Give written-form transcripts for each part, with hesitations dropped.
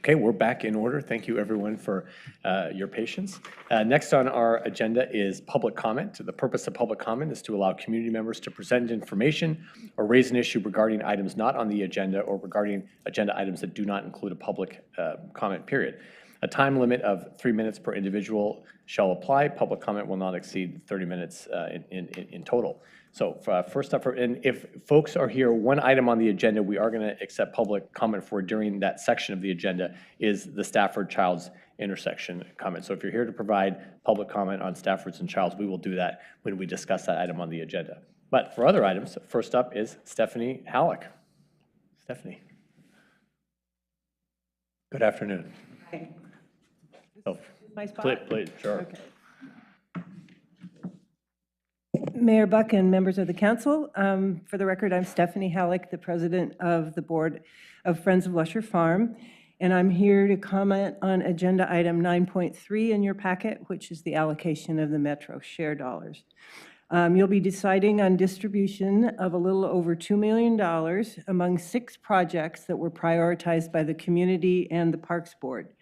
Okay, we're back in order. Thank you everyone for your patience. Next on our agenda is public comment. The purpose of public comment is to allow community members to present information or raise an issue regarding items not on the agenda or regarding agenda items that do not include a public comment period. A time limit of 3 minutes per individual shall apply. Public comment will not exceed 30 minutes in total. So first up, and if folks are here, one item on the agenda we are going to accept public comment for during that section of the agenda is the Stafford Childs intersection comment. So if you're here to provide public comment on Staffords and Childs, we will do that when we discuss that item on the agenda. But for other items, first up is Stephanie Halleck. Stephanie. Good afternoon. Hi. Oh, my spot? please, sure. Okay. Mayor Buck and members of the council, for the record, I'm Stephanie Halleck, the president of the board of Friends of Lusher Farm, and I'm here to comment on agenda item 9.3 in your packet, which is the allocation of the Metro share dollars. You'll be deciding on distribution of a little over $2 million among 6 projects that were prioritized by the community and the Parks Board.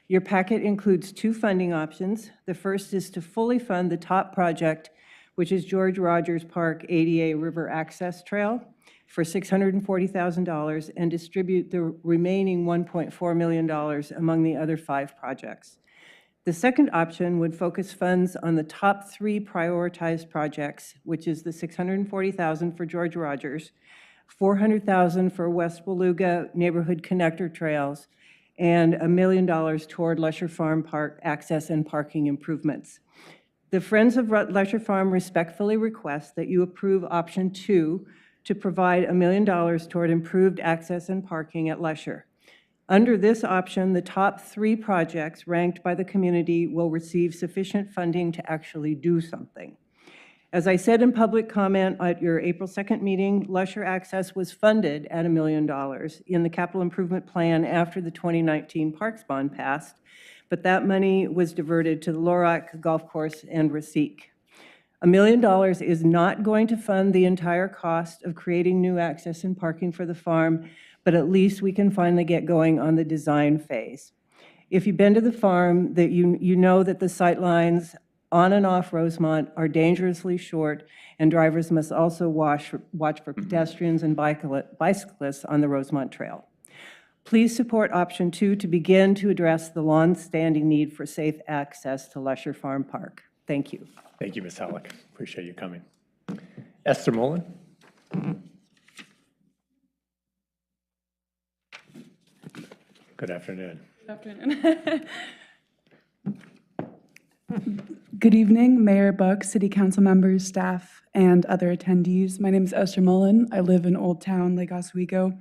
Your packet includes 2 funding options. The first is to fully fund the top project, which is George Rogers Park ADA River Access Trail, for $640,000 and distribute the remaining $1.4 million among the other 5 projects. The second option would focus funds on the top 3 prioritized projects, which is the $640,000 for George Rogers, $400,000 for West Beluga Neighborhood Connector Trails, and $1 million toward Lusher Farm Park access and parking improvements. The Friends of Lusher Farm respectfully request that you approve option 2 to provide $1 million toward improved access and parking at Lusher. Under this option, the top 3 projects ranked by the community will receive sufficient funding to actually do something. As I said in public comment at your April 2nd meeting, Lusher Access was funded at $1 million in the capital improvement plan after the 2019 Parks Bond passed, but that money was diverted to the Lorac Golf Course and Rasique. $1 million is not going to fund the entire cost of creating new access and parking for the farm, but at least we can finally get going on the design phase. If you've been to the farm, that you know that the sight lines on and off Rosemont are dangerously short, and drivers must also watch for pedestrians and bicyclists on the Rosemont Trail. Please support option 2 to begin to address the long-standing need for safe access to Lusher Farm Park. Thank you. Thank you, Ms. Halleck. Appreciate you coming. Esther Mullen. Good afternoon. Good afternoon. Good evening, Mayor Buck, City Council members, staff, and other attendees. My name is Esther Mullen. I live in Old Town, Lake Oswego.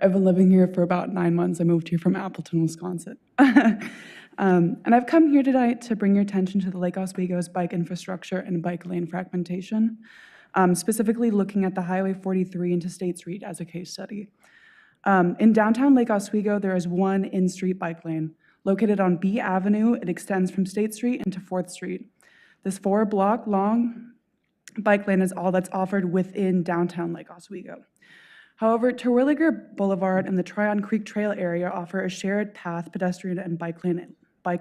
I've been living here for about 9 months. I moved here from Appleton, Wisconsin. And I've come here tonight to bring your attention to the Lake Oswego's bike infrastructure and bike lane fragmentation, specifically looking at the Highway 43 into State Street as a case study. In downtown Lake Oswego, there is one in-street bike lane. Located on B Avenue, it extends from State Street into 4th Street. This 4-block-long bike lane is all that's offered within downtown Lake Oswego. However, Terwilliger Boulevard and the Tryon Creek Trail area offer a shared path, pedestrian, and bike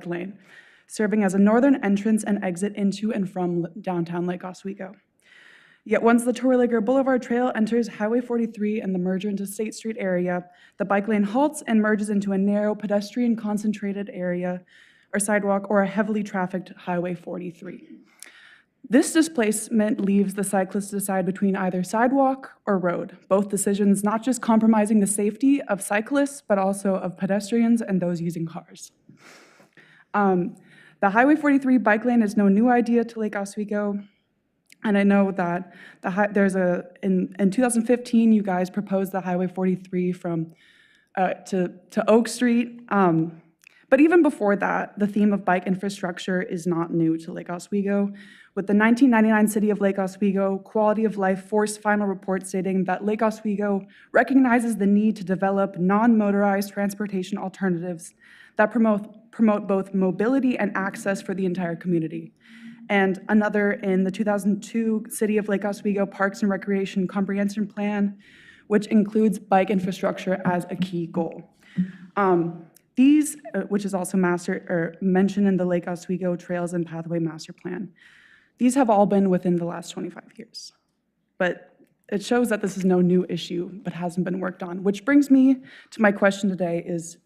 lane, serving as a northern entrance and exit into and from downtown Lake Oswego. Yet once the Terwilliger Boulevard Trail enters Highway 43 and the merger into State Street area, the bike lane halts and merges into a narrow pedestrian-concentrated area or sidewalk or a heavily trafficked Highway 43. This displacement leaves the cyclist to decide between either sidewalk or road, both decisions not just compromising the safety of cyclists, but also of pedestrians and those using cars. The Highway 43 bike lane is no new idea to Lake Oswego. And I know that in 2015, you guys proposed the Highway 43 from to Oak Street. But even before that, the theme of bike infrastructure is not new to Lake Oswego. With the 1999 City of Lake Oswego Quality of Life Force final report stating that Lake Oswego recognizes the need to develop non-motorized transportation alternatives that promote both mobility and access for the entire community. And another in the 2002 City of Lake Oswego Parks and Recreation Comprehensive Plan, which includes bike infrastructure as a key goal. These, which is also mentioned in the Lake Oswego Trails and Pathway Master Plan, these have all been within the last 25 years. But it shows that this is no new issue, but hasn't been worked on, which brings me to my question today is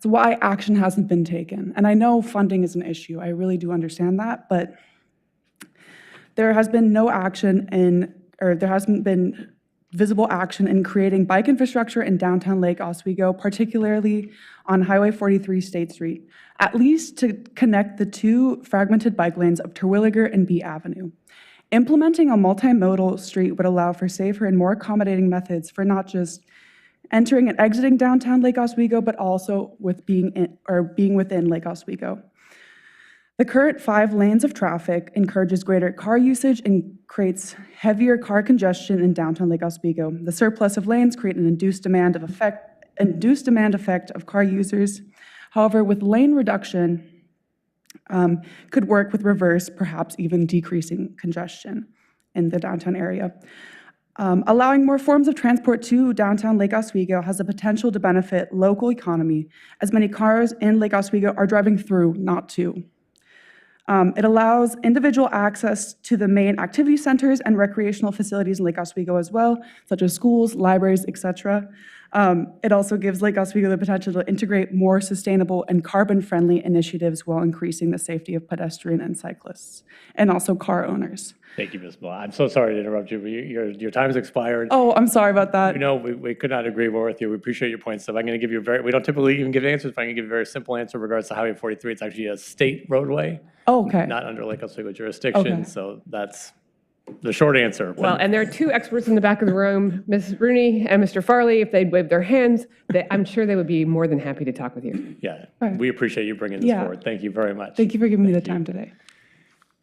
why action hasn't been taken. And I know funding is an issue. I really do understand that, but there has been no action there hasn't been visible action in creating bike infrastructure in downtown Lake Oswego, particularly on Highway 43 State Street, at least to connect the two fragmented bike lanes of Terwilliger and B Avenue. Implementing a multimodal street would allow for safer and more accommodating methods for not just entering and exiting downtown Lake Oswego, but also with being within Lake Oswego. The current 5 lanes of traffic encourages greater car usage and creates heavier car congestion in downtown Lake Oswego. The surplus of lanes create an induced demand effect of car users. However, with lane reduction, could work with reverse, perhaps even decreasing congestion in the downtown area. Allowing more forms of transport to downtown Lake Oswego has the potential to benefit local economy, as many cars in Lake Oswego are driving through, not to. It allows individual access to the main activity centers and recreational facilities in Lake Oswego as well, such as schools, libraries, etc. It also gives Lake Oswego the potential to integrate more sustainable and carbon-friendly initiatives while increasing the safety of pedestrian and cyclists, and also car owners. Thank you, Ms. Blah. I'm so sorry to interrupt you, but your time has expired. Oh, I'm sorry about that. You know, we could not agree more with you. We appreciate your points. So I'm going to give you we don't typically even give answers, but I'm going to give you a very simple answer in regards to Highway 43. It's actually a state roadway. Oh, okay. Not under Lake Oswego jurisdiction. Okay. So that's the short answer. Well, and there are 2 experts in the back of the room, Ms. Rooney and Mr. Farley. If they'd wave their hands, I'm sure they would be more than happy to talk with you. Yeah, Right. we appreciate you bringing this Yeah. forward. Thank you very much. Thank you for giving me the time today.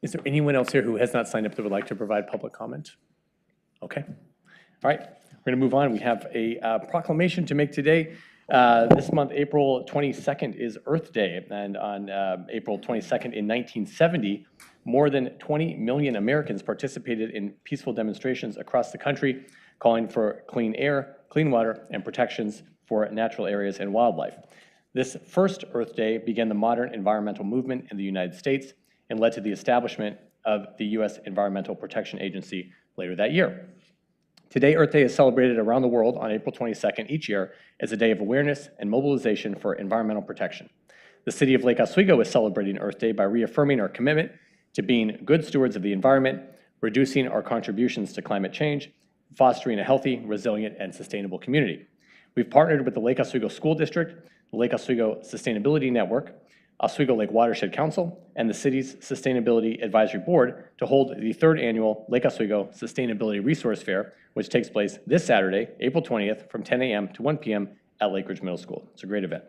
Is there anyone else here who has not signed up that would like to provide public comment? Okay. All right. We're going to move on. We have a proclamation to make today. This month, April 22nd, is Earth Day. And on April 22nd in 1970, more than 20 million Americans participated in peaceful demonstrations across the country calling for clean air, clean water, and protections for natural areas and wildlife. This first Earth Day began the modern environmental movement in the United States and led to the establishment of the U.S. Environmental Protection Agency later that year. Today, Earth Day is celebrated around the world on April 22nd each year as a day of awareness and mobilization for environmental protection. The city of Lake Oswego is celebrating Earth Day by reaffirming our commitment to being good stewards of the environment, reducing our contributions to climate change, fostering a healthy, resilient, and sustainable community. We've partnered with the Lake Oswego School District, the Lake Oswego Sustainability Network, Oswego Lake Watershed Council, and the city's Sustainability Advisory Board to hold the 3rd annual Lake Oswego Sustainability Resource Fair, which takes place this Saturday, April 20th, from 10 a.m. to 1 p.m. at Lake Ridge Middle School. It's a great event.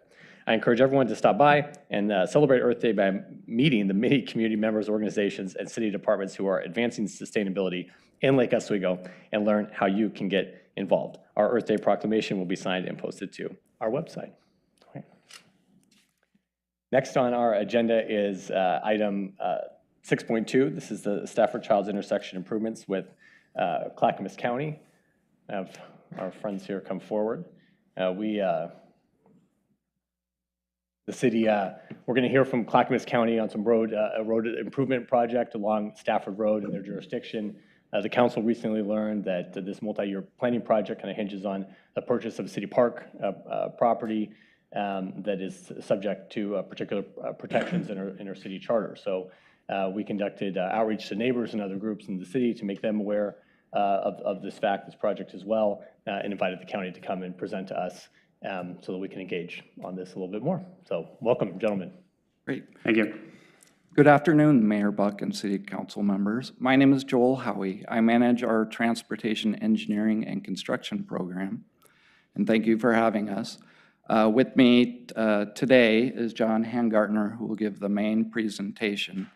I encourage everyone to stop by and celebrate Earth Day by meeting the many community members, organizations, and city departments who are advancing sustainability in Lake Oswego and learn how you can get involved. Our Earth Day proclamation will be signed and posted to our website. Okay. Next on our agenda is item 6.2. This is the Stafford Child's Intersection Improvements with Clackamas County. I have our friends here come forward. The city, we're going to hear from Clackamas County on some a road improvement project along Stafford Road in their jurisdiction. The council recently learned that this multi-year planning project kind of hinges on the purchase of a city park property that is subject to particular protections in our city charter. So we conducted outreach to neighbors and other groups in the city to make them aware of this project as well, and invited the county to come and present to us so that we can engage on this a little bit more. So welcome, gentlemen. Great. Thank you. Good afternoon, Mayor Buck and City Council members. My name is Joel Howie. I manage our Transportation Engineering and Construction program, and thank you for having us. With me today is John Hangartner, who will give the main presentation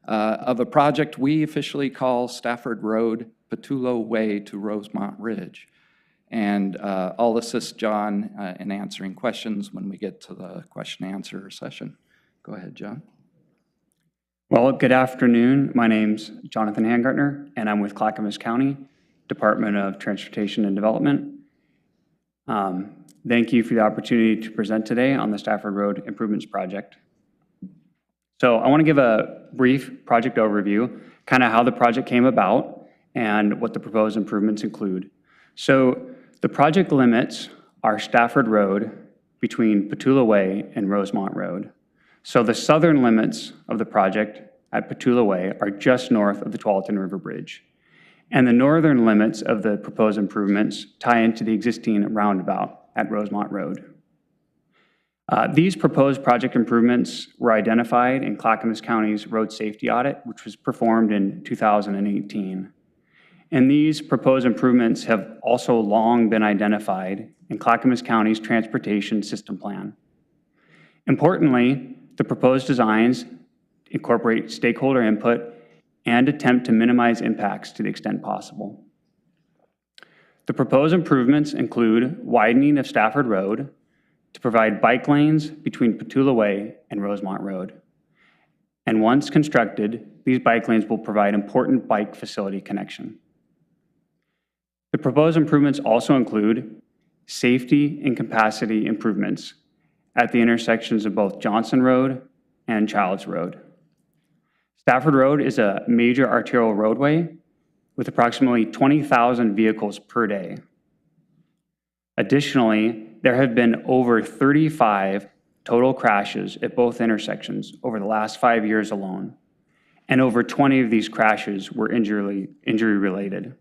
of a project we officially call Stafford Road, Petulo Way to Rosemont Ridge. And I'll assist John in answering questions when we get to the question and answer session. Go ahead, John. Well, good afternoon. My name's Jonathan Hangartner, and I'm with Clackamas County, Department of Transportation and Development. Thank you for the opportunity to present today on the Stafford Road Improvements Project. So I want to give a brief project overview, kind of how the project came about and what the proposed improvements include. So the project limits are Stafford Road between Petula Way and Rosemont Road. So the southern limits of the project at Petula Way are just north of the Tualatin River Bridge. And the northern limits of the proposed improvements tie into the existing roundabout at Rosemont Road. These proposed project improvements were identified in Clackamas County's road safety audit, which was performed in 2018. And these proposed improvements have also long been identified in Clackamas County's transportation system plan. Importantly, the proposed designs incorporate stakeholder input and attempt to minimize impacts to the extent possible. The proposed improvements include widening of Stafford Road to provide bike lanes between Petula Way and Rosemont Road. And once constructed, these bike lanes will provide important bike facility connection. The proposed improvements also include safety and capacity improvements at the intersections of both Johnson Road and Childs Road. Stafford Road is a major arterial roadway with approximately 20,000 vehicles per day. Additionally, there have been over 35 total crashes at both intersections over the last 5 years alone, and over 20 of these crashes were injury-related.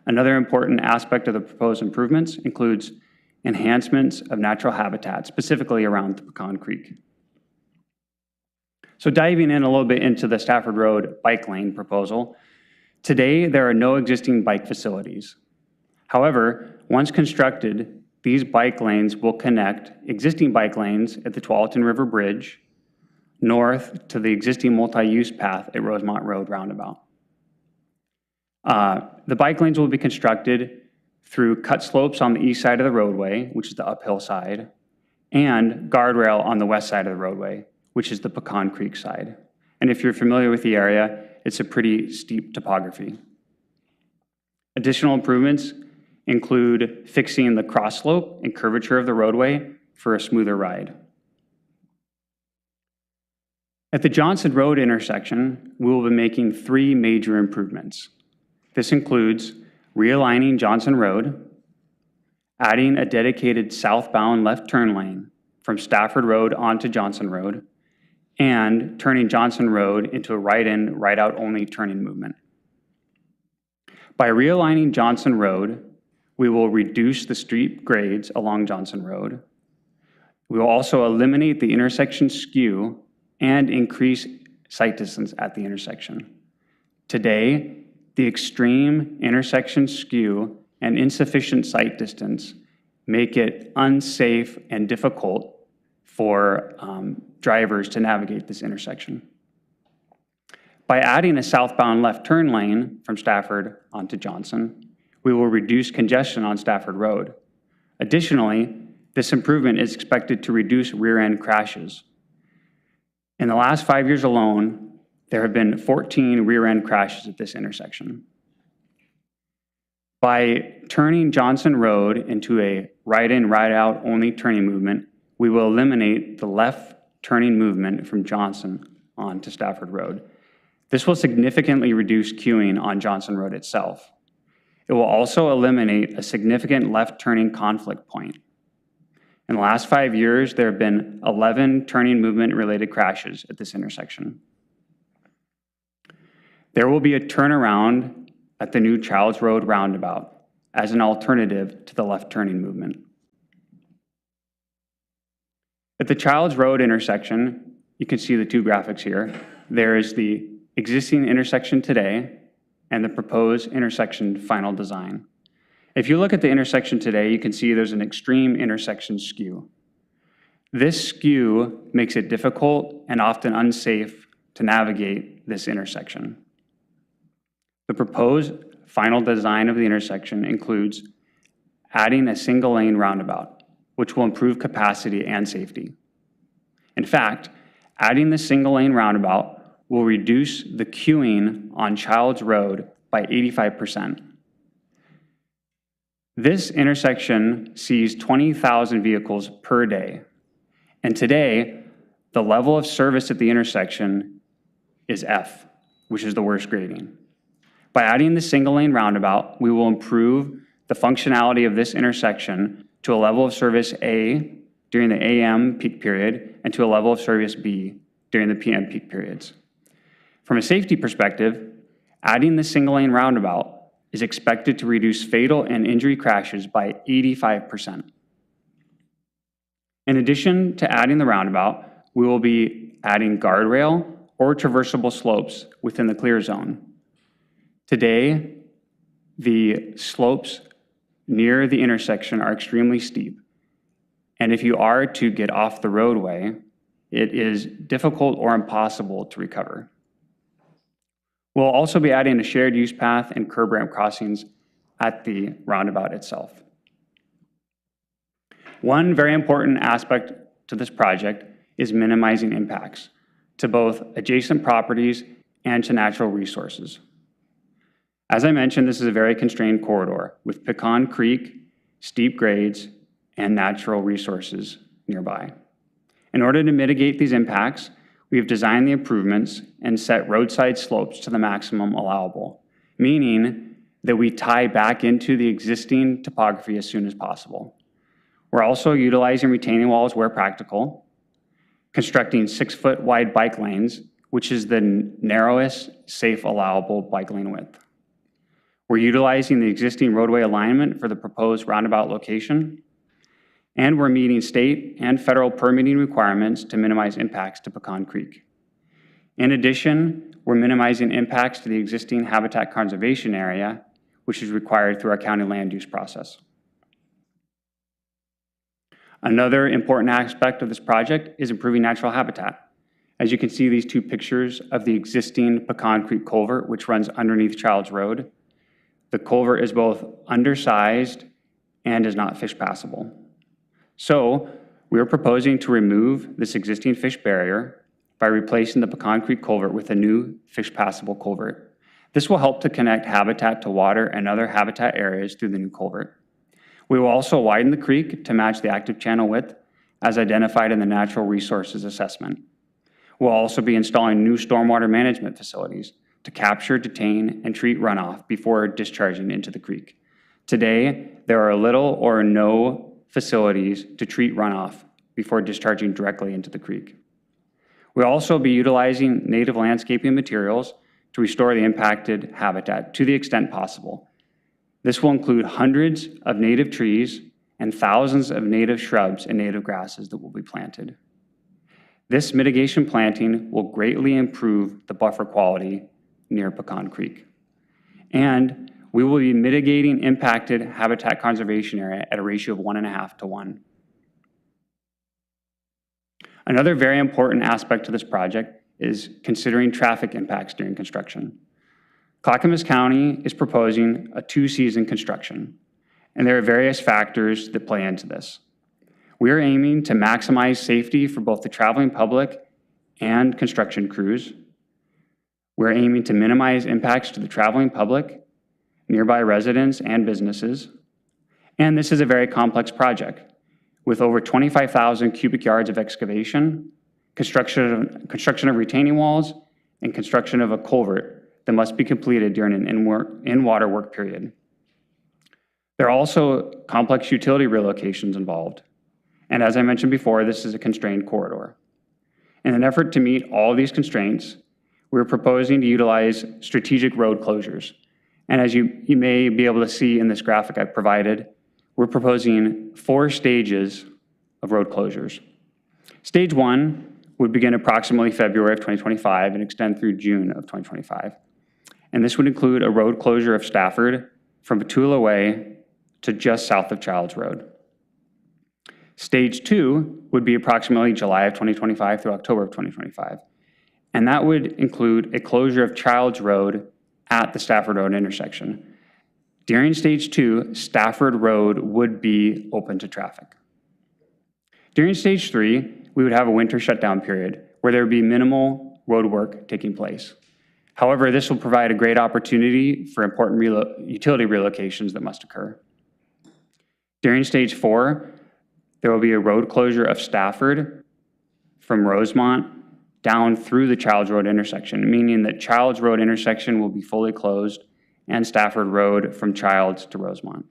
Another important aspect of the proposed improvements includes enhancements of natural habitat, specifically around the Pecan Creek. So diving in a little bit into the Stafford Road bike lane proposal, today there are no existing bike facilities. However, once constructed, these bike lanes will connect existing bike lanes at the Tualatin River Bridge north to the existing multi-use path at Rosemont Road roundabout. The bike lanes will be constructed through cut slopes on the east side of the roadway, which is the uphill side, and guardrail on the west side of the roadway, which is the Pecan Creek side. And if you're familiar with the area, it's a pretty steep topography. Additional improvements include fixing the cross slope and curvature of the roadway for a smoother ride. At the Johnson Road intersection, we will be making 3 major improvements. This includes realigning Johnson Road, adding a dedicated southbound left turn lane from Stafford Road onto Johnson Road, and turning Johnson Road into a right-in, right-out only turning movement. By realigning Johnson Road, we will reduce the street grades along Johnson Road. We will also eliminate the intersection skew and increase sight distance at the intersection. Today, the extreme intersection skew and insufficient sight distance make it unsafe and difficult for drivers to navigate this intersection. By adding a southbound left turn lane from Stafford onto Johnson, we will reduce congestion on Stafford Road. Additionally, this improvement is expected to reduce rear-end crashes. In the last 5 years alone, there have been 14 rear-end crashes at this intersection. By turning Johnson Road into a right-in, right-out only turning movement, we will eliminate the left turning movement from Johnson onto Stafford Road. This will significantly reduce queuing on Johnson Road itself. It will also eliminate a significant left turning conflict point. In the last 5 years, there have been 11 turning movement related crashes at this intersection. There will be a turnaround at the new Childs Road roundabout as an alternative to the left turning movement. At the Childs Road intersection, you can see the 2 graphics here. There is the existing intersection today and the proposed intersection final design. If you look at the intersection today, you can see there's an extreme intersection skew. This skew makes it difficult and often unsafe to navigate this intersection. The proposed final design of the intersection includes adding a single lane roundabout, which will improve capacity and safety. In fact, adding the single lane roundabout will reduce the queuing on Childs Road by 85%. This intersection sees 20,000 vehicles per day. And today, the level of service at the intersection is F, which is the worst grading. By adding the single lane roundabout, we will improve the functionality of this intersection to a level of service A during the AM peak period and to a level of service B during the PM peak periods. From a safety perspective, adding the single lane roundabout is expected to reduce fatal and injury crashes by 85%. In addition to adding the roundabout, we will be adding guardrail or traversable slopes within the clear zone. Today, the slopes near the intersection are extremely steep. And if you are to get off the roadway, it is difficult or impossible to recover. We'll also be adding a shared use path and curb ramp crossings at the roundabout itself. One very important aspect to this project is minimizing impacts to both adjacent properties and to natural resources. As I mentioned, this is a very constrained corridor with Pecan Creek, steep grades, and natural resources nearby. In order to mitigate these impacts, we have designed the improvements and set roadside slopes to the maximum allowable, meaning that we tie back into the existing topography as soon as possible. We're also utilizing retaining walls where practical, constructing 6-foot wide bike lanes, which is the narrowest safe allowable bike lane width. We're utilizing the existing roadway alignment for the proposed roundabout location, and we're meeting state and federal permitting requirements to minimize impacts to Pecan Creek. In addition, we're minimizing impacts to the existing habitat conservation area, which is required through our county land use process. Another important aspect of this project is improving natural habitat. As you can see, these two pictures of the existing Pecan Creek culvert, which runs underneath Childs Road. The culvert is both undersized and is not fish passable. So we are proposing to remove this existing fish barrier by replacing the Pecan Creek culvert with a new fish passable culvert. This will help to connect habitat to water and other habitat areas through the new culvert. We will also widen the creek to match the active channel width as identified in the natural resources assessment. We'll also be installing new stormwater management facilities to capture, detain, and treat runoff before discharging into the creek. Today, there are little or no facilities to treat runoff before discharging directly into the creek. We'll also be utilizing native landscaping materials to restore the impacted habitat to the extent possible. This will include hundreds of native trees and thousands of native shrubs and native grasses that will be planted. This mitigation planting will greatly improve the buffer quality near Pecan Creek. And we will be mitigating impacted habitat conservation area at a ratio of 1.5 to 1. Another very important aspect to this project is considering traffic impacts during construction. Clackamas County is proposing a 2-season construction, and there are various factors that play into this. We are aiming to maximize safety for both the traveling public and construction crews. We're aiming to minimize impacts to the traveling public, nearby residents, and businesses. And this is a very complex project with over 25,000 cubic yards of excavation, construction of retaining walls, and construction of a culvert that must be completed during an in-water work period. There are also complex utility relocations involved. And as I mentioned before, this is a constrained corridor. In an effort to meet all these constraints, we're proposing to utilize strategic road closures. And as you may be able to see in this graphic I've provided, we're proposing 4 stages of road closures. Stage 1 would begin approximately February of 2025 and extend through June of 2025. And this would include a road closure of Stafford from Petula Way to just south of Childs Road. Stage 2 would be approximately July of 2025 through October of 2025. And that would include a closure of Childs Road at the Stafford Road intersection. During Stage 2, Stafford Road would be open to traffic. During Stage 3, we would have a winter shutdown period where there would be minimal road work taking place. However, this will provide a great opportunity for important utility relocations that must occur. During stage 4, there will be a road closure of Stafford from Rosemont down through the Childs Road intersection, meaning that Childs Road intersection will be fully closed and Stafford Road from Childs to Rosemont.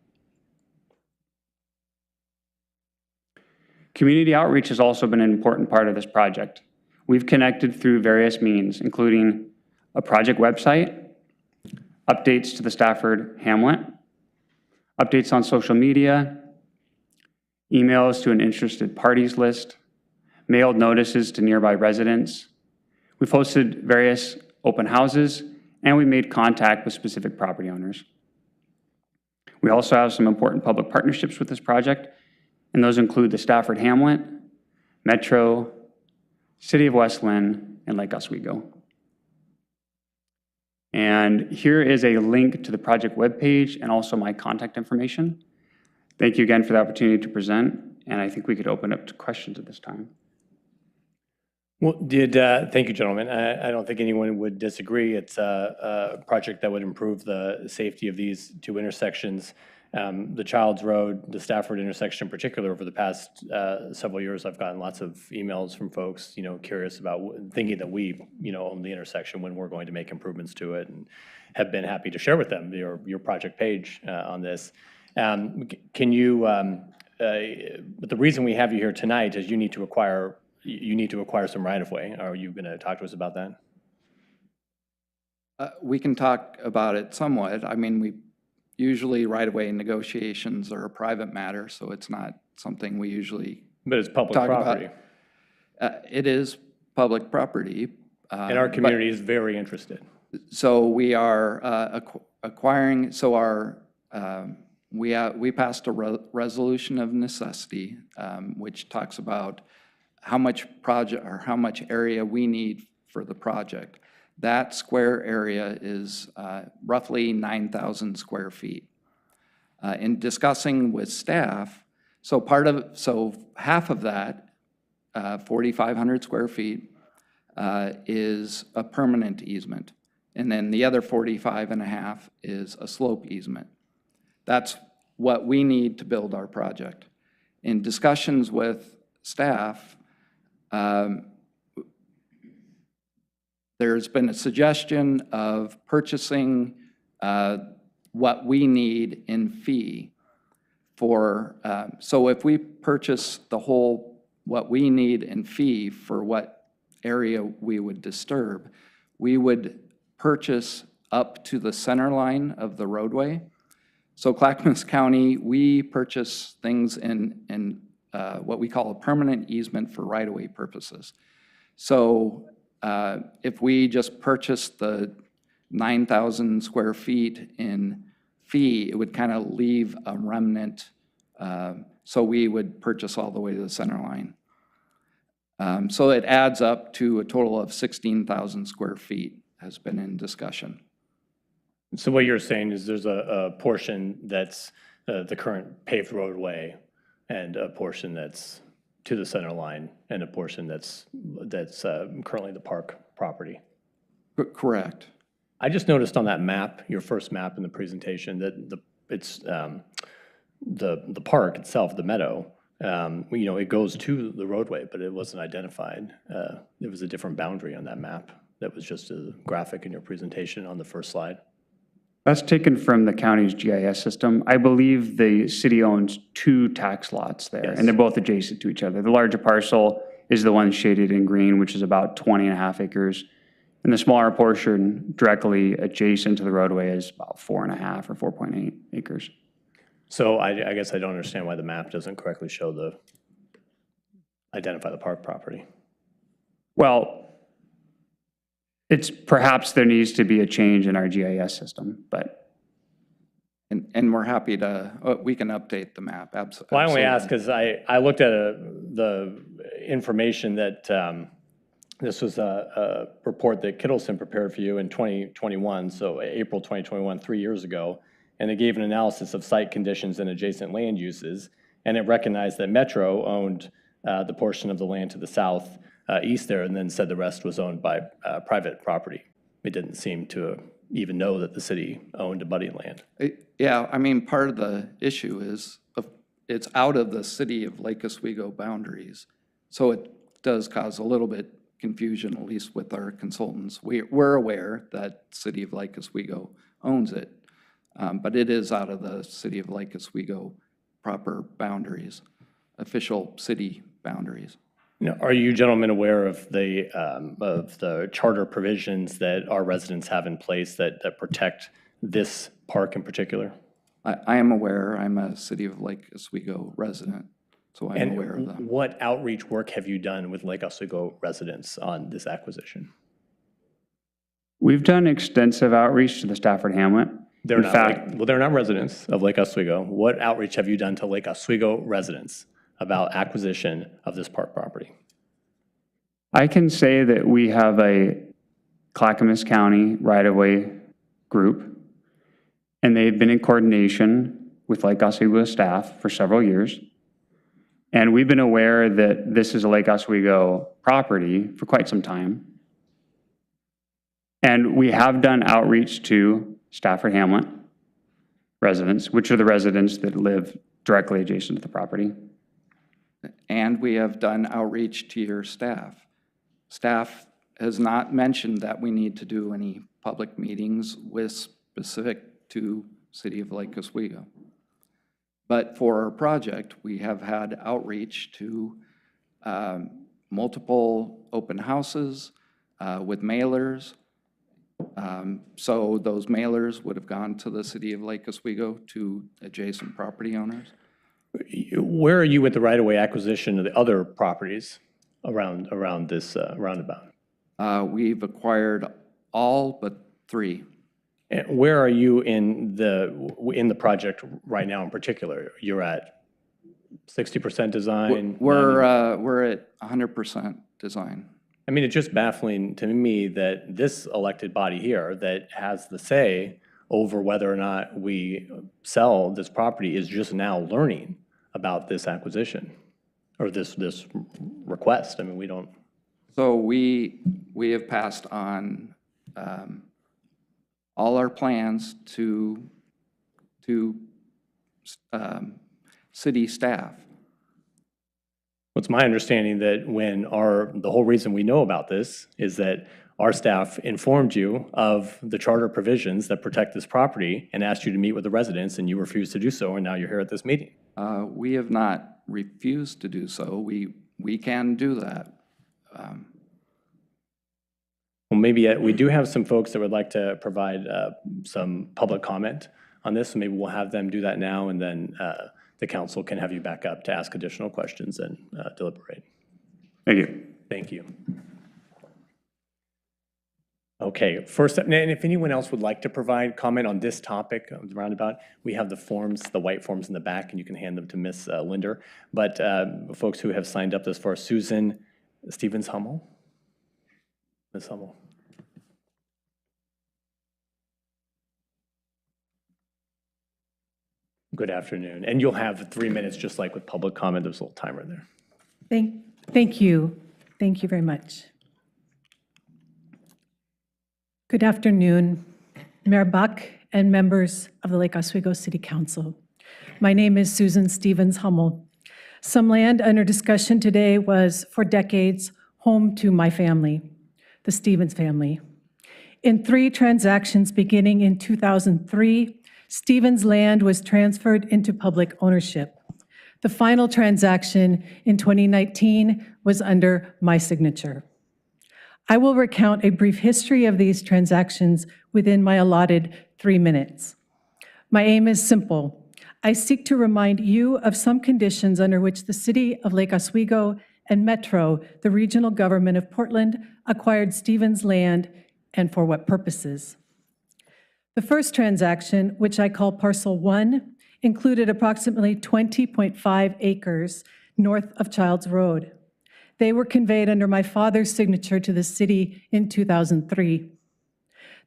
Community outreach has also been an important part of this project. We've connected through various means, including a project website, updates to the Stafford Hamlet, updates on social media, emails to an interested parties list, mailed notices to nearby residents. We've hosted various open houses, and we made contact with specific property owners. We also have some important public partnerships with this project, and those include the Stafford Hamlet, Metro, City of West Lynn, and Lake Oswego. And here is a link to the project webpage and also my contact information. Thank you again for the opportunity to present, and I think we could open up to questions at this time. Well, thank you, gentlemen. I don't think anyone would disagree. It's a project that would improve the safety of these two intersections. The Childs Road, the Stafford intersection in particular, over the past several years, I've gotten lots of emails from folks, curious about thinking that we, own the intersection when we're going to make improvements to it, and have been happy to share with them your project page on this. Can you, but the reason we have you here tonight is you need to acquire some right-of-way. Are you going to talk to us about that? We can talk about it somewhat. I mean, usually right-of-way negotiations are a private matter, so it's not something we usually But it's public talk property. about. It is public property. And our community is very interested. So we are acquiring, so we passed a resolution of necessity, which talks about how much area we need for the project. That square area is roughly 9,000 square feet. In discussing with staff, so half of that, 4,500 square feet, is a permanent easement. And then the other 45.5 is a slope easement. That's what we need to build our project. In discussions with staff, there's been a suggestion of purchasing what we need in fee for, so if we purchase what we need in fee for what area we would disturb, we would purchase up to the center line of the roadway. So Clackamas County, we purchase things in what we call a permanent easement for right-of-way purposes. So if we just purchased the 9,000 square feet in fee, it would kind of leave a remnant. So we would purchase all the way to the center line. So it adds up to a total of 16,000 square feet has been in discussion. So what you're saying is there's a portion that's the current paved roadway, and a portion that's to the center line, and a portion that's currently the park property. Correct. I just noticed on that map, your first map in the presentation, that it's the park itself, the meadow. It goes to the roadway, but it wasn't identified. There was a different boundary on that map. That was just a graphic in your presentation on the first slide. That's taken from the county's GIS system. I believe the city owns 2 tax lots there, Yes. and they're both adjacent to each other. The larger parcel is the one shaded in green, which is about 20.5 acres. And the smaller portion directly adjacent to the roadway is about 4.5 or 4.8 acres. So I guess I don't understand why the map doesn't correctly show identify the park property. Well, it's perhaps there needs to be a change in our GIS system, but. And we're happy to, we can update the map, absolutely. Well, I only ask because I looked at the information that this was a report that Kittleson prepared for you in 2021, so April 2021, 3 years ago, and it gave an analysis of site conditions and adjacent land uses, and it recognized that Metro owned the portion of the land to the south east there, and then said the rest was owned by private property. It didn't seem to even know that the city owned abutting land. Yeah, I mean, part of the issue is it's out of the city of Lake Oswego boundaries. So it does cause a little bit confusion, at least with our consultants. We're aware that city of Lake Oswego owns it, but it is out of the city of Lake Oswego proper boundaries, official city boundaries. Now, are you gentlemen aware of the charter provisions that our residents have in place that protect this park in particular? I am aware. I'm a city of Lake Oswego resident, so I'm aware of them. And what outreach work have you done with Lake Oswego residents on this acquisition? We've done extensive outreach to the Stafford hamlet. They're In not, fact, well, they're not residents of Lake Oswego. What outreach have you done to Lake Oswego residents about acquisition of this park property? I can say that we have a Clackamas County right-of-way group, and they've been in coordination with Lake Oswego staff for several years. And we've been aware that this is a Lake Oswego property for quite some time. And we have done outreach to Stafford Hamlet residents, which are the residents that live directly adjacent to the property. And we have done outreach to your staff. Staff has not mentioned that we need to do any public meetings with specific to City of Lake Oswego. But for our project, we have had outreach to multiple open houses with mailers. So those mailers would have gone to the City of Lake Oswego to adjacent property owners. Where are you with the right-of-way acquisition of the other properties around this roundabout? We've acquired all but 3. And where are you in the project right now in particular? You're at 60% design? We're at 100% design. I mean, it's just baffling to me that this elected body here that has the say over whether or not we sell this property is just now learning about this acquisition or this request. I mean, we don't. So we have passed on all our plans to city staff. It's my understanding that the whole reason we know about this is that our staff informed you of the charter provisions that protect this property and asked you to meet with the residents, and you refused to do so, and now you're here at this meeting. We have not refused to do so. We can do that. Well, maybe we do have some folks that would like to provide some public comment on this, so maybe we'll have them do that now, and then the council can have you back up to ask additional questions and deliberate. Thank you. Thank you. Okay, first up, and if anyone else would like to provide comment on this topic of the roundabout, we have the forms, the white forms in the back, and you can hand them to Ms. Linder. But folks who have signed up thus far, Susan Stevens-Hummel. Ms. Hummel. Good afternoon. And you'll have 3 minutes, just like with public comment. There's a little timer there. Thank you. Thank you very much. Good afternoon, Mayor Buck and members of the Lake Oswego City Council. My name is Susan Stevens-Hummel. Some land under discussion today was, for decades, home to my family, the Stevens family. In 3 transactions beginning in 2003, Stevens land was transferred into public ownership. The final transaction in 2019 was under my signature. I will recount a brief history of these transactions within my allotted 3 minutes. My aim is simple. I seek to remind you of some conditions under which the City of Lake Oswego and Metro, the regional government of Portland, acquired Stevens land and for what purposes. The first transaction, which I call Parcel 1, included approximately 20.5 acres north of Childs Road. They were conveyed under my father's signature to the city in 2003.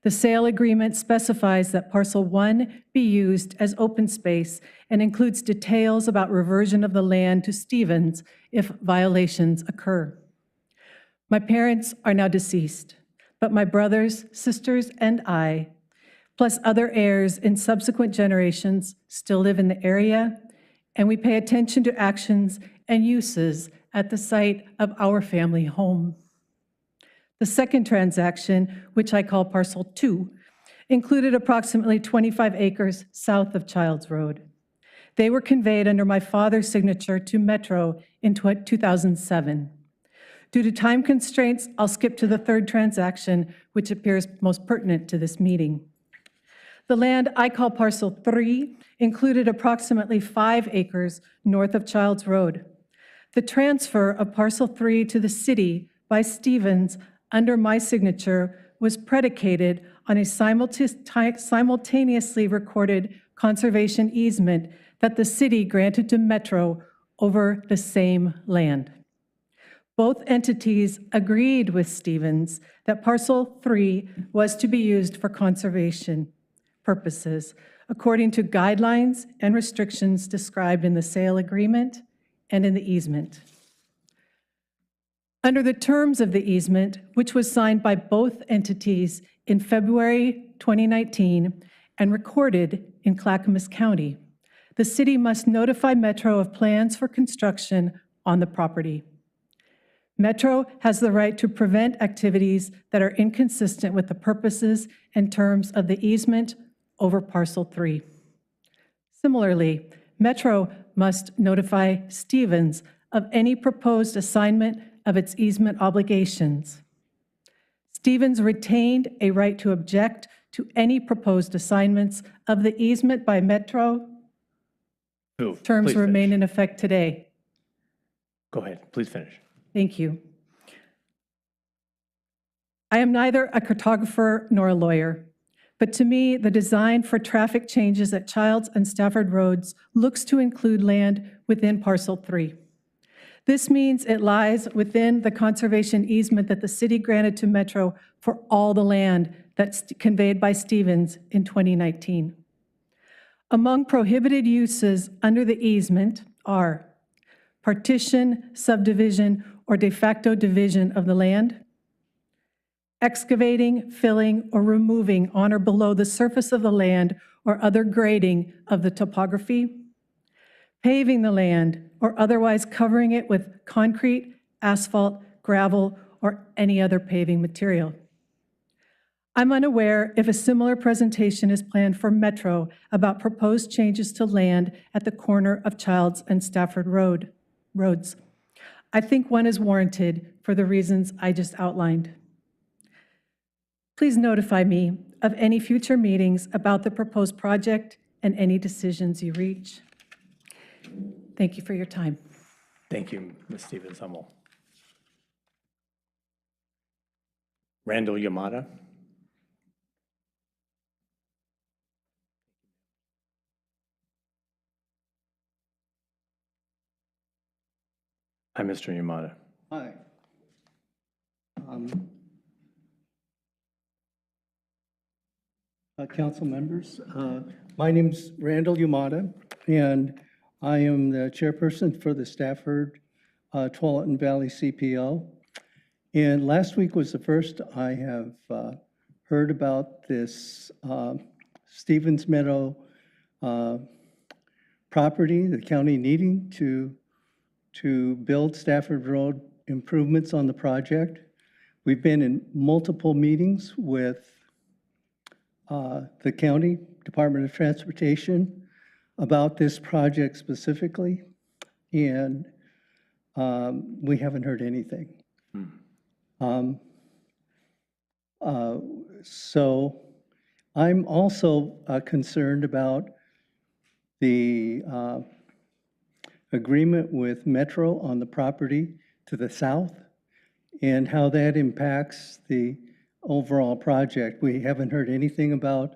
The sale agreement specifies that Parcel 1 be used as open space and includes details about reversion of the land to Stevens if violations occur. My parents are now deceased, but my brothers, sisters, and I, plus other heirs in subsequent generations, still live in the area and we pay attention to actions and uses at the site of our family home. The second transaction, which I call Parcel 2, included approximately 25 acres south of Childs Road. They were conveyed under my father's signature to Metro in 2007. Due to time constraints, I'll skip to the third transaction, which appears most pertinent to this meeting. The land I call Parcel 3 included approximately 5 acres north of Childs Road. The transfer of Parcel 3 to the city by Stevens under my signature was predicated on a simultaneously recorded conservation easement that the city granted to Metro over the same land. Both entities agreed with Stevens that Parcel 3 was to be used for conservation purposes, according to guidelines and restrictions described in the sale agreement and in the easement. Under the terms of the easement, which was signed by both entities in February 2019 and recorded in Clackamas County, the city must notify Metro of plans for construction on the property. Metro has the right to prevent activities that are inconsistent with the purposes and terms of the easement over Parcel 3. Similarly, Metro must notify Stevens of any proposed assignment of its easement obligations. Stevens retained a right to object to any proposed assignments of the easement by Metro. Terms Please remain finish. in effect today. Go ahead, please finish. Thank you. I am neither a cartographer nor a lawyer, but to me, the design for traffic changes at Childs and Stafford roads looks to include land within Parcel 3. This means it lies within the conservation easement that the city granted to Metro for all the land that's conveyed by Stevens in 2019. Among prohibited uses under the easement are partition, subdivision, or de facto division of the land, excavating, filling, or removing on or below the surface of the land or other grading of the topography, paving the land or otherwise covering it with concrete, asphalt, gravel, or any other paving material. I'm unaware if a similar presentation is planned for Metro about proposed changes to land at the corner of Childs and Stafford roads. I think one is warranted for the reasons I just outlined. Please notify me of any future meetings about the proposed project and any decisions you reach. Thank you for your time. Thank you, Ms. Stevens-Hummel. Randall Yamada. Hi, Mr. Yamada. Hi. Council members, my name's Randall Yamada, and I am the chairperson for the Stafford Tualatin Valley CPO. And last week was the first I have heard about this Stevens Meadow property, the county needing to build Stafford Road improvements on the project. We've been in multiple meetings with the County Department of Transportation about this project specifically, and we haven't heard anything. So I'm also concerned about the agreement with Metro on the property to the south and how that impacts the overall project. We haven't heard anything about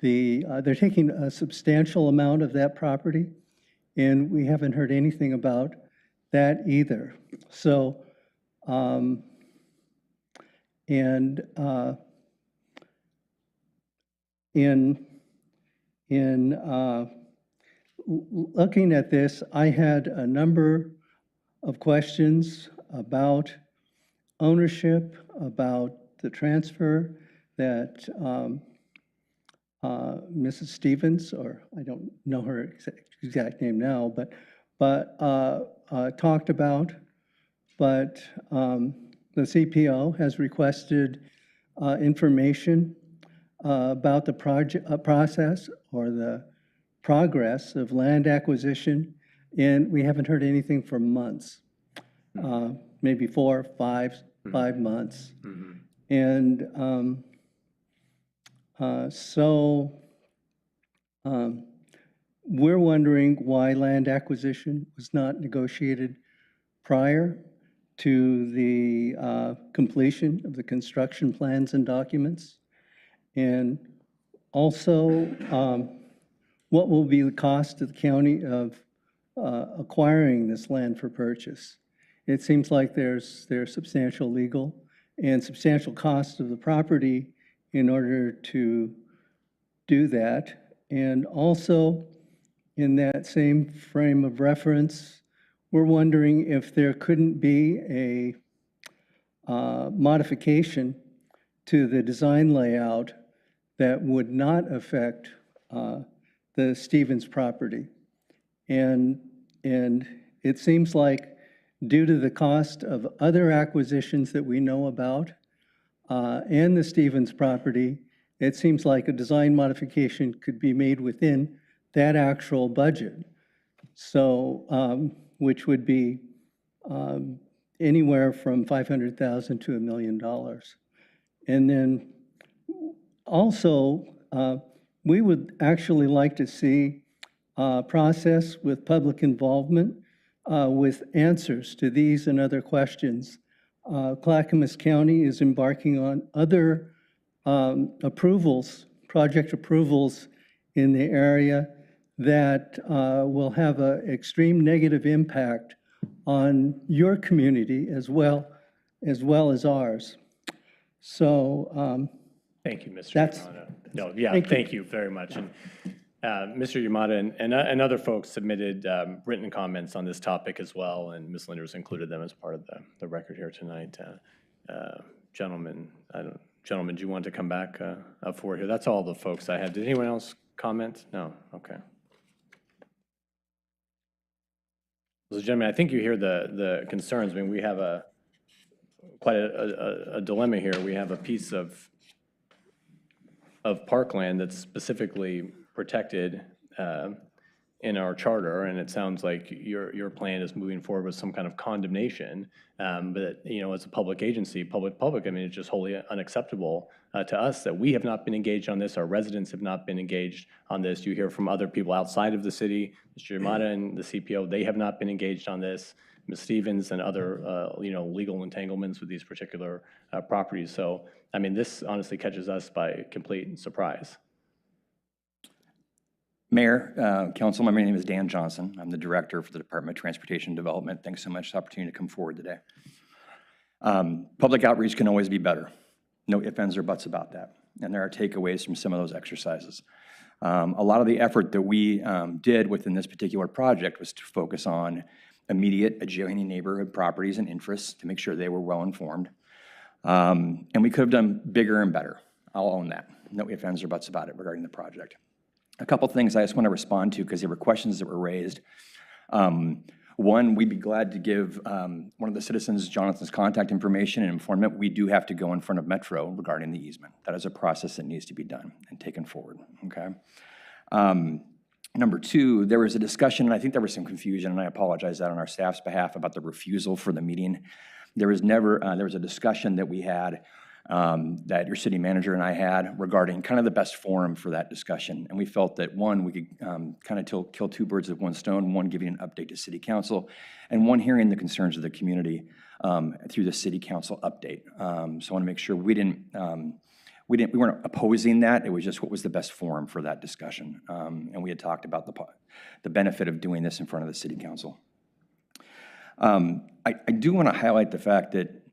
they're taking a substantial amount of that property, and we haven't heard anything about that either. So, looking at this, I had a number of questions about ownership, about the transfer that Mrs. Stevens, or I don't know her exact name now, but talked about. But the CPO has requested information about the process or the progress of land acquisition, and we haven't heard anything for months, maybe 4, 5 months. And so we're wondering why land acquisition was not negotiated prior to the completion of the construction plans and documents. And also, what will be the cost to the county of acquiring this land for purchase? It seems like there's substantial legal and substantial cost of the property in order to do that. And also, in that same frame of reference, we're wondering if there couldn't be a modification to the design layout that would not affect the Stevens property. And it seems like due to the cost of other acquisitions that we know about and the Stevens property, it seems like a design modification could be made within that actual budget. So, which would be anywhere from $500,000 to $1 million. And then also, we would actually like to see a process with public involvement with answers to these and other questions. Clackamas County is embarking on other approvals, project approvals in the area that will have an extreme negative impact on your community as well as ours. So thank you, Mr. that's- Yamada. No, yeah, thank you very much. And Mr. Yamada and other folks submitted written comments on this topic as well, and Ms. Linders included them as part of the record here tonight. Gentlemen, do you want to come back up forward here? That's all the folks I had. Did anyone else comment? No? Okay. So, gentlemen, I think you hear the concerns. I mean, we have quite a dilemma here. We have a piece of parkland that's specifically protected in our charter, and it sounds like your plan is moving forward with some kind of condemnation. But as a public agency, public, I mean, it's just wholly unacceptable to us that we have not been engaged on this. Our residents have not been engaged on this. You hear from other people outside of the city, Mr. Yamada and the CPO, they have not been engaged on this. Ms. Stevens and other, legal entanglements with these particular properties. So, I mean, this honestly catches us by complete surprise. Mayor, Council, my name is Dan Johnson. I'm the Director for the Department of Transportation Development. Thanks so much for the opportunity to come forward today. Public outreach can always be better. No ifs, ands, or buts about that. And there are takeaways from some of those exercises. A lot of the effort that we did within this particular project was to focus on immediate adjoining neighborhood properties and interests to make sure they were well informed. And we could have done bigger and better. I'll own that. No ifs, ands, or buts about it regarding the project. A couple things I just want to respond to because there were questions that were raised. One, we'd be glad to give one of the citizens Jonathan's contact information and informant. We do have to go in front of Metro regarding the easement. That is a process that needs to be done and taken forward, okay? Number two, there was a discussion, and I think there was some confusion, and I apologize that on our staff's behalf about the refusal for the meeting. There was a discussion that we had that your city manager and I had regarding kind of the best forum for that discussion. And we felt that one, we could kind of kill two birds with one stone, one giving an update to city council, and one hearing the concerns of the community through the city council update. So I want to make sure we weren't opposing that. It was just what was the best forum for that discussion. And we had talked about the benefit of doing this in front of the city council. I do want to highlight the fact that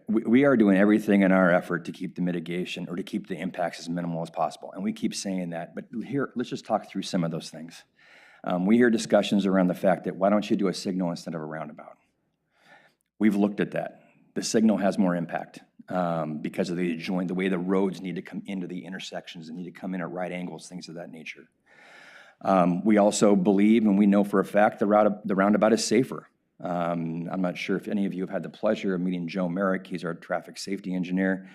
we are doing everything in our effort to keep the mitigation or to keep the impacts as minimal as possible. And we keep saying that, but here, let's just talk through some of those things. We hear discussions around the fact that why don't you do a signal instead of a roundabout? We've looked at that. The signal has more impact. because of the way the roads need to come into the intersections and need to come in at right angles, things of that nature. We also believe, and we know for a fact, the roundabout is safer. I'm not sure if any of you have had the pleasure of meeting Joe Merrick. He's our traffic safety engineer,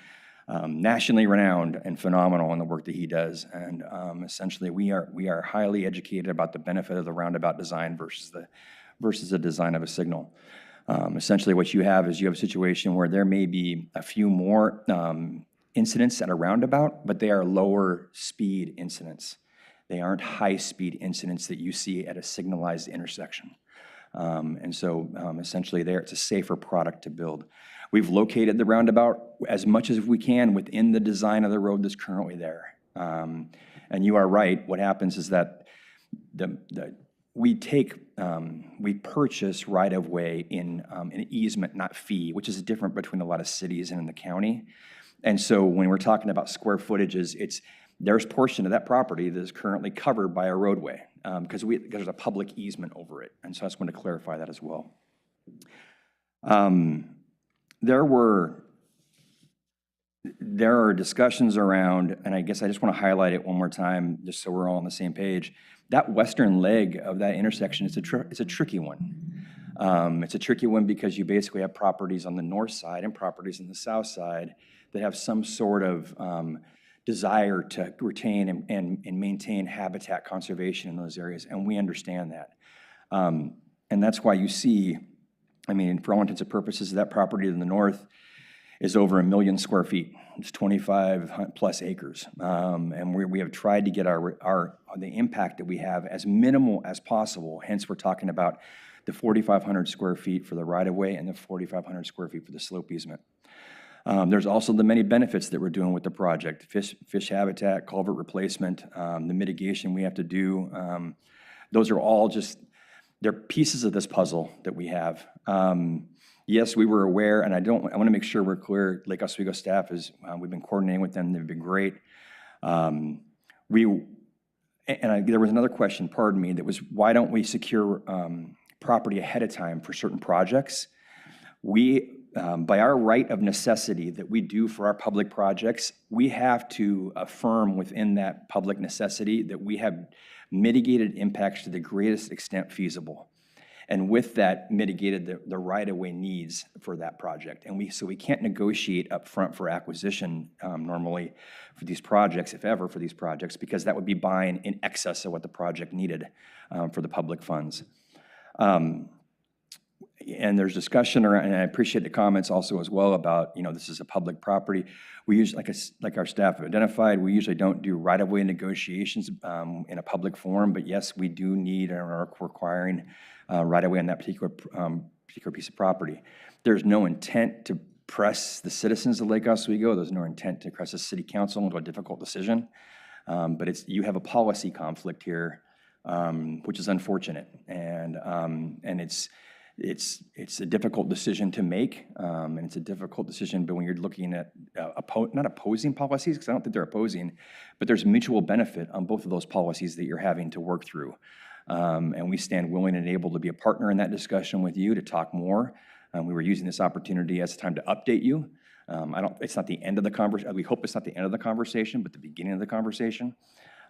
nationally renowned and phenomenal in the work that he does. And essentially, we are highly educated about the benefit of the roundabout design versus the design of a signal. Essentially, what you have is a situation where there may be a few more incidents at a roundabout, but they are lower speed incidents. They aren't high-speed incidents that you see at a signalized intersection. And so essentially there, it's a safer product to build. We've located the roundabout as much as we can within the design of the road that's currently there. And you are right, what happens is that we purchase right-of-way in an easement, not fee, which is different between a lot of cities and in the county. And so when we're talking about square footages, there's a portion of that property that is currently covered by a roadway because there's a public easement over it. And so I just want to clarify that as well. There are discussions around, and I guess I just want to highlight it one more time just so we're all on the same page. That western leg of that intersection is a tricky one. It's a tricky one because you basically have properties on the north side and properties on the south side that have some sort of desire to retain and maintain habitat conservation in those areas, and we understand that. And that's why you see, I mean, for all intents and purposes, that property to the north is over 1 million square feet. It's 25 plus acres. And we have tried to get the impact that we have as minimal as possible. Hence, we're talking about the 4,500 square feet for the right-of-way and the 4,500 square feet for the slope easement. There's also the many benefits that we're doing with the project: fish habitat, culvert replacement, the mitigation we have to do. Those are all they're pieces of this puzzle that we have. Yes, we were aware, and I want to make sure we're clear. Lake Oswego staff we've been coordinating with them. They've been great. There was another question, pardon me, that was why don't we secure property ahead of time for certain projects? By our right of necessity that we do for our public projects, we have to affirm within that public necessity that we have mitigated impacts to the greatest extent feasible. And with that, mitigated the right-of-way needs for that project. And so we can't negotiate up front for acquisition normally for these projects, if ever for these projects, because that would be buying in excess of what the project needed for the public funds. And there's discussion around, and I appreciate the comments also as well about, this is a public property. We usually, like our staff have identified, we usually don't do right-of-way negotiations in a public forum, but yes, we do need and are requiring right-of-way on that particular piece of property. There's no intent to press the citizens of Lake Oswego. There's no intent to press the city council into a difficult decision, but you have a policy conflict here, which is unfortunate, and it's a difficult decision to make, and it's a difficult decision, but when you're looking at not opposing policies, because I don't think they're opposing, but there's mutual benefit on both of those policies that you're having to work through. And we stand willing and able to be a partner in that discussion with you to talk more. We were using this opportunity as a time to update you. It's not the end of the conversation. We hope it's not the end of the conversation, but the beginning of the conversation.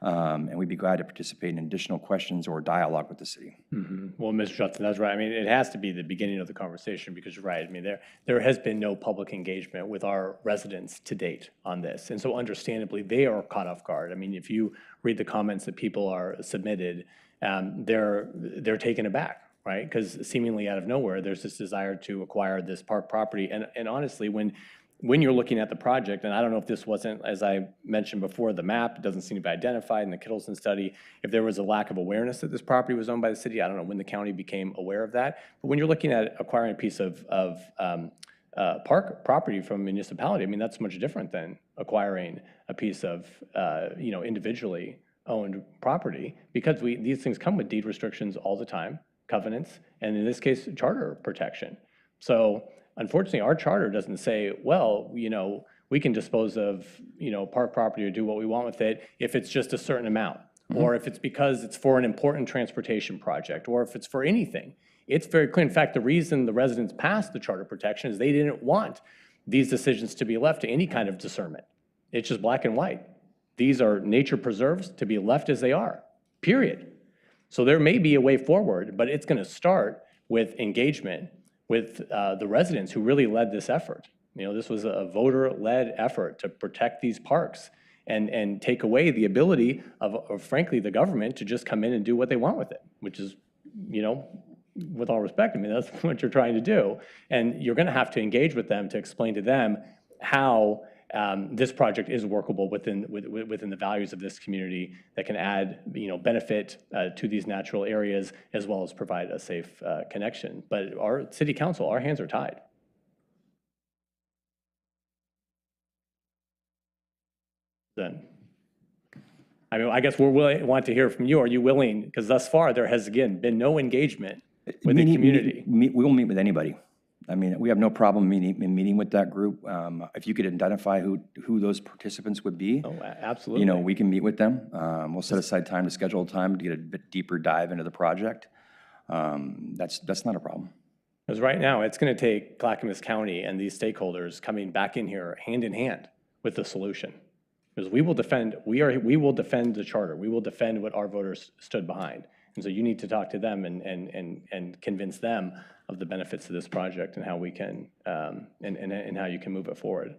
And we'd be glad to participate in additional questions or dialogue with the city. Mm-hmm. Well, Mr. Johnson, that's right. I mean, it has to be the beginning of the conversation because you're right. I mean, there has been no public engagement with our residents to date on this. And so understandably, they are caught off guard. I mean, if you read the comments that people are submitted, they're taken aback, right? Because seemingly out of nowhere, there's this desire to acquire this park property. And honestly, when you're looking at the project, and I don't know if this wasn't, as I mentioned before, the map doesn't seem to be identified in the Kittleson study, if there was a lack of awareness that this property was owned by the city. I don't know when the county became aware of that. But when you're looking at acquiring a piece of park property from a municipality, I mean, that's much different than acquiring a piece of, individually owned property, because these things come with deed restrictions all the time, covenants, and in this case, charter protection. So unfortunately, our charter doesn't say, well, we can dispose of, park property or do what we want with it if it's just a certain amount, or if it's because it's for an important transportation project, or if it's for anything. It's very clear. In fact, the reason the residents passed the charter protection is they didn't want these decisions to be left to any kind of discernment. It's just black and white. These are nature preserves to be left as they are, period. So there may be a way forward, but it's going to start with engagement with the residents who really led this effort. You know, this was a voter-led effort to protect these parks and take away the ability of frankly, the government to just come in and do what they want with it, which is, you know, with all respect, I mean, that's what you're trying to do. And you're going to have to engage with them to explain to them how this project is workable within the values of this community that can add, you know, benefit to these natural areas as well as provide a safe connection. But our city council, our hands are tied. Then, I mean, I guess want to hear from you. Are you willing? Because thus far there has again been no engagement with the community. We will meet with anybody. I mean, we have no problem meeting with that group. If you could identify who those participants would be. Oh, absolutely. You know, we can meet with them. We'll set aside time to schedule time to get a bit deeper dive into the project. That's not a problem. Because right now it's going to take Clackamas County and these stakeholders coming back in here hand in hand with the solution. Because we will defend the charter. We will defend what our voters stood behind. And so you need to talk to them and convince them of the benefits of this project and how we can, and how you can move it forward.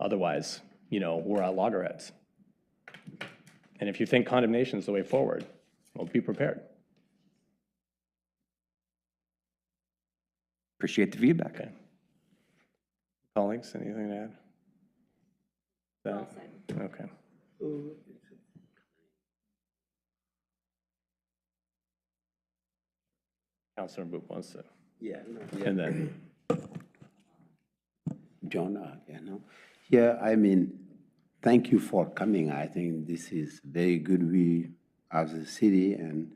Otherwise, you know, we're at loggerheads. And if you think condemnation is the way forward, well, be prepared. Appreciate the feedback. Okay. Colleagues, anything to add? Okay. Councilor Boop wants to. Yeah. And then. John, yeah, I mean, thank you for coming. I think this is very good. We, as a city and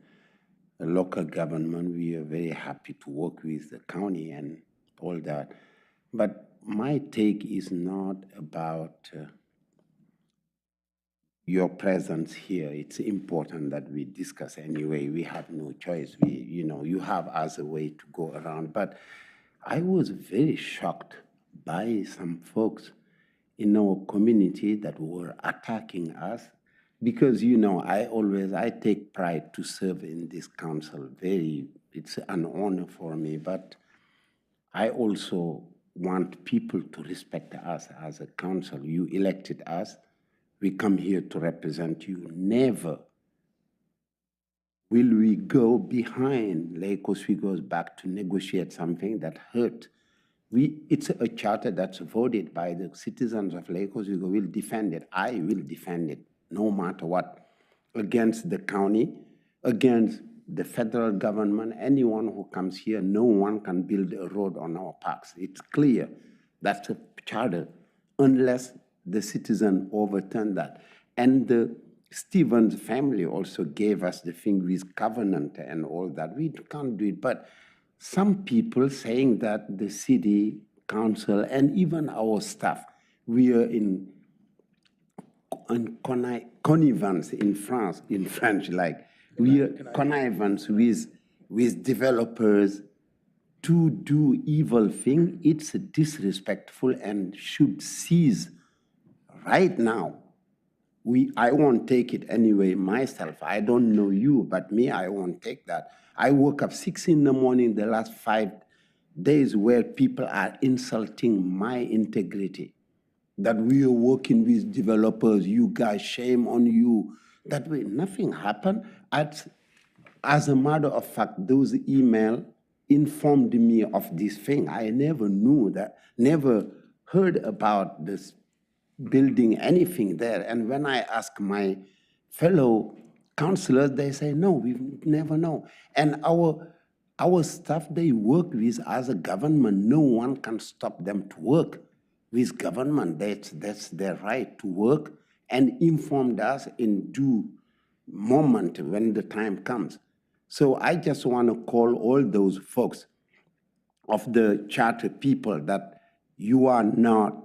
a local government, we are very happy to work with the county and all that. But my take is not about your presence here. It's important that we discuss anyway. We have no choice. You have other way to go around. But I was very shocked by some folks in our community that were attacking us because, I take pride to serve in this council. It's an honor for me, but I also want people to respect us as a council. You elected us. We come here to represent you. Never will we go behind Lake Oswego's back to negotiate something that hurt. It's a charter that's voted by the citizens of Lake Oswego. We'll defend it. I will defend it, no matter what, against the county, against the federal government. Anyone who comes here, no one can build a road on our parks. It's clear. That's a charter, unless the citizen overturned that. And the Stevens family also gave us the thing with covenant and all that. We can't do it. But some people saying that the city council and even our staff, we are in connivance in French, like we are connivance with developers to do evil thing. It's disrespectful and should cease right now. I won't take it anyway myself. I don't know you, but me, I won't take that. I woke up 6 in the morning the last 5 days where people are insulting my integrity. That we are working with developers, you guys, shame on you. That way, nothing happened. As a matter of fact, those emails informed me of this thing. I never knew that, never heard about this building anything there. And when I ask my fellow councillors, they say, no, we never know. And our staff, they work with as a government. No one can stop them to work with government. That's their right to work and informed us in due moment when the time comes. So I just want to call all those folks of the charter people that you are not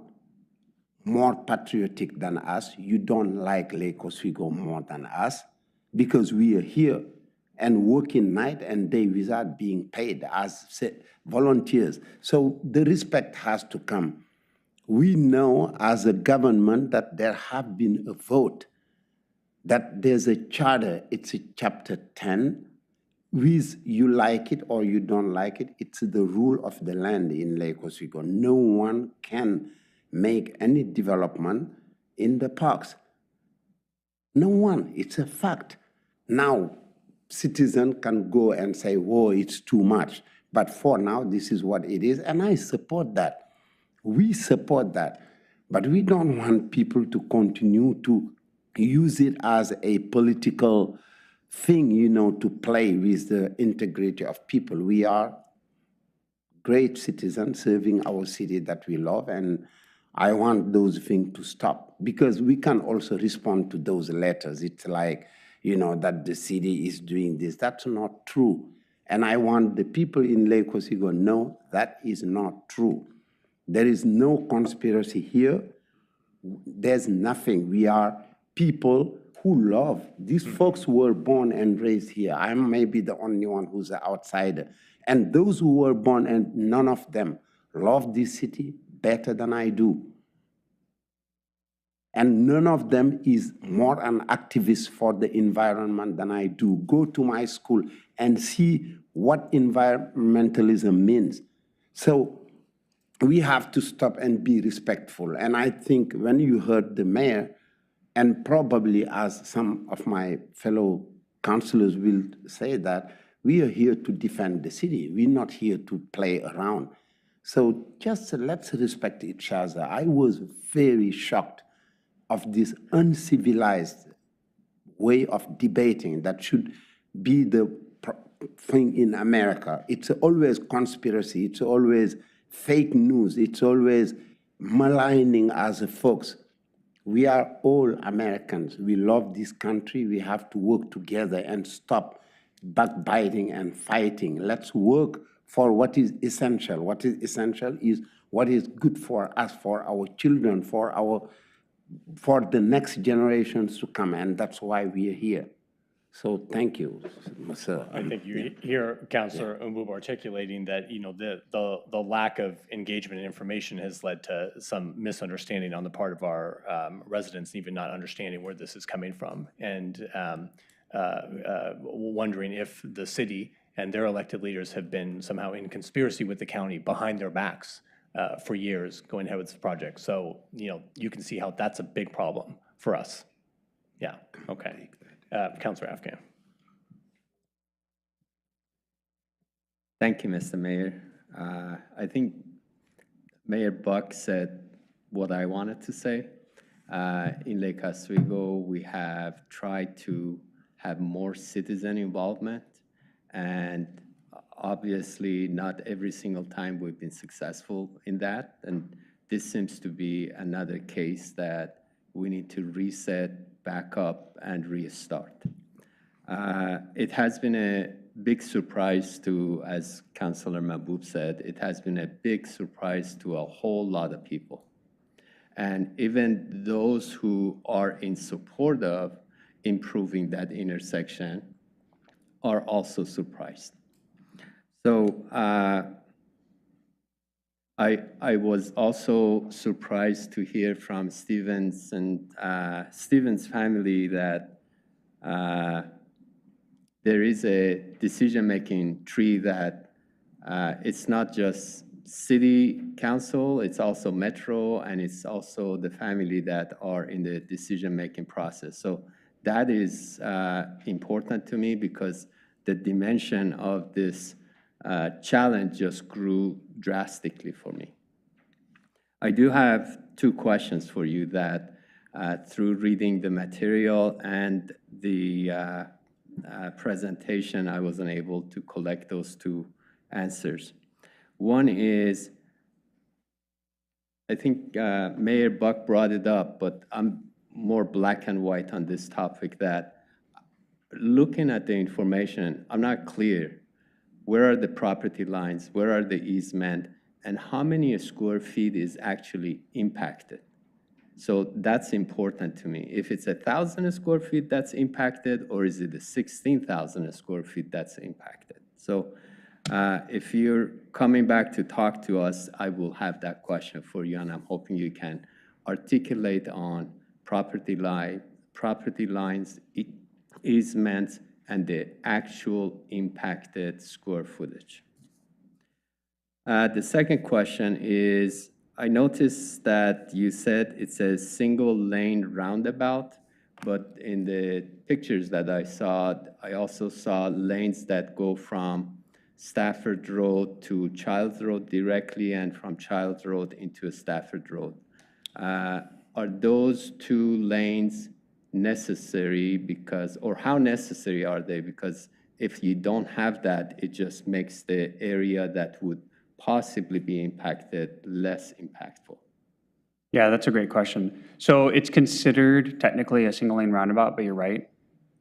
more patriotic than us. You don't like Lake Oswego more than us because we are here and working night and day without being paid as volunteers. So the respect has to come. We know as a government that there have been a vote, that there's a charter, it's a chapter 10, with you like it or you don't like it, it's the rule of the land in Lake Oswego. No one can make any development in the parks. No one, it's a fact. Now, citizens can go and say, whoa, it's too much. But for now, this is what it is, and I support that. We support that. But we don't want people to continue to use it as a political thing, to play with the integrity of people. We are great citizens serving our city that we love, and I want those things to stop, because we can also respond to those letters. It's like, that the city is doing this. That's not true. And I want the people in Lake Oswego to know that is not true. There is no conspiracy here. There's nothing. We are people who love. These folks were born and raised here. I'm maybe the only one who's an outsider. And those who were born, and none of them love this city better than I do. And none of them is more an activist for the environment than I do. Go to my school and see what environmentalism means. So we have to stop and be respectful. And I think when you heard the mayor, and probably as some of my fellow councillors will say, that we are here to defend the city. We're not here to play around. So just let's respect each other. I was very shocked of this uncivilized way of debating that should be the thing in America. It's always conspiracy. It's always fake news. It's always maligning as folks. We are all Americans. We love this country. We have to work together and stop backbiting and fighting. Let's work for what is essential. What is essential is what is good for us, for our children, for the next generations to come, and that's why we are here. So thank you, sir. I think you hear Councillor Mbub articulating that, the lack of engagement and information has led to some misunderstanding on the part of our residents, even not understanding where this is coming from, and wondering if the city and their elected leaders have been somehow in conspiracy with the county behind their backs for years going ahead with this project. So, you can see how that's a big problem for us. Yeah, okay. Councillor Afghan. Thank you, Mr. Mayor. I think Mayor Buck said what I wanted to say. In Lake Oswego, we have tried to have more citizen involvement, and obviously not every single time we've been successful in that. And this seems to be another case that we need to reset, back up, and restart. It has been a big surprise to, as Councillor Mahbub said, it has been a big surprise to a whole lot of people. And even those who are in support of improving that intersection are also surprised. So I was also surprised to hear from Stevens and Stevens' family that there is a decision-making tree that it's not just city council, it's also metro, and it's also the family that are in the decision-making process. So that is important to me, because the dimension of this challenge just grew drastically for me. I do have two questions for you that through reading the material and the presentation, I wasn't able to collect those two answers. One is, I think Mayor Buck brought it up, but I'm more black and white on this topic, that looking at the information, I'm not clear. Where are the property lines? Where are the easement? And how many square feet is actually impacted? So that's important to me. If it's 1,000 square feet that's impacted, or is it the 16,000 square feet that's impacted? So If you're coming back to talk to us, I will have that question for you, and I'm hoping you can articulate on property lines, easements, and the actual impacted square footage. The second question is, I noticed that you said it's a single lane roundabout, but in the pictures that I saw, I also saw lanes that go from Stafford Road to Childs Road directly and from Childs Road into Stafford Road. Are those two lanes necessary because, or how necessary are they? Because if you don't have that, it just makes the area that would possibly be impacted less impactful. Yeah, that's a great question. So it's considered technically a single lane roundabout, but you're right.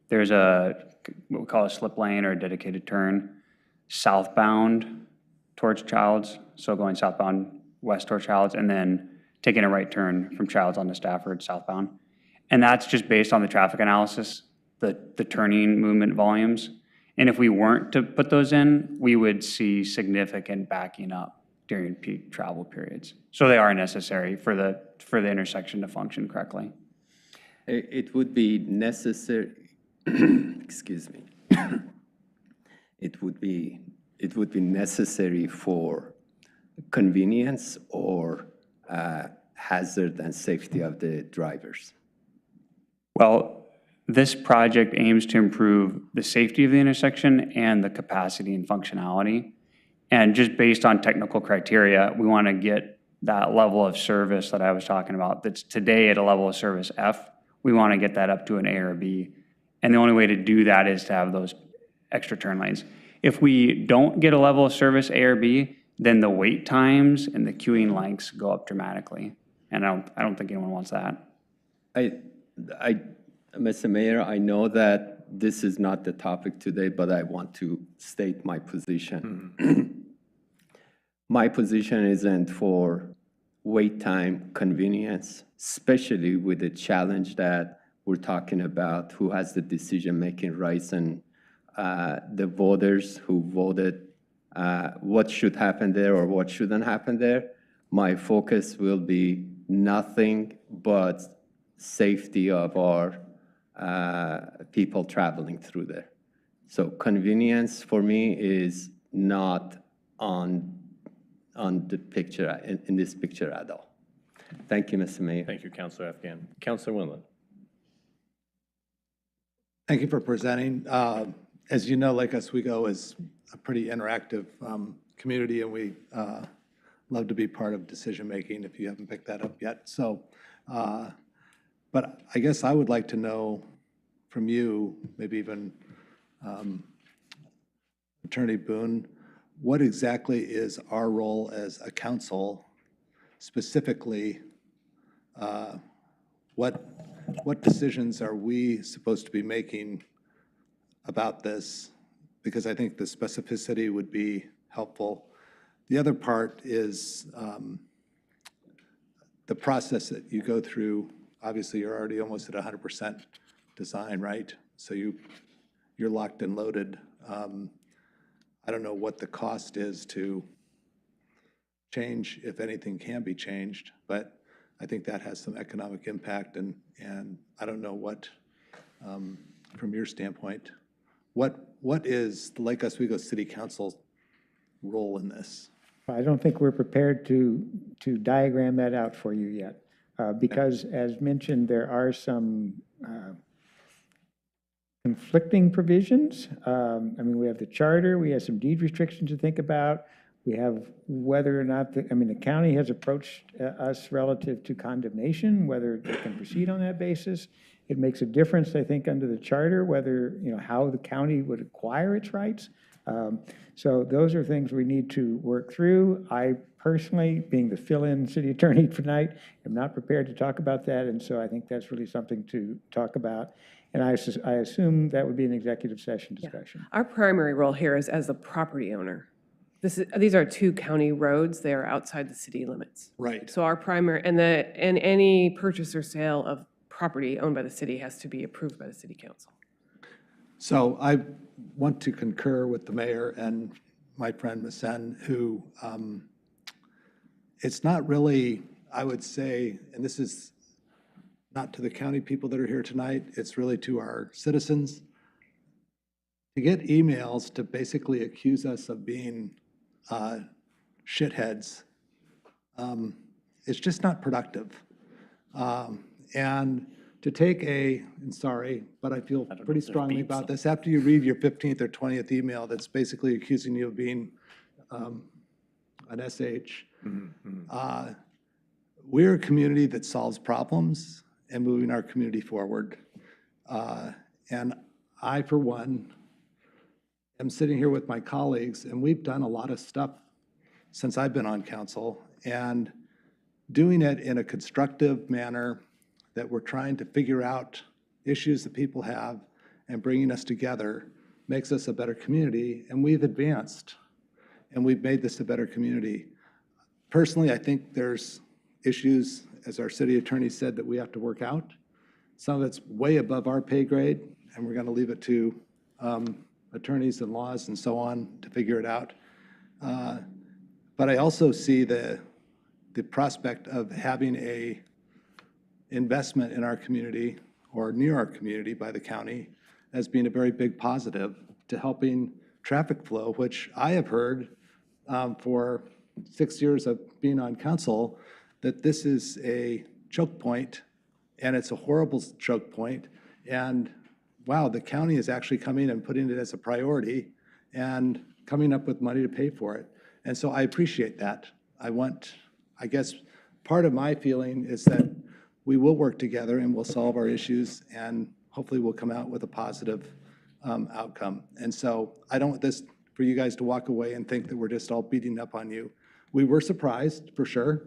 There's what we call a slip lane or a dedicated turn southbound towards Childs, so going southbound west towards Childs, and then taking a right turn from Childs onto Stafford southbound. And that's just based on the traffic analysis, the turning movement volumes. And if we weren't to put those in, we would see significant backing up during peak travel periods. So they are necessary for the intersection to function correctly. It would be necessary, excuse me. It would be necessary for convenience or hazard and safety of the drivers. Well, this project aims to improve the safety of the intersection and the capacity and functionality. And just based on technical criteria, we want to get that level of service that I was talking about that's today at a level of service F. We want to get that up to an A or B. And the only way to do that is to have those extra turn lanes. If we don't get a level of service A or B, then the wait times and the queuing lengths go up dramatically. And I don't think anyone wants that. Mr. Mayor, I know that this is not the topic today, but I want to state my position. My position isn't for wait time convenience, especially with the challenge that we're talking about, who has the decision-making rights and the voters who voted what should happen there or what shouldn't happen there. My focus will be nothing but safety of our people traveling through there. So convenience for me is not on the picture, in this picture at all. Thank you, Mr. Mayor. Thank you, Councilor Afghan. Councilor Winland. Thank you for presenting. As you know, Lake Oswego is a pretty interactive community, and we love to be part of decision-making if you haven't picked that up yet. So, but I guess I would like to know from you, maybe even Attorney Boone, what exactly is our role as a council, specifically, what decisions are we supposed to be making about this? Because I think the specificity would be helpful. The other part is the process that you go through. Obviously, you're already almost at 100% design, right? So you're locked and loaded. I don't know what the cost is to change, if anything can be changed, but I think that has some economic impact, and I don't know what, from your standpoint, what is the Lake Oswego City Council's role in this? I don't think we're prepared to diagram that out for you yet, because as mentioned, there are some conflicting provisions. I mean, we have the charter, we have some deed restrictions to think about. We have whether or not, the county has approached us relative to condemnation, whether they can proceed on that basis. It makes a difference, I think, under the charter, whether, how the county would acquire its rights. So those are things we need to work through. I personally, being the fill-in city attorney tonight, am not prepared to talk about that, and so I think that's really something to talk about. And I assume that would be an executive session discussion. Our primary role here is as the property owner. These are two county roads. They are outside the city limits. Right. So our primary, and any purchase or sale of property owned by the city has to be approved by the city council. So I want to concur with the mayor and my friend Masen, who it's not really, I would say, and this is not to the county people that are here tonight, it's really to our citizens, to get emails to basically accuse us of being shitheads, it's just not productive. And to take and sorry, but I feel pretty strongly about this, after you read your 15th or 20th email that's basically accusing you of being an SH, we're a community that solves problems and moving our community forward. And I, for one, am sitting here with my colleagues, and we've done a lot of stuff since I've been on council, and doing it in a constructive manner that we're trying to figure out issues that people have and bringing us together makes us a better community, and we've advanced, and we've made this a better community. Personally, I think there's issues, as our city attorney said, that we have to work out. Some of it's way above our pay grade, and we're going to leave it to attorneys and laws and so on to figure it out. But I also see the prospect of having a investment in our community or near our community by the county as being a very big positive to helping traffic flow, which I have heard for 6 years of being on council, that this is a choke point, and it's a horrible choke point. And wow, the county is actually coming and putting it as a priority and coming up with money to pay for it. And so I appreciate that. I guess part of my feeling is that we will work together and we'll solve our issues, and hopefully we'll come out with a positive outcome. And so I don't want this for you guys to walk away and think that we're just all beating up on you. We were surprised, for sure.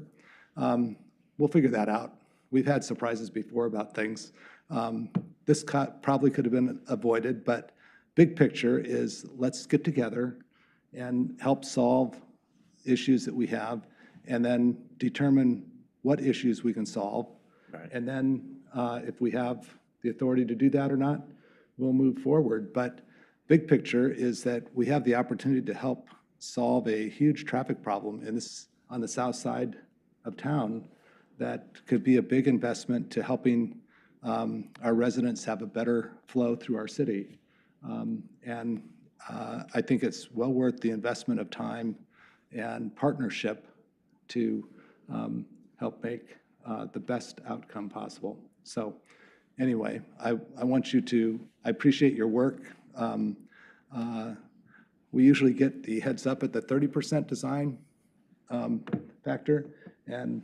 We'll figure that out. We've had surprises before about things. This probably could have been avoided, but big picture is let's get together and help solve issues that we have, and then determine what issues we can solve. Right. And then if we have the authority to do that or not, we'll move forward. But big picture is that we have the opportunity to help solve a huge traffic problem on the south side of town that could be a big investment to helping our residents have a better flow through our city. And I think it's well worth the investment of time and partnership to help make the best outcome possible. So anyway, I want you to, I appreciate your work. We usually get the heads up at the 30% design factor, and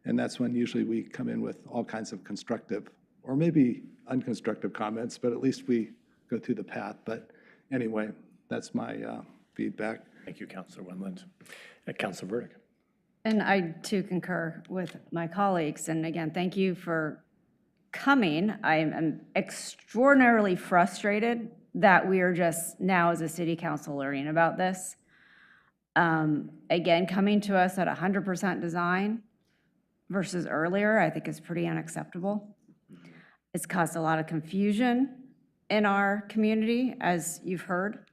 that's when usually we come in with all kinds of constructive or maybe unconstructive comments, but at least we go through the path. But anyway, that's my feedback. Thank you, Councilor Wendland. Councilor Burdick. And I too concur with my colleagues. And again, thank you for coming. I am extraordinarily frustrated that we are just now as a city council learning about this. Again, coming to us at 100% design versus earlier, I think is pretty unacceptable. It's caused a lot of confusion in our community, as you've heard.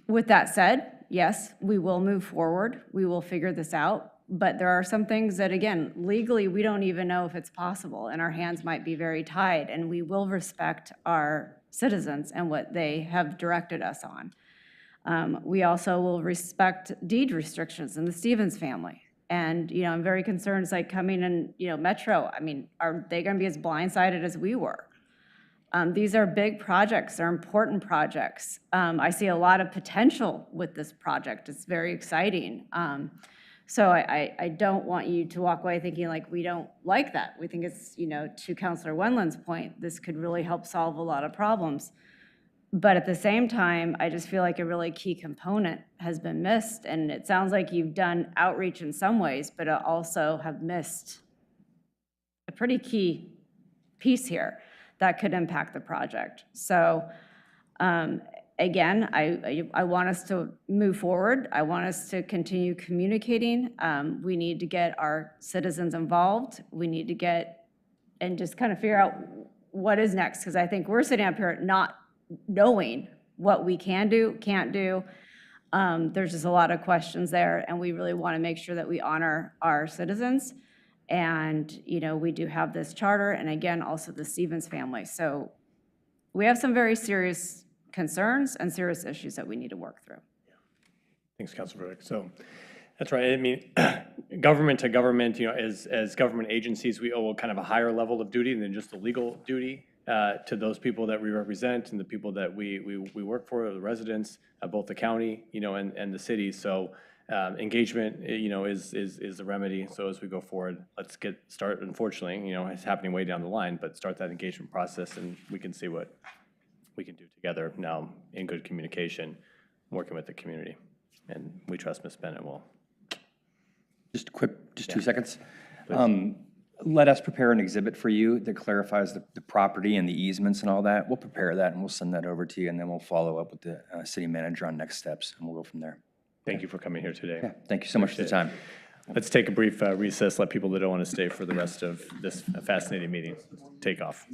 With that said, yes, we will move forward. We will figure this out. But there are some things that, again, legally, we don't even know if it's possible, and our hands might be very tied, and we will respect our citizens and what they have directed us on. We also will respect deed restrictions in the Stevens family. And, you know, I'm very concerned, it's like coming in, you know, Metro, I mean, are they going to be as blindsided as we were? These are big projects, they're important projects. I see a lot of potential with this project. It's very exciting. So I don't want you to walk away thinking like we don't like that. We think it's, you know, to Councilor Wendland's point, this could really help solve a lot of problems. But at the same time, I just feel like a really key component has been missed. And it sounds like you've done outreach in some ways, but also have missed a pretty key piece here that could impact the project. So again, I want us to move forward. I want us to continue communicating. We need to get our citizens involved. We need to get and just kind of figure out what is next, because I think we're sitting up here not knowing what we can do, can't do. There's just a lot of questions there, and we really want to make sure that we honor our citizens. And, we do have this charter, and again, also the Stevens family. So we have some very serious concerns and serious issues that we need to work through. Thanks, Councilor Burdick. So that's right. I mean, government to government, as government agencies, we owe kind of a higher level of duty than just the legal duty to those people that we represent and the people that we work for, the residents, both the county, and the city. So engagement, is the remedy. So as we go forward, let's start. Unfortunately, it's happening way down the line, but start that engagement process, and we can see what we can do together now in good communication, working with the community. And we trust Ms. Bennett will. Just 2 seconds. Let us prepare an exhibit for you that clarifies the property and the easements and all that. We'll prepare that and we'll send that over to you, and then we'll follow up with the city manager on next steps, and we'll go from there. Thank you for coming here today. Yeah, thank you so much for the time. Let's take a brief recess, let people that don't want to stay for the rest of this fascinating meeting take off.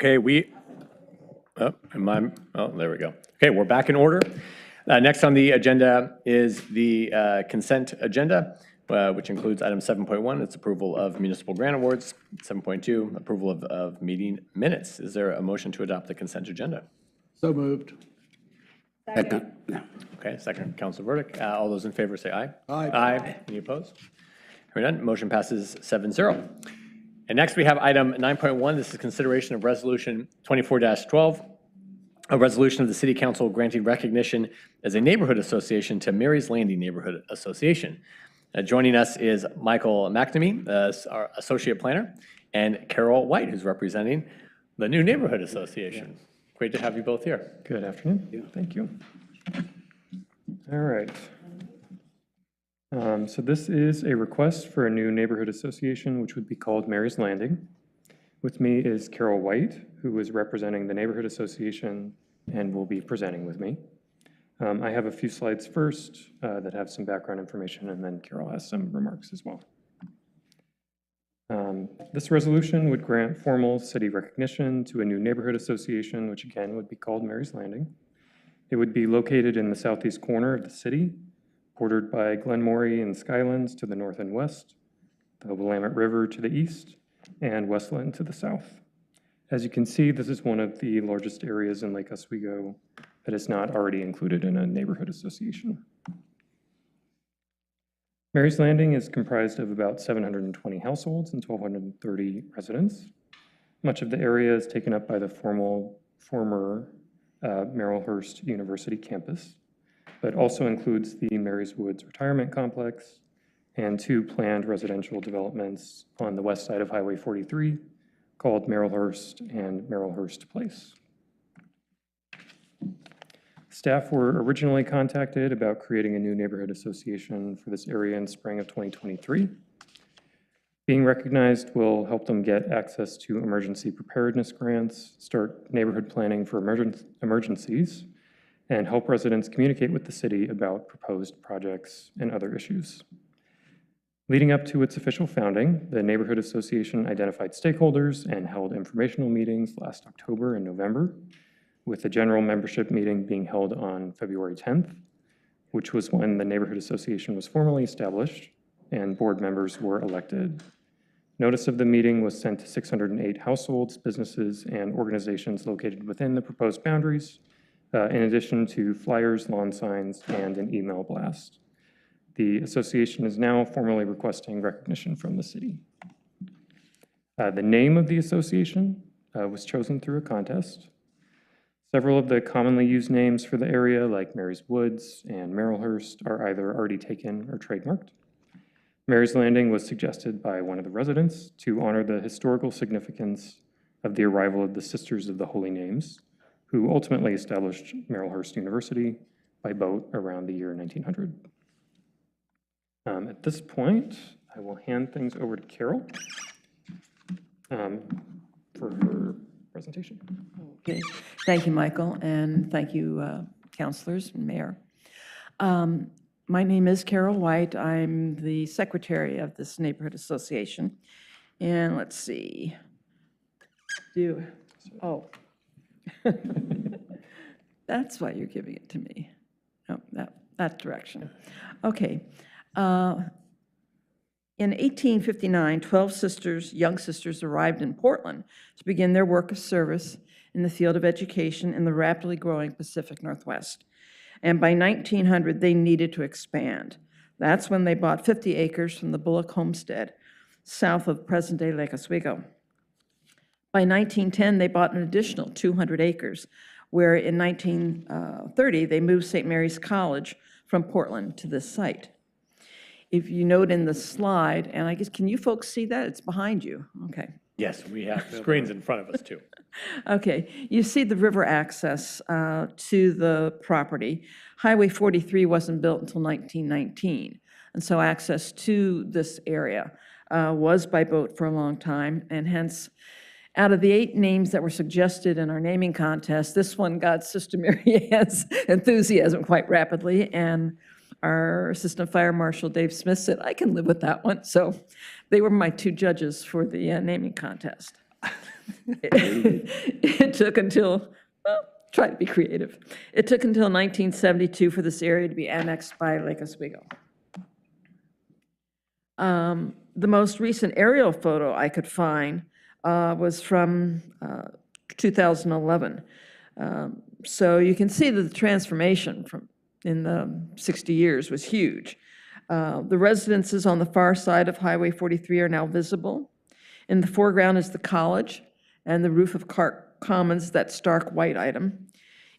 Okay, there we go. Okay, we're back in order. Next on the agenda is the consent agenda, which includes item 7.1, it's approval of municipal grant awards. 7.2, approval of meeting minutes. Is there a motion to adopt the consent agenda? So moved. Second. Okay, second, Council Verdict. All those in favor say aye. Aye. Aye. Any opposed? Hearing none, motion passes 7-0. And next we have item 9.1. This is consideration of resolution 24-12, a resolution of the City Council granting recognition as a neighborhood association to Mary's Landing Neighborhood Association. Joining us is Michael McNamee, our associate planner, and Carol White, who's representing the new neighborhood association. Great to have you both here. Good afternoon. Thank you. All right. So this is a request for a new neighborhood association, which would be called Mary's Landing. With me is Carol White, who is representing the neighborhood association and will be presenting with me. I have a few slides first that have some background information, and then Carol has some remarks as well. This resolution would grant formal city recognition to a new neighborhood association, which again would be called Mary's Landing. It would be located in the southeast corner of the city, bordered by Glenmorey and Skylands to the north and west, the Willamette River to the east, and Westland to the south. As you can see, this is one of the largest areas in Lake Oswego that is not already included in a neighborhood association. Mary's Landing is comprised of about 720 households and 1,230 residents. Much of the area is taken up by the former Merrillhurst University campus, but also includes the Mary's Woods Retirement Complex and 2 planned residential developments on the west side of Highway 43 called Merrillhurst and Merrillhurst Place. Staff were originally contacted about creating a new neighborhood association for this area in spring of 2023. Being recognized will help them get access to emergency preparedness grants, start neighborhood planning for emergencies, and help residents communicate with the city about proposed projects and other issues. Leading up to its official founding, the Neighborhood Association identified stakeholders and held informational meetings last October and November, with the general membership meeting being held on February 10th, which was when the Neighborhood Association was formally established and board members were elected. Notice of the meeting was sent to 608 households, businesses, and organizations located within the proposed boundaries, in addition to flyers, lawn signs, and an email blast. The association is now formally requesting recognition from the city. The name of the association was chosen through a contest. Several of the commonly used names for the area, like Mary's Woods and Merrillhurst, are either already taken or trademarked. Mary's Landing was suggested by one of the residents to honor the historical significance of the arrival of the Sisters of the Holy Names, who ultimately established Merrillhurst University by boat around the year 1900. At this point, I will hand things over to Carol for her presentation. Okay, thank you, Michael, and thank you, councilors and mayor. My name is Carol White. I'm the secretary of this neighborhood association. And let's see, that's why you're giving it to me. Oh, that direction. Okay. In 1859, 12 sisters, young sisters, arrived in Portland to begin their work of service in the field of education in the rapidly growing Pacific Northwest. And by 1900, they needed to expand. That's when they bought 50 acres from the Bullock Homestead, south of present-day Lake Oswego. By 1910, they bought an additional 200 acres, where in 1930, they moved St. Mary's College from Portland to this site. If you note in the slide, and I guess, can you folks see that? It's behind you. Okay. Yes, we have screens in front of us too. Okay, you see the river access to the property. Highway 43 wasn't built until 1919, and so access to this area was by boat for a long time, and hence, out of the 8 names that were suggested in our naming contest, this one got Sister Mary Ann's enthusiasm quite rapidly, and our Assistant Fire Marshal Dave Smith said, I can live with that one. So they were my 2 judges for the naming contest. It took until, well, try to be creative. It took until 1972 for this area to be annexed by Lake Oswego. The most recent aerial photo I could find was from 2011. So you can see that the transformation from in the 60 years was huge. The residences on the far side of Highway 43 are now visible. In the foreground is the college and the roof of Commons, that stark white item.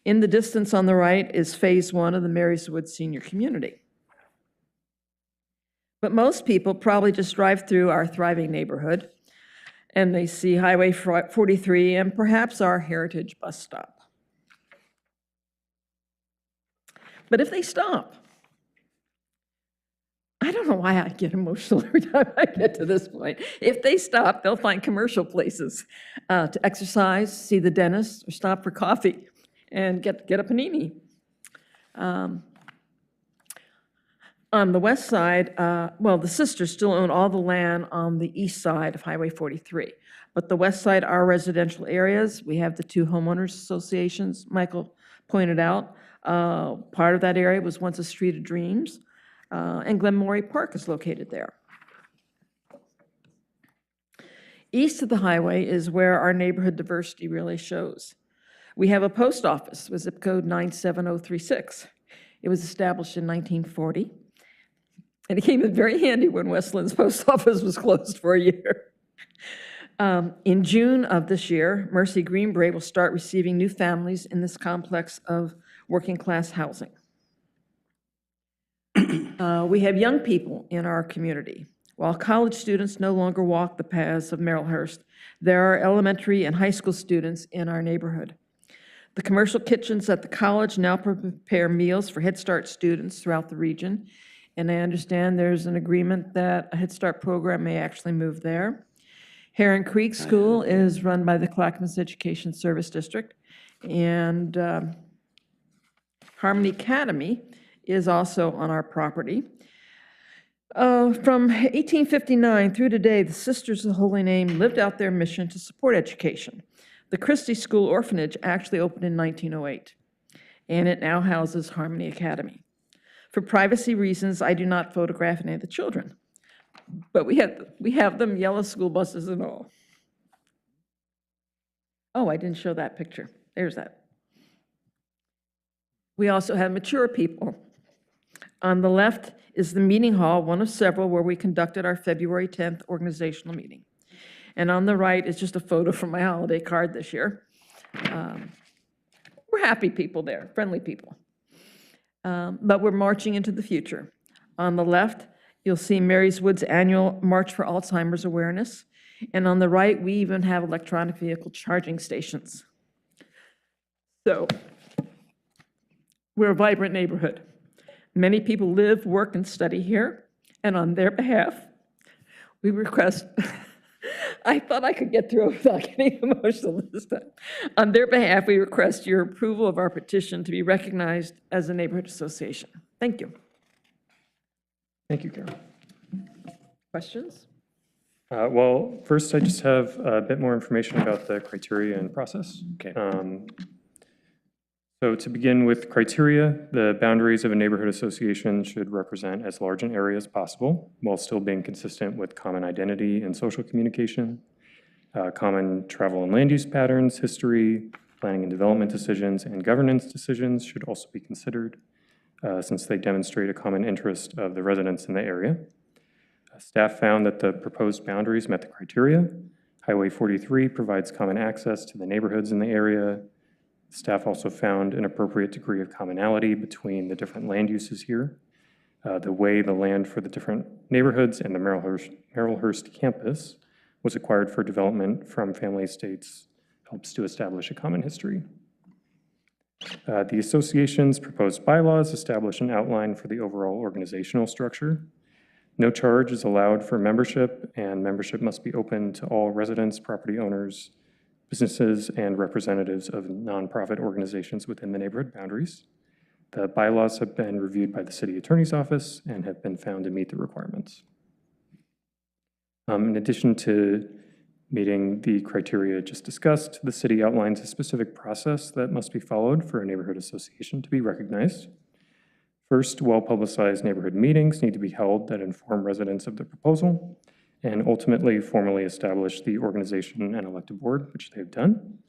In the distance on the right is Phase 1 of the Maryswood Senior Community. But most people probably just drive through our thriving neighborhood and they see Highway 43 and perhaps our Heritage bus stop. But if they stop, I don't know why I get emotional every time I get to this point. If they stop, they'll find commercial places to exercise, see the dentist, or stop for coffee and get a panini. On the west side, well, the sisters still own all the land on the east side of Highway 43. But the west side are residential areas. We have the two homeowners associations Michael pointed out. Part of that area was once a street of dreams. And Glenmorey Park is located there. East of the highway is where our neighborhood diversity really shows. We have a post office with zip code 97036. It was established in 1940, and it came in very handy when Westland's post office was closed for a year. In June of this year, Mercy Greenbrae will start receiving new families in this complex of working class housing. We have young people in our community. While college students no longer walk the paths of Merrillhurst, there are elementary and high school students in our neighborhood. The commercial kitchens at the college now prepare meals for Head Start students throughout the region, and I understand there's an agreement that a Head Start program may actually move there. Heron Creek School is run by the Clackamas Education Service District, and Harmony Academy is also on our property. From 1859 through today, the Sisters of the Holy Name lived out their mission to support education. The Christie School Orphanage actually opened in 1908, and it now houses Harmony Academy. For privacy reasons, I do not photograph any of the children, but we have them yellow school buses and all. Oh, I didn't show that picture. There's that. We also have mature people. On the left is the meeting hall, one of several where we conducted our February 10th organizational meeting. And on the right is just a photo from my holiday card this year. We're happy people there, friendly people. But we're marching into the future. On the left, you'll see Maryswood's annual March for Alzheimer's Awareness. And on the right, we even have electronic vehicle charging stations. So, we're a vibrant neighborhood. Many people live, work, and study here, and on their behalf, we request, I thought I could get through it without getting emotional this time. On their behalf, we request your approval of our petition to be recognized as a neighborhood association. Thank you. Thank you, Carol. Questions? Well, first, I just have a bit more information about the criteria and process. Okay. So to begin with criteria, the boundaries of a neighborhood association should represent as large an area as possible while still being consistent with common identity and social communication, common travel and land use patterns, history, planning and development decisions, and governance decisions should also be considered since they demonstrate a common interest of the residents in the area. Staff found that the proposed boundaries met the criteria. Highway 43 provides common access to the neighborhoods in the area. Staff also found an appropriate degree of commonality between the different land uses here. The way the land for the different neighborhoods and the Merrillhurst campus was acquired for development from family estates helps to establish a common history. The association's proposed bylaws establish an outline for the overall organizational structure. No charge is allowed for membership, and membership must be open to all residents, property owners, businesses, and representatives of nonprofit organizations within the neighborhood boundaries. The bylaws have been reviewed by the city attorney's office and have been found to meet the requirements. In addition to Meeting the criteria just discussed, the city outlines a specific process that must be followed for a neighborhood association to be recognized. First, well-publicized neighborhood meetings need to be held that inform residents of the proposal and ultimately formally establish the organization and elected board, which they've done.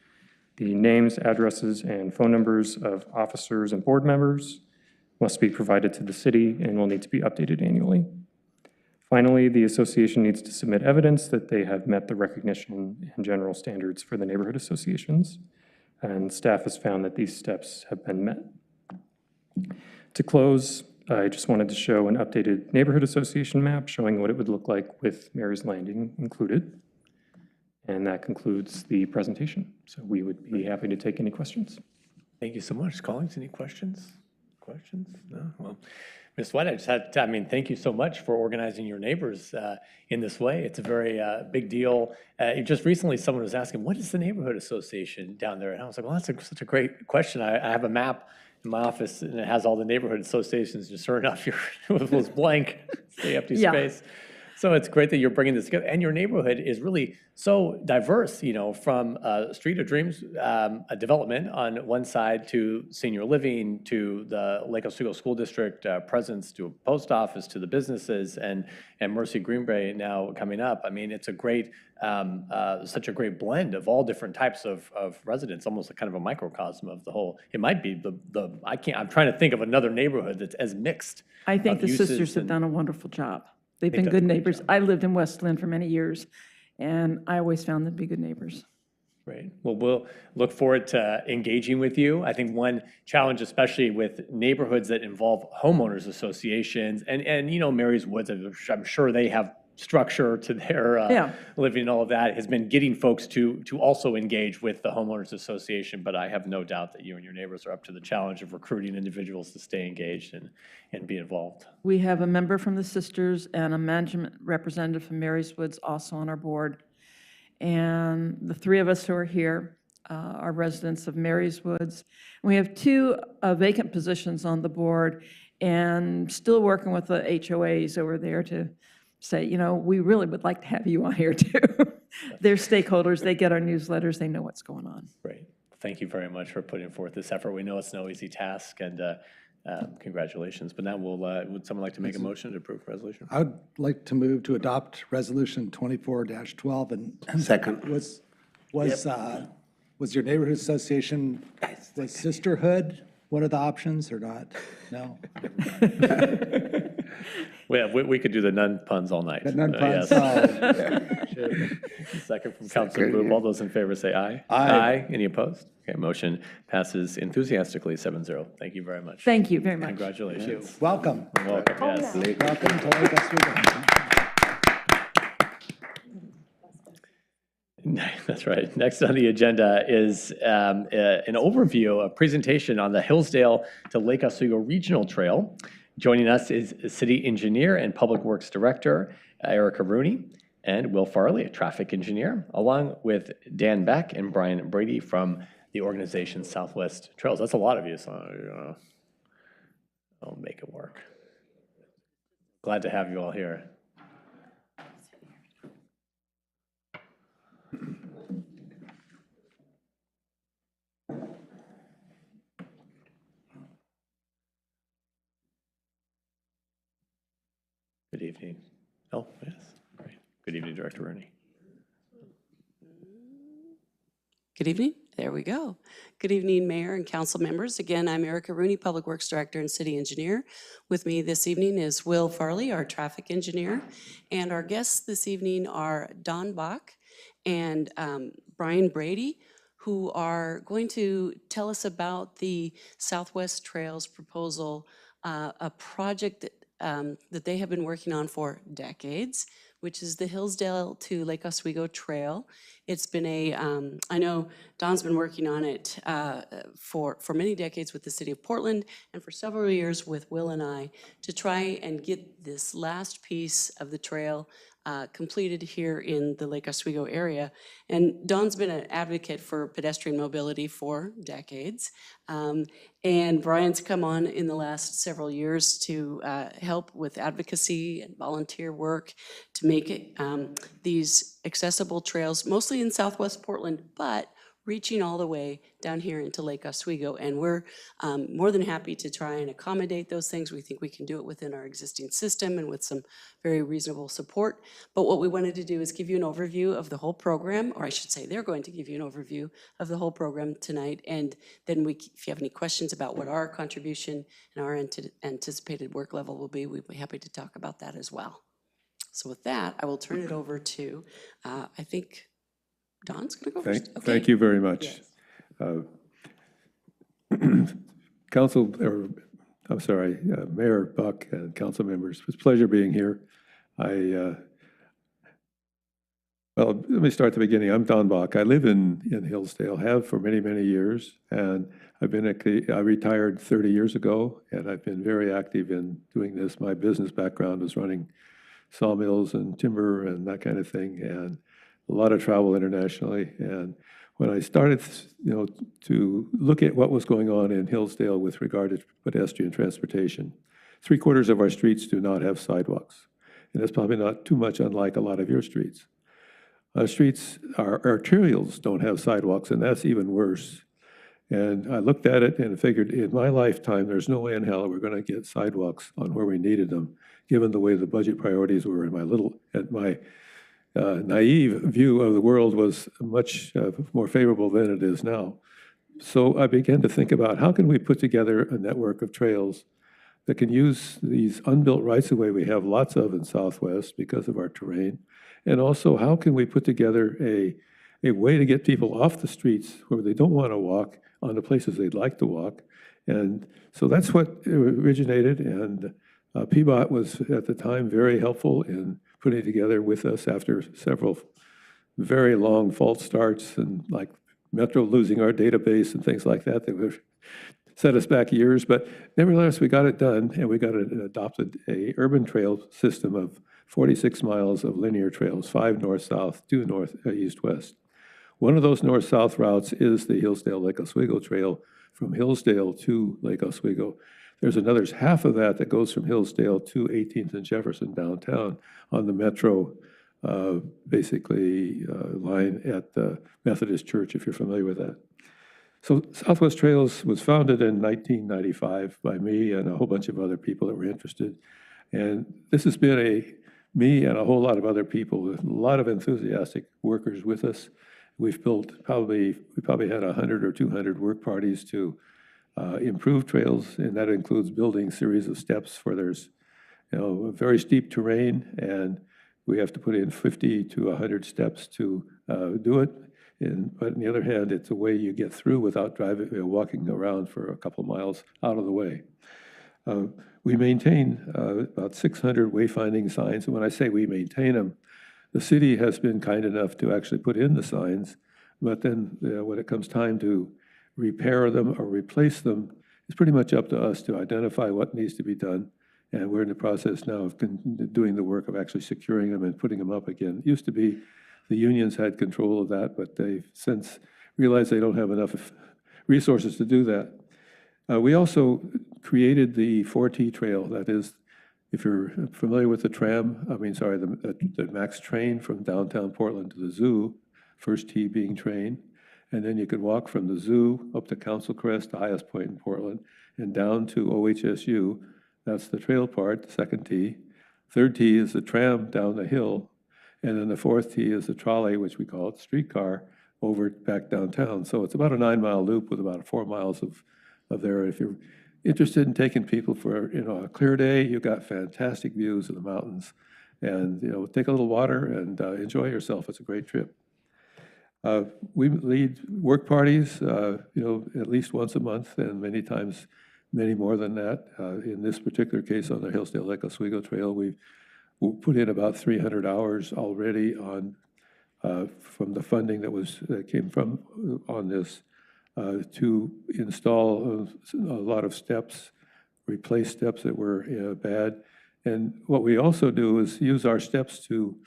The names, addresses, and phone numbers of officers and board members must be provided to the city and will need to be updated annually. Finally, the association needs to submit evidence that they have met the recognition and general standards for the neighborhood associations, and staff has found that these steps have been met. To close, I just wanted to show an updated neighborhood association map showing what it would look like with Mary's Landing included. And that concludes the presentation. So we would be happy to take any questions. Thank you so much. Collins, any questions? Questions? No? Well, Ms. White, I just had to, thank you so much for organizing your neighbors in this way. It's a very big deal. Just recently, someone was asking, what is the neighborhood association down there? And I was like, well, that's such a great question. I have a map in my office, and it has all the neighborhood associations. And sure enough, it was blank, it's the empty space. So it's great that you're bringing this together. And your neighborhood is really so diverse, from Street of Dreams, a development on one side, to senior living, to the Lake Oswego School District presence, to a post office, to the businesses, and Mercy Green Bay now coming up. It's a great, such a great blend of all different types of residents, almost kind of a microcosm of the whole. It might be I'm trying to think of another neighborhood that's as mixed. I think the sisters have done a wonderful job. They've been good neighbors. I lived in Westland for many years, and I always found them to be good neighbors. Great. Well, we'll look forward to engaging with you. I think one challenge, especially with neighborhoods that involve homeowners associations, and Mary's Woods, I'm sure they have structure to their living and all of that, has been getting folks to also engage with the homeowners association. But I have no doubt that you and your neighbors are up to the challenge of recruiting individuals to stay engaged and be involved. We have a member from the sisters and a management representative from Mary's Woods also on our board. And the three of us who are here are residents of Mary's Woods. We have two vacant positions on the board, and still working with the HOAs over there to say, we really would like to have you on here too. They're stakeholders, they get our newsletters, they know what's going on. Great. Thank you very much for putting forth this effort. We know it's no easy task, and congratulations. But now would someone like to make a motion to approve the resolution? I would like to move to adopt Resolution 24-12. And Second. Was your neighborhood association, was sisterhood one of the options or not? No? Well, we could do the nun puns all night. The nun puns. Yes. Second from Councilor Boop. All those in favor say aye. Aye. Any opposed? Okay, motion passes enthusiastically 7-0. Thank you very much. Thank you very much. Congratulations. Welcome. Welcome, yes. Welcome to Lake Oswego. That's right. Next on the agenda is an overview, a presentation on the Hillsdale to Lake Oswego Regional Trail. Joining us is City Engineer and Public Works Director Erica Rooney, and Will Farley, a Traffic Engineer, along with Dan Beck and Brian Brady from the organization Southwest Trails. That's a lot of you, so I'll make it work. Glad to have you all here. Good evening. Oh, yes. Great. Good evening, Director Rooney. Good evening. There we go. Good evening, Mayor and Council members. Again, I'm Erica Rooney, Public Works Director and City Engineer. With me this evening is Will Farley, our Traffic Engineer. And our guests this evening are Don Bach and Brian Brady, who are going to tell us about the Southwest Trails proposal, a project that they have been working on for decades, which is the Hillsdale to Lake Oswego Trail. It's been I know Don's been working on it for many decades with the City of Portland, and for several years with Will and I, to try and get this last piece of the trail completed here in the Lake Oswego area. And Dawn's been an advocate for pedestrian mobility for decades. And Brian's come on in the last several years to help with advocacy and volunteer work to make it, these accessible trails, mostly in Southwest Portland, but reaching all the way down here into Lake Oswego. And we're more than happy to try and accommodate those things. We think we can do it within our existing system and with some very reasonable support. But what we wanted to do is give you an overview of the whole program, or I should say they're going to give you an overview of the whole program tonight. And then if you have any questions about what our contribution and our anticipated work level will be, we'd be happy to talk about that as well. So with that, I will turn it over to, I think, Don's going to go first. Okay. Thank you very much. Yes. Mayor Buck and council members, it's a pleasure being here. Well, let me start at the beginning. I'm Don Buck. I live in Hillsdale, have for many, many years, and I retired 30 years ago, and I've been very active in doing this. My business background was running sawmills and timber and that kind of thing, and a lot of travel internationally. And when I started, to look at what was going on in Hillsdale with regard to pedestrian transportation, 3/4 of our streets do not have sidewalks. And that's probably not too much unlike a lot of your streets. Our arterials don't have sidewalks, and that's even worse. And I looked at it and figured in my lifetime, there's no way in hell we're going to get sidewalks on where we needed them, given the way the budget priorities were. My naive view of the world was much more favorable than it is now. So I began to think about how can we put together a network of trails that can use these unbuilt rights-of-way we have lots of in Southwest because of our terrain, and also how can we put together a way to get people off the streets where they don't want to walk onto places they'd like to walk. And so that's what originated, and PBOT was at the time very helpful in putting it together with us after several very long false starts and like Metro losing our database and things like that that set us back years. But nevertheless, we got it done, and we got it adopted a urban trail system of 46 miles of linear trails, 5 north-south, 2 east-west. One of those north-south routes is the Hillsdale-Lake Oswego Trail from Hillsdale to Lake Oswego. There's another half of that that goes from Hillsdale to 18th and Jefferson downtown on the Metro, line at the Methodist Church, if you're familiar with that. So Southwest Trails was founded in 1995 by me and a whole bunch of other people that were interested. And this has been me and a whole lot of other people, with a lot of enthusiastic workers with us. We've built we probably had 100 or 200 work parties to improve trails, and that includes building a series of steps where there's a very steep terrain, and we have to put in 50 to 100 steps to do it. But on the other hand, it's a way you get through without walking around for a couple miles out of the way. We maintain about 600 wayfinding signs, and when I say we maintain them, the city has been kind enough to actually put in the signs, but then when it comes time to repair them or replace them, it's pretty much up to us to identify what needs to be done. And we're in the process now of doing the work of actually securing them and putting them up again. It used to be the unions had control of that, but they've since realized they don't have enough resources to do that. We also created the 4T trail. That is, if you're familiar with the the MAX train from downtown Portland to the zoo, first T being train. And then you could walk from the zoo up to Council Crest, the highest point in Portland, and down to OHSU. That's the trail part, the second T. Third T is the tram down the hill. And then the fourth T is the trolley, which we call it streetcar, over back downtown. So it's about a 9-mile loop with about 4 miles of there. If you're interested in taking people for a clear day, you've got fantastic views of the mountains. And take a little water and enjoy yourself. It's a great trip. We lead work parties, at least once a month, and many times, many more than that. In this particular case, on the Hillsdale-Lake Oswego Trail, we've put in about 300 hours already on from the funding that came from on this to install a lot of steps, replace steps that were bad, And what we also do is use our steps to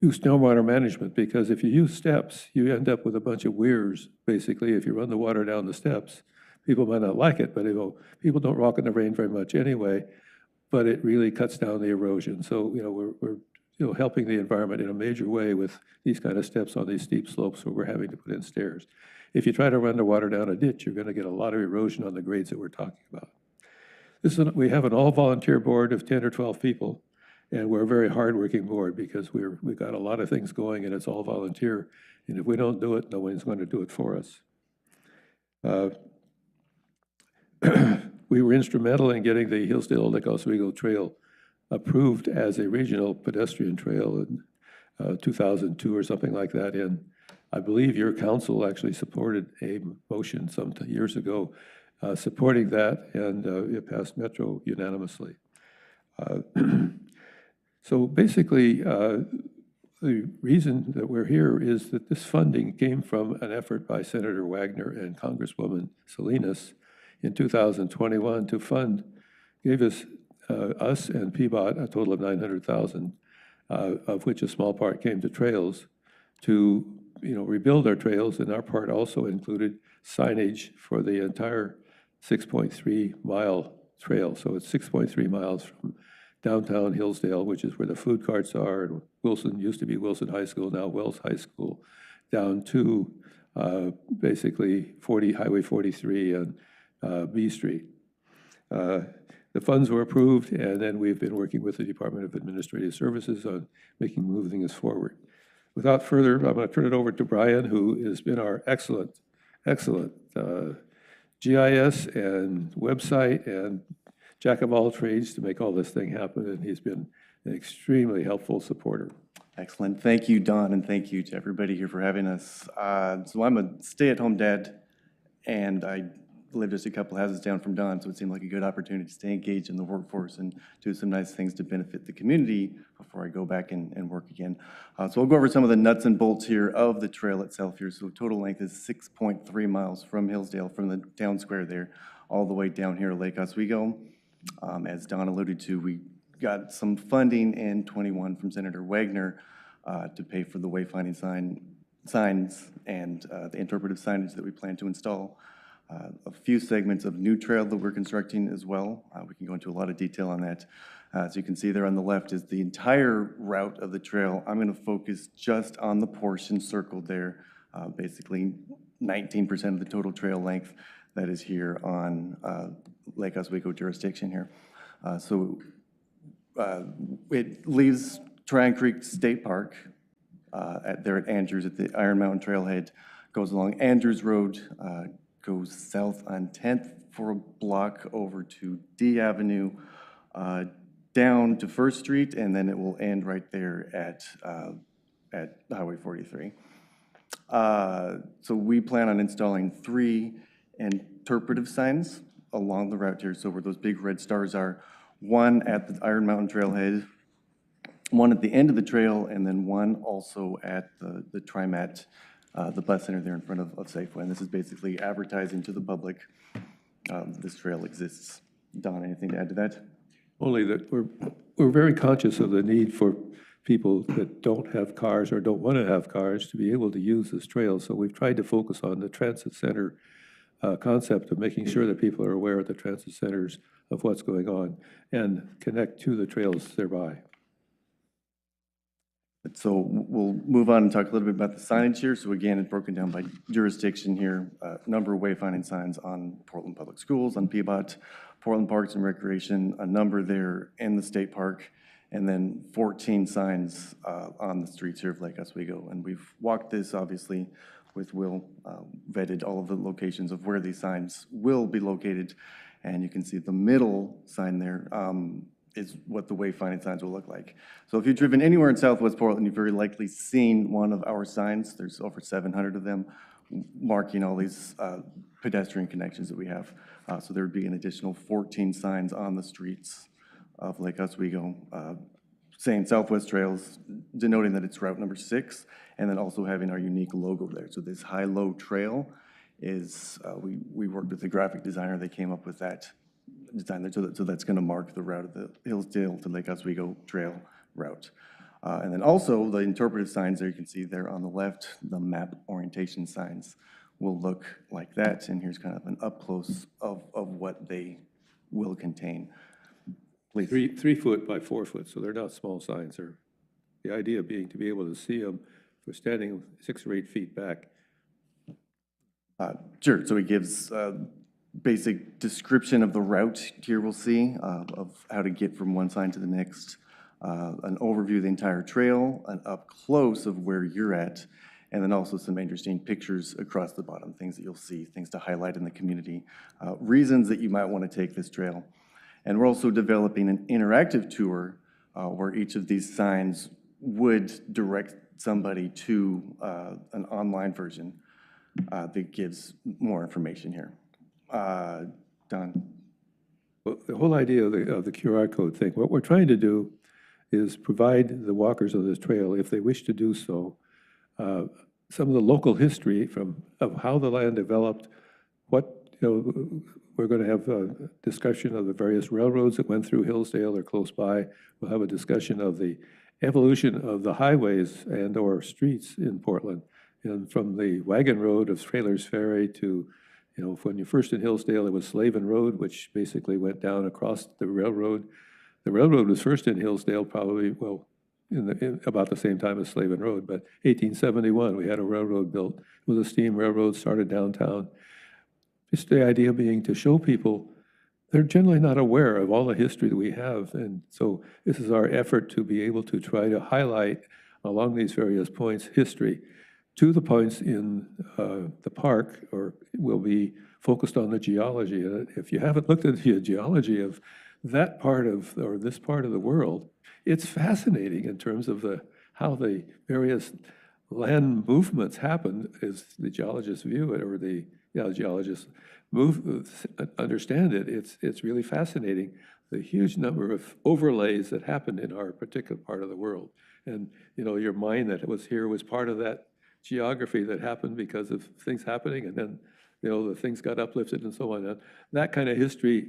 do stormwater management, because if you use steps, you end up with a bunch of weirs, basically. If you run the water down the steps, people might not like it, but people don't walk in the rain very much anyway, but it really cuts down the erosion. So, we're helping the environment in a major way with these kind of steps on these steep slopes where we're having to put in stairs. If you try to run the water down a ditch, you're going to get a lot of erosion on the grades that we're talking about. We have an all-volunteer board of 10 or 12 people, and we're a very hard-working board because we've got a lot of things going, and it's all volunteer. And if we don't do it, no one's going to do it for us. We were instrumental in getting the Hillsdale Lake Oswego Trail approved as a regional pedestrian trail in 2002 or something like that. And I believe your council actually supported a motion some years ago supporting that, and it passed Metro unanimously. So basically, the reason that we're here is that this funding came from an effort by Senator Wagner and Congresswoman Salinas in 2021 to fund, gave us and PBOT a total of $900,000, of which a small part came to trails, to rebuild our trails, and our part also included signage for the entire 6.3 mile trail. So it's 6.3 miles from downtown Hillsdale, which is where the food carts are, and Wilson, used to be Wilson High School, now Wells High School, down to basically Highway 43 and B Street. The funds were approved, and then we've been working with the Department of Administrative Services on moving this forward. Without further, I'm going to turn it over to Brian, who has been our excellent GIS and website and jack of all trades to make all this thing happen, and he's been an extremely helpful supporter. Excellent. Thank you, Don, and thank you to everybody here for having us. So I'm a stay-at-home dad, and I live just a couple houses down from Don, so it seemed like a good opportunity to stay engaged in the workforce and do some nice things to benefit the community before I go back and work again. So I'll go over some of the nuts and bolts here of the trail itself here. So total length is 6.3 miles from Hillsdale, from the town square there, all the way down here to Lake Oswego. As Don alluded to, we got some funding in '21 from Senator Wagner to pay for the wayfinding signs and the interpretive signage that we plan to install. A few segments of new trail that we're constructing as well. We can go into a lot of detail on that. As you can see there on the left is the entire route of the trail. I'm going to focus just on the portion circled there, basically 19% of the total trail length that is here on Lake Oswego jurisdiction here. It leaves Tryon Creek State Park there at Andrews at the Iron Mountain Trailhead, goes along Andrews Road, goes south on 10th for a block over to D Avenue, down to First Street, and then it will end right there at Highway 43. So we plan on installing 3 interpretive signs along the route here. So where those big red stars are, one at the Iron Mountain Trailhead, one at the end of the trail, and then one also at the TriMat, the bus center there in front of Safeway. And this is basically advertising to the public this trail exists. Don, anything to add to that? Only that we're very conscious of the need for people that don't have cars or don't want to have cars to be able to use this trail. So we've tried to focus on the transit center concept of making sure that people are aware of the transit centers of what's going on and connect to the trails thereby. So we'll move on and talk a little bit about the signage here. So again, it's broken down by jurisdiction here. Number of wayfinding signs on Portland Public Schools, on PBOT, Portland Parks and Recreation, a number there in the state park, and then 14 signs on the streets here of Lake Oswego. And we've walked this, obviously, with Will, vetted all of the locations of where these signs will be located. And you can see the middle sign there is what the wayfinding signs will look like. So if you've driven anywhere in Southwest Portland, you've very likely seen one of our signs. There's over 700 of them marking all these pedestrian connections that we have. So there would be an additional 14 signs on the streets of Lake Oswego saying Southwest Trails, denoting that it's route number 6, and then also having our unique logo there. So this high-low trail is, we worked with the graphic designer, they came up with that design there. So that's going to mark the route of the Hillsdale to Lake Oswego Trail route. And then also the interpretive signs there, you can see there on the left, the map orientation signs will look like that. And here's kind of an up close of what they will contain. Please. 3 foot by 4 foot, so they're not small signs. The idea being to be able to see them if we're standing 6 or 8 feet back. Sure, so it gives basic description of the route here we'll see, of how to get from one sign to the next, an overview of the entire trail, an up close of where you're at, and then also some interesting pictures across the bottom, things that you'll see, things to highlight in the community, reasons that you might want to take this trail. And we're also developing an interactive tour where each of these signs would direct somebody to an online version that gives more information here. Don? Well, the whole idea of the QR code thing, what we're trying to do is provide the walkers of this trail, if they wish to do so, some of the local history of how the land developed, we're going to have a discussion of the various railroads that went through Hillsdale or close by. We'll have a discussion of the evolution of the highways and or streets in Portland, and from the wagon road of Trailers Ferry to, when you're first in Hillsdale, it was Slavin Road, which basically went down across the railroad. The railroad was first in Hillsdale probably, in about the same time as Slavin Road, but 1871, we had a railroad built. It was a steam railroad, started downtown. Just the idea being to show people they're generally not aware of all the history that we have. And so this is our effort to be able to try to highlight along these various points history. To the points in the park will be focused on the geology. If you haven't looked at the geology of that part of, or this part of the world, it's fascinating in terms of how the various land movements happened as the geologists view it, or the geologists understand it. It's really fascinating, the huge number of overlays that happened in our particular part of the world. And, your mine that was here was part of that geography that happened because of things happening, and then, the things got uplifted and so on. That kind of history,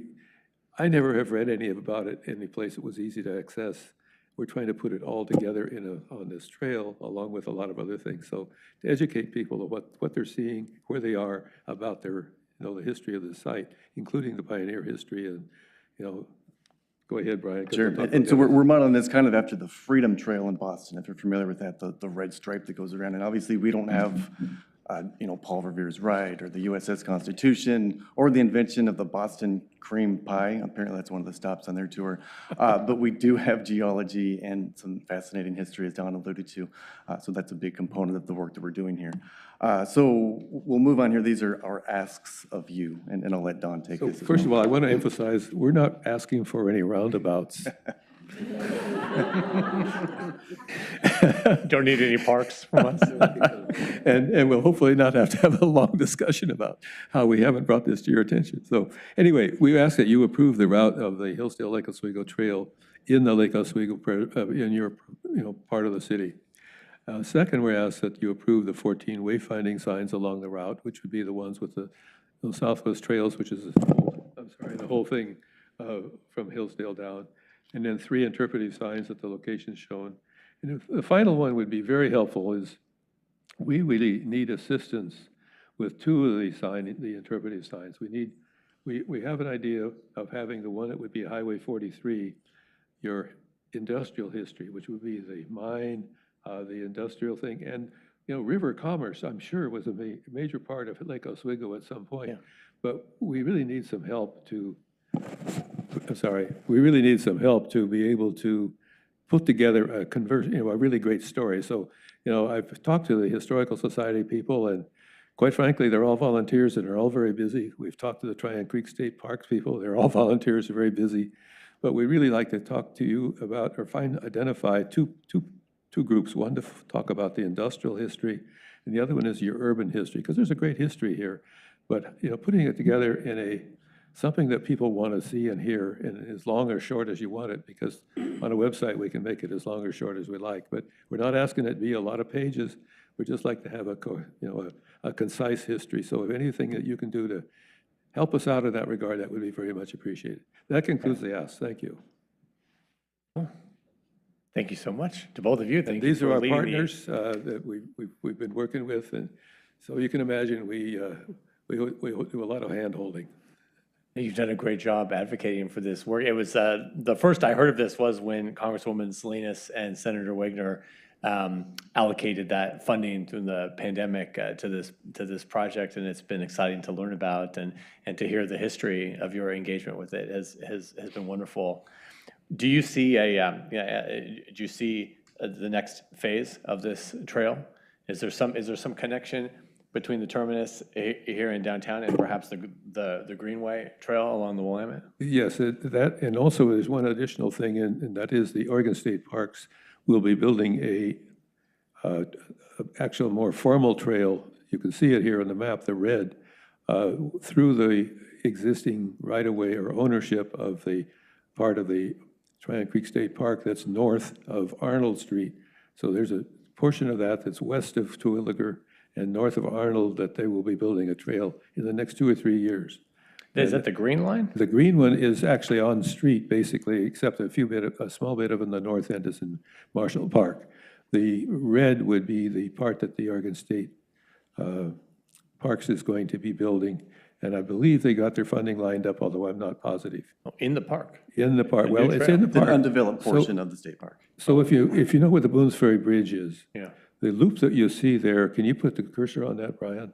I never have read any about it any place it was easy to access. We're trying to put it all together on this trail, along with a lot of other things. So to educate people of what they're seeing, where they are, about their, the history of the site, including the pioneer history, and, go ahead, Brian. Sure, and so we're modeling this kind of after the Freedom Trail in Boston, if you're familiar with that, the red stripe that goes around. And obviously we don't have, Paul Revere's Ride or the USS Constitution or the invention of the Boston cream pie. Apparently that's one of the stops on their tour. But we do have geology and some fascinating history, as Don alluded to. So that's a big component of the work that we're doing here. So we'll move on here. These are our asks of you, and I'll let Don take this. First of all, I want to emphasize, we're not asking for any roundabouts. Don't need any parks from us. And we'll hopefully not have to have a long discussion about how we haven't brought this to your attention. So anyway, we ask that you approve the route of the Hillsdale Lake Oswego Trail in the Lake Oswego, in your part of the city. Second, we ask that you approve the 14 wayfinding signs along the route, which would be the ones with the Southwest Trails, which is the whole thing from Hillsdale down. And then 3 interpretive signs at the locations shown. And the final one would be very helpful is we really need assistance with 2 of the interpretive signs. We have an idea of having the one that would be Highway 43, your industrial history, which would be the mine, the industrial thing, and river commerce, I'm sure, was a major part of Lake Oswego at some point. Yeah. But we really need some help we really need some help to be able to put together a really great story. So, I've talked to the Historical Society people, and quite frankly, they're all volunteers and they're all very busy. We've talked to the Tryon Creek State Parks people. They're all volunteers, very busy. But we really like to talk to you about, or identify two groups, one to talk about the industrial history, and the other one is your urban history, because there's a great history here. But, putting it together in something that people want to see and hear, and as long or short as you want it, because on a website we can make it as long or short as we like. But we're not asking it to be a lot of pages. We just like to have a concise history. So if anything that you can do to help us out in that regard, that would be very much appreciated. That concludes the ask. Thank you. Thank you so much to both of you. Thank you These for are our leading partners that we've been working with, and so you can imagine we do a lot of hand-holding. You've done a great job advocating for this work. It was, the first I heard of this was when Congresswoman Salinas and Senator Wagner allocated that funding through the pandemic to this project, and it's been exciting to learn about and to hear the history of your engagement with it has been wonderful. Do you see the next phase of this trail? Is there some connection between the terminus here in downtown and perhaps the Greenway Trail along the Willamette? Yes, that, and also there's one additional thing, and that is the Oregon State Parks will be building a actual more formal trail. You can see it here on the map, the red, through the existing right-of-way or ownership of the part of the Triangle Creek State Park that's north of Arnold Street. So there's a portion of that that's west of Terwilliger and north of Arnold that they will be building a trail in the next 2 or 3 years. Is that the green line? The green one is actually on street, basically, except a small bit of in the north end is in Marshall Park. The red would be the part that the Oregon State Parks is going to be building, and I believe they got their funding lined up, although I'm not positive. Oh, in the park? In the park. Well, it's in the The park. undeveloped portion of the state park. So if you know where the Boones Ferry Bridge is, Yeah. the loop that you see there, can you put the cursor on that, Brian?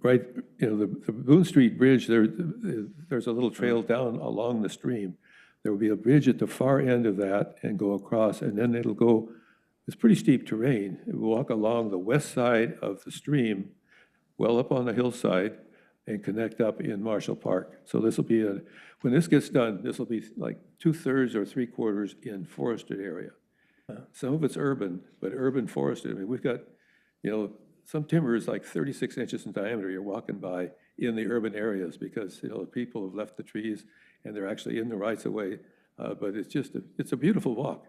Right, the Boone Street Bridge, there's a little trail down along the stream. There will be a bridge at the far end of that and go across, and then it'll go, it's pretty steep terrain. It will walk along the west side of the stream, well up on the hillside, and connect up in Marshall Park. So this will be when this gets done, this will be like 2/3 or 3/4 in forested area. Some of it's urban, but urban forested. I mean, we've got, some timber is like 36 inches in diameter you're walking by in the urban areas because, people have left the trees and they're actually in the rights of way. But it's a beautiful walk.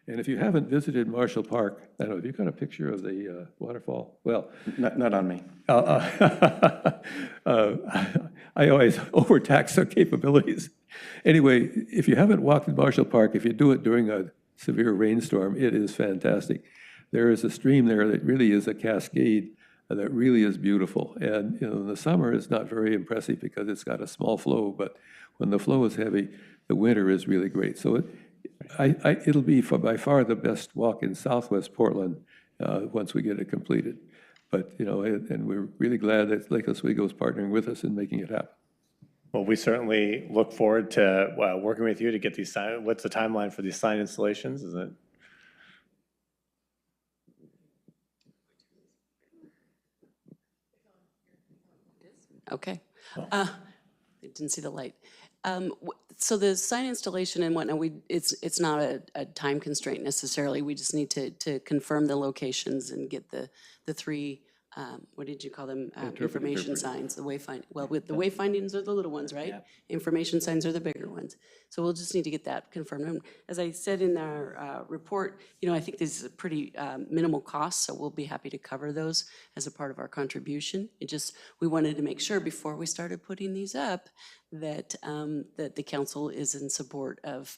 And if you haven't visited Marshall Park, I don't know, have you got a picture of the waterfall? Well, Not on me. I always overtax their capabilities. Anyway, if you haven't walked in Marshall Park, if you do it during a severe rainstorm, it is fantastic. There is a stream there that really is a cascade that really is beautiful. And in the summer, it's not very impressive because it's got a small flow, but when the flow is heavy, the winter is really great. So it'll be by far the best walk in Southwest Portland once we get it completed. But, and we're really glad that Lake Oswego is partnering with us in making it happen. Well, we certainly look forward to working with you to get these sign. What's the timeline for these sign installations? Is it? Okay. I didn't see the light. So the sign installation and whatnot, it's not a time constraint necessarily. We just need to confirm the locations and get the three, what did you call them? Information signs, the wayfind. Well, with the wayfindings are the little ones, right? Yeah. Information signs are the bigger ones. So we'll just need to get that confirmed. And as I said in our report, I think this is a pretty minimal cost, so we'll be happy to cover those as a part of our contribution. We wanted to make sure before we started putting these up that that the council is in support of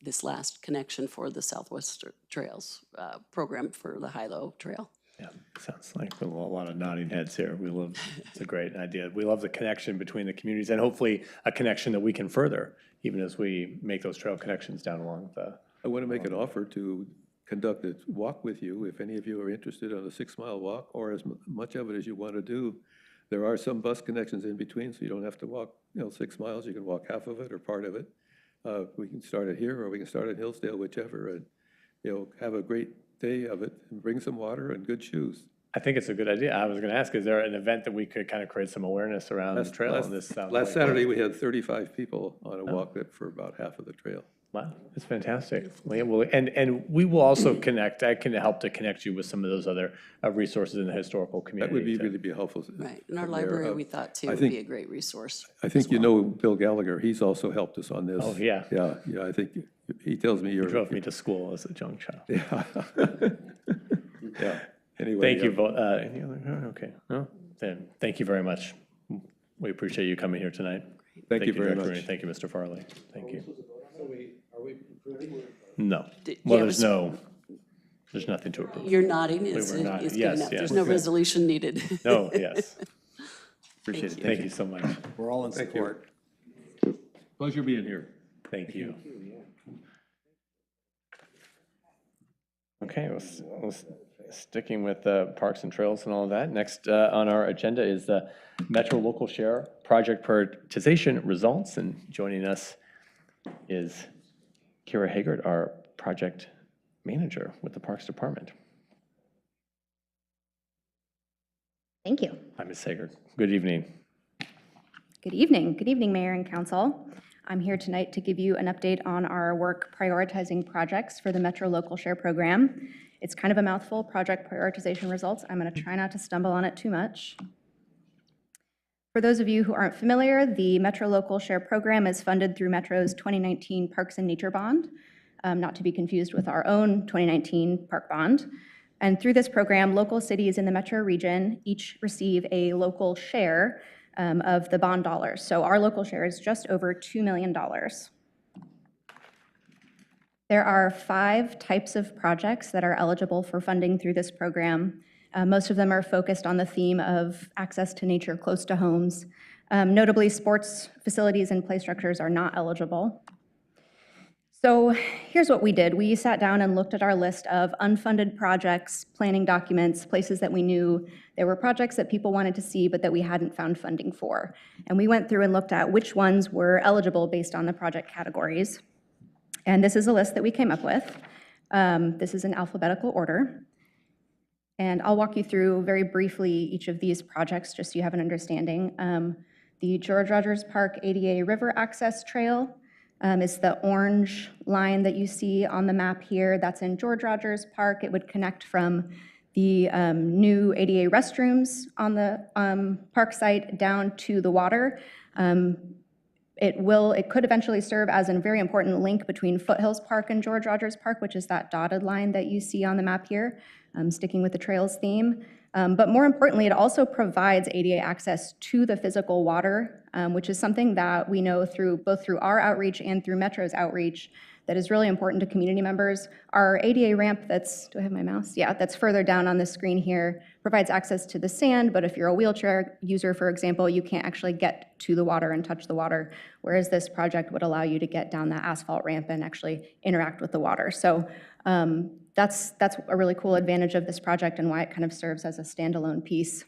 this last connection for the Southwest Trails program for the High-Low Trail. Yeah, sounds like a lot of nodding heads here. It's a great idea. We love the connection between the communities and hopefully a connection that we can further even as we make those trail connections down along the. I want to make an offer to conduct a walk with you if any of you are interested on a 6-mile walk or as much of it as you want to do. There are some bus connections in between, so you don't have to walk 6 miles. You can walk half of it or part of it. We can start it here or we can start at Hillsdale, whichever, and have a great day of it and bring some water and good shoes. I think it's a good idea. I was going to ask, is there an event that we could kind of create some awareness around the trail? Last Saturday, we had 35 people on a walk for about half of the trail. Wow, that's fantastic. And we will also connect. I can help to connect you with some of those other resources in the historical community. That would really be helpful. Right. In our library, we thought too would be a great resource. I think Bill Gallagher. He's also helped us on this. Oh yeah. Yeah. I think he tells me you drove me to school as a young child. Yeah. Yeah. Anyway. Thank you both. Any other? Okay. No. Then thank you very much. We appreciate you coming here tonight. Thank you very Director much. Rooney. Thank you, Mr. Farley. Thank you. Are we No. Yeah, Well, it there's was- there's nothing to approve. You're nodding, We is were not- is good yes, enough. yes. There's no resolution needed. No, yes. Appreciate it. Thank you so much. We're all in support. Pleasure being here. Thank you. Okay, sticking with parks and trails and all of that, next on our agenda is the Metro Local Share Project Prioritization results, and joining us is Kira Haggard, our project manager with the Parks Department. Thank you. Hi, Ms. Haggard. Good evening. Good evening. Good evening, Mayor and Council. I'm here tonight to give you an update on our work prioritizing projects for the Metro Local Share Program. It's kind of a mouthful, project prioritization results. I'm going to try not to stumble on it too much. For those of you who aren't familiar, the Metro Local Share Program is funded through Metro's 2019 Parks and Nature Bond, not to be confused with our own 2019 Park Bond. And through this program, local cities in the Metro region each receive a local share of the bond dollars. So our local share is just over $2 million. There are 5 types of projects that are eligible for funding through this program. Most of them are focused on the theme of access to nature close to homes. Notably, sports facilities and play structures are not eligible. So here's what we did. We sat down and looked at our list of unfunded projects, planning documents, places that we knew there were projects that people wanted to see but that we hadn't found funding for. And we went through and looked at which ones were eligible based on the project categories. And this is a list that we came up with. This is in alphabetical order. And I'll walk you through very briefly each of these projects just so you have an understanding. The George Rogers Park ADA River Access Trail is the orange line that you see on the map here. That's in George Rogers Park. It would connect from the new ADA restrooms on the park site down to the water. It could eventually serve as a very important link between Foothills Park and George Rogers Park, which is that dotted line that you see on the map here, sticking with the trails theme. But more importantly, it also provides ADA access to the physical water, which is something that we know both through our outreach and through Metro's outreach that is really important to community members. Our ADA ramp do I have my mouse? Yeah, that's further down on the screen here, provides access to the sand, but if you're a wheelchair user, for example, you can't actually get to the water and touch the water, whereas this project would allow you to get down that asphalt ramp and actually interact with the water. So that's a really cool advantage of this project and why it kind of serves as a standalone piece.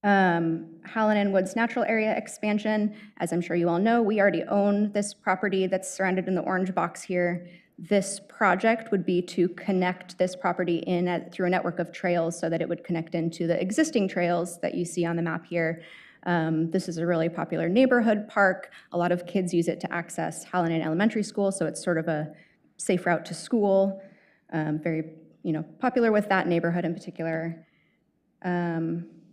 Hallinan Woods Natural Area Expansion, as I'm sure you all know, we already own this property that's surrounded in the orange box here. This project would be to connect this property in through a network of trails so that it would connect into the existing trails that you see on the map here. This is a really popular neighborhood park. A lot of kids use it to access Hallinan Elementary School, so it's sort of a safe route to school. Very popular with that neighborhood in particular.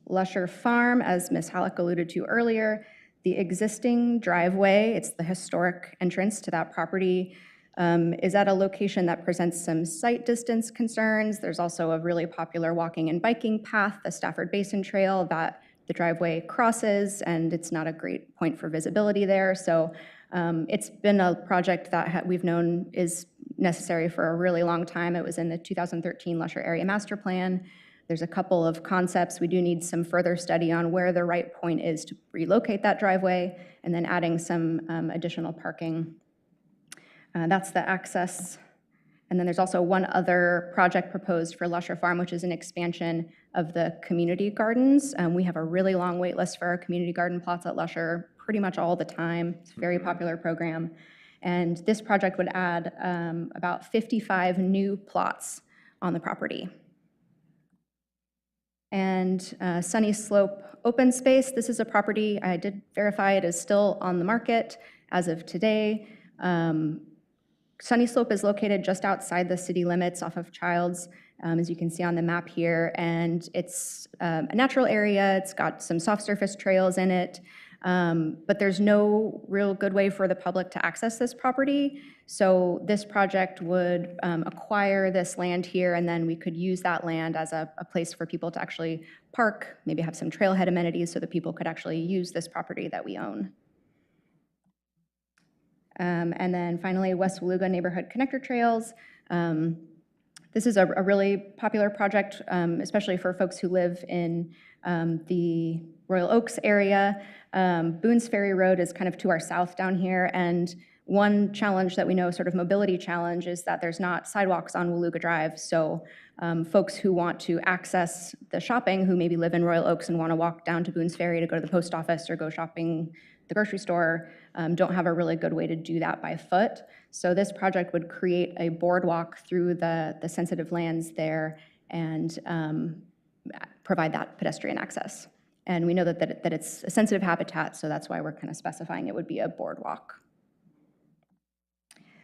Lusher Farm, as Ms. Halleck alluded to earlier, the existing driveway, it's the historic entrance to that property, is at a location that presents some site distance concerns. There's also a really popular walking and biking path, the Stafford Basin Trail, that the driveway crosses, and it's not a great point for visibility there. So it's been a project that we've known is necessary for a really long time. It was in the 2013 Lusher Area Master Plan. There's a couple of concepts. We do need some further study on where the right point is to relocate that driveway, and then adding some additional parking. That's the access. And then there's also one other project proposed for Lusher Farm, which is an expansion of the community gardens. We have a really long wait list for our community garden plots at Lusher pretty much all the time. It's a very popular program. And this project would add about 55 new plots on the property. And Sunny Slope Open Space, this is a property, I did verify it is still on the market as of today. Sunny Slope is located just outside the city limits off of Childs, as you can see on the map here, and it's a natural area. It's got some soft surface trails in it. But there's no real good way for the public to access this property. So this project would acquire this land here, and then we could use that land as a place for people to actually park, maybe have some trailhead amenities so that people could actually use this property that we own. And then finally, West Waluga Neighborhood Connector Trails. This is a really popular project, especially for folks who live in the Royal Oaks area. Boone's Ferry Road is kind of to our south down here, and one challenge that we know, sort of mobility challenge, is that there's not sidewalks on Waluga Drive. So folks who want to access the shopping, who maybe live in Royal Oaks and want to walk down to Boone's Ferry to go to the post office or go shopping at the grocery store, don't have a really good way to do that by foot. So this project would create a boardwalk through the sensitive lands there and provide that pedestrian access. And we know that it's a sensitive habitat, so that's why we're kind of specifying it would be a boardwalk.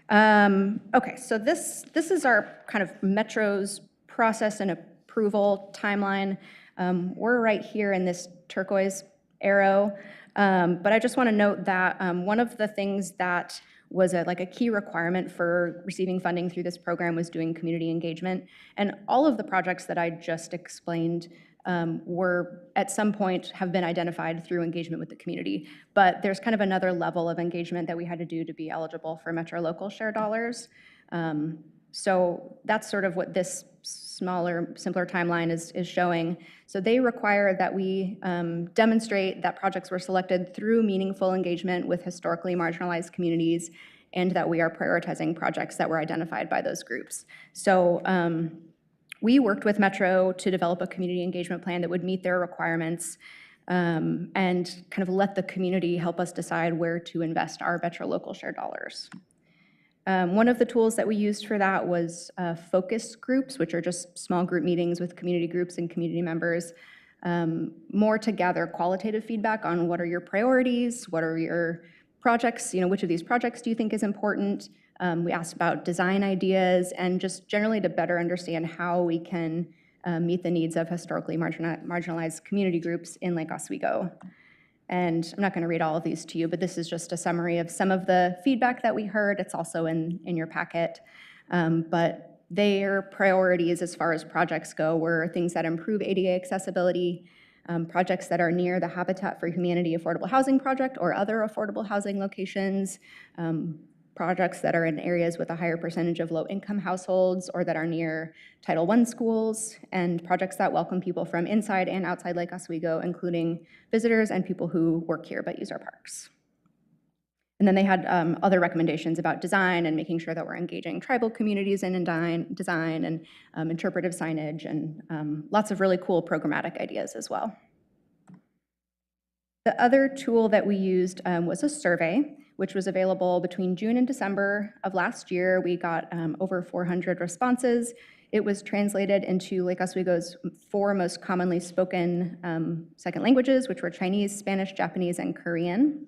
Okay, so this is our kind of Metro's process and approval timeline. We're right here in this turquoise arrow, but I just want to note that one of the things that was like a key requirement for receiving funding through this program was doing community engagement. And all of the projects that I just explained were at some point have been identified through engagement with the community. But there's kind of another level of engagement that we had to do to be eligible for Metro Local Share dollars. So that's sort of what this smaller, simpler timeline is showing. So they require that we demonstrate that projects were selected through meaningful engagement with historically marginalized communities, and that we are prioritizing projects that were identified by those groups. So we worked with Metro to develop a community engagement plan that would meet their requirements and kind of let the community help us decide where to invest our Metro Local Share dollars. One of the tools that we used for that was focus groups, which are just small group meetings with community groups and community members, more to gather qualitative feedback on what are your priorities, what are your projects, which of these projects do you think is important. We asked about design ideas and just generally to better understand how we can meet the needs of historically marginalized community groups in Lake Oswego. And I'm not going to read all of these to you, but this is just a summary of some of the feedback that we heard. It's also in your packet. But their priorities as far as projects go were things that improve ADA accessibility, projects that are near the Habitat for Humanity affordable housing project or other affordable housing locations, projects that are in areas with a higher percentage of low-income households or that are near Title I schools, and projects that welcome people from inside and outside Lake Oswego, including visitors and people who work here but use our parks. And then they had other recommendations about design and making sure that we're engaging tribal communities in design and interpretive signage and lots of really cool programmatic ideas as well. The other tool that we used was a survey, which was available between June and December of last year. We got over 400 responses. It was translated into Lake Oswego's 4 most commonly spoken second languages, which were Chinese, Spanish, Japanese, and Korean.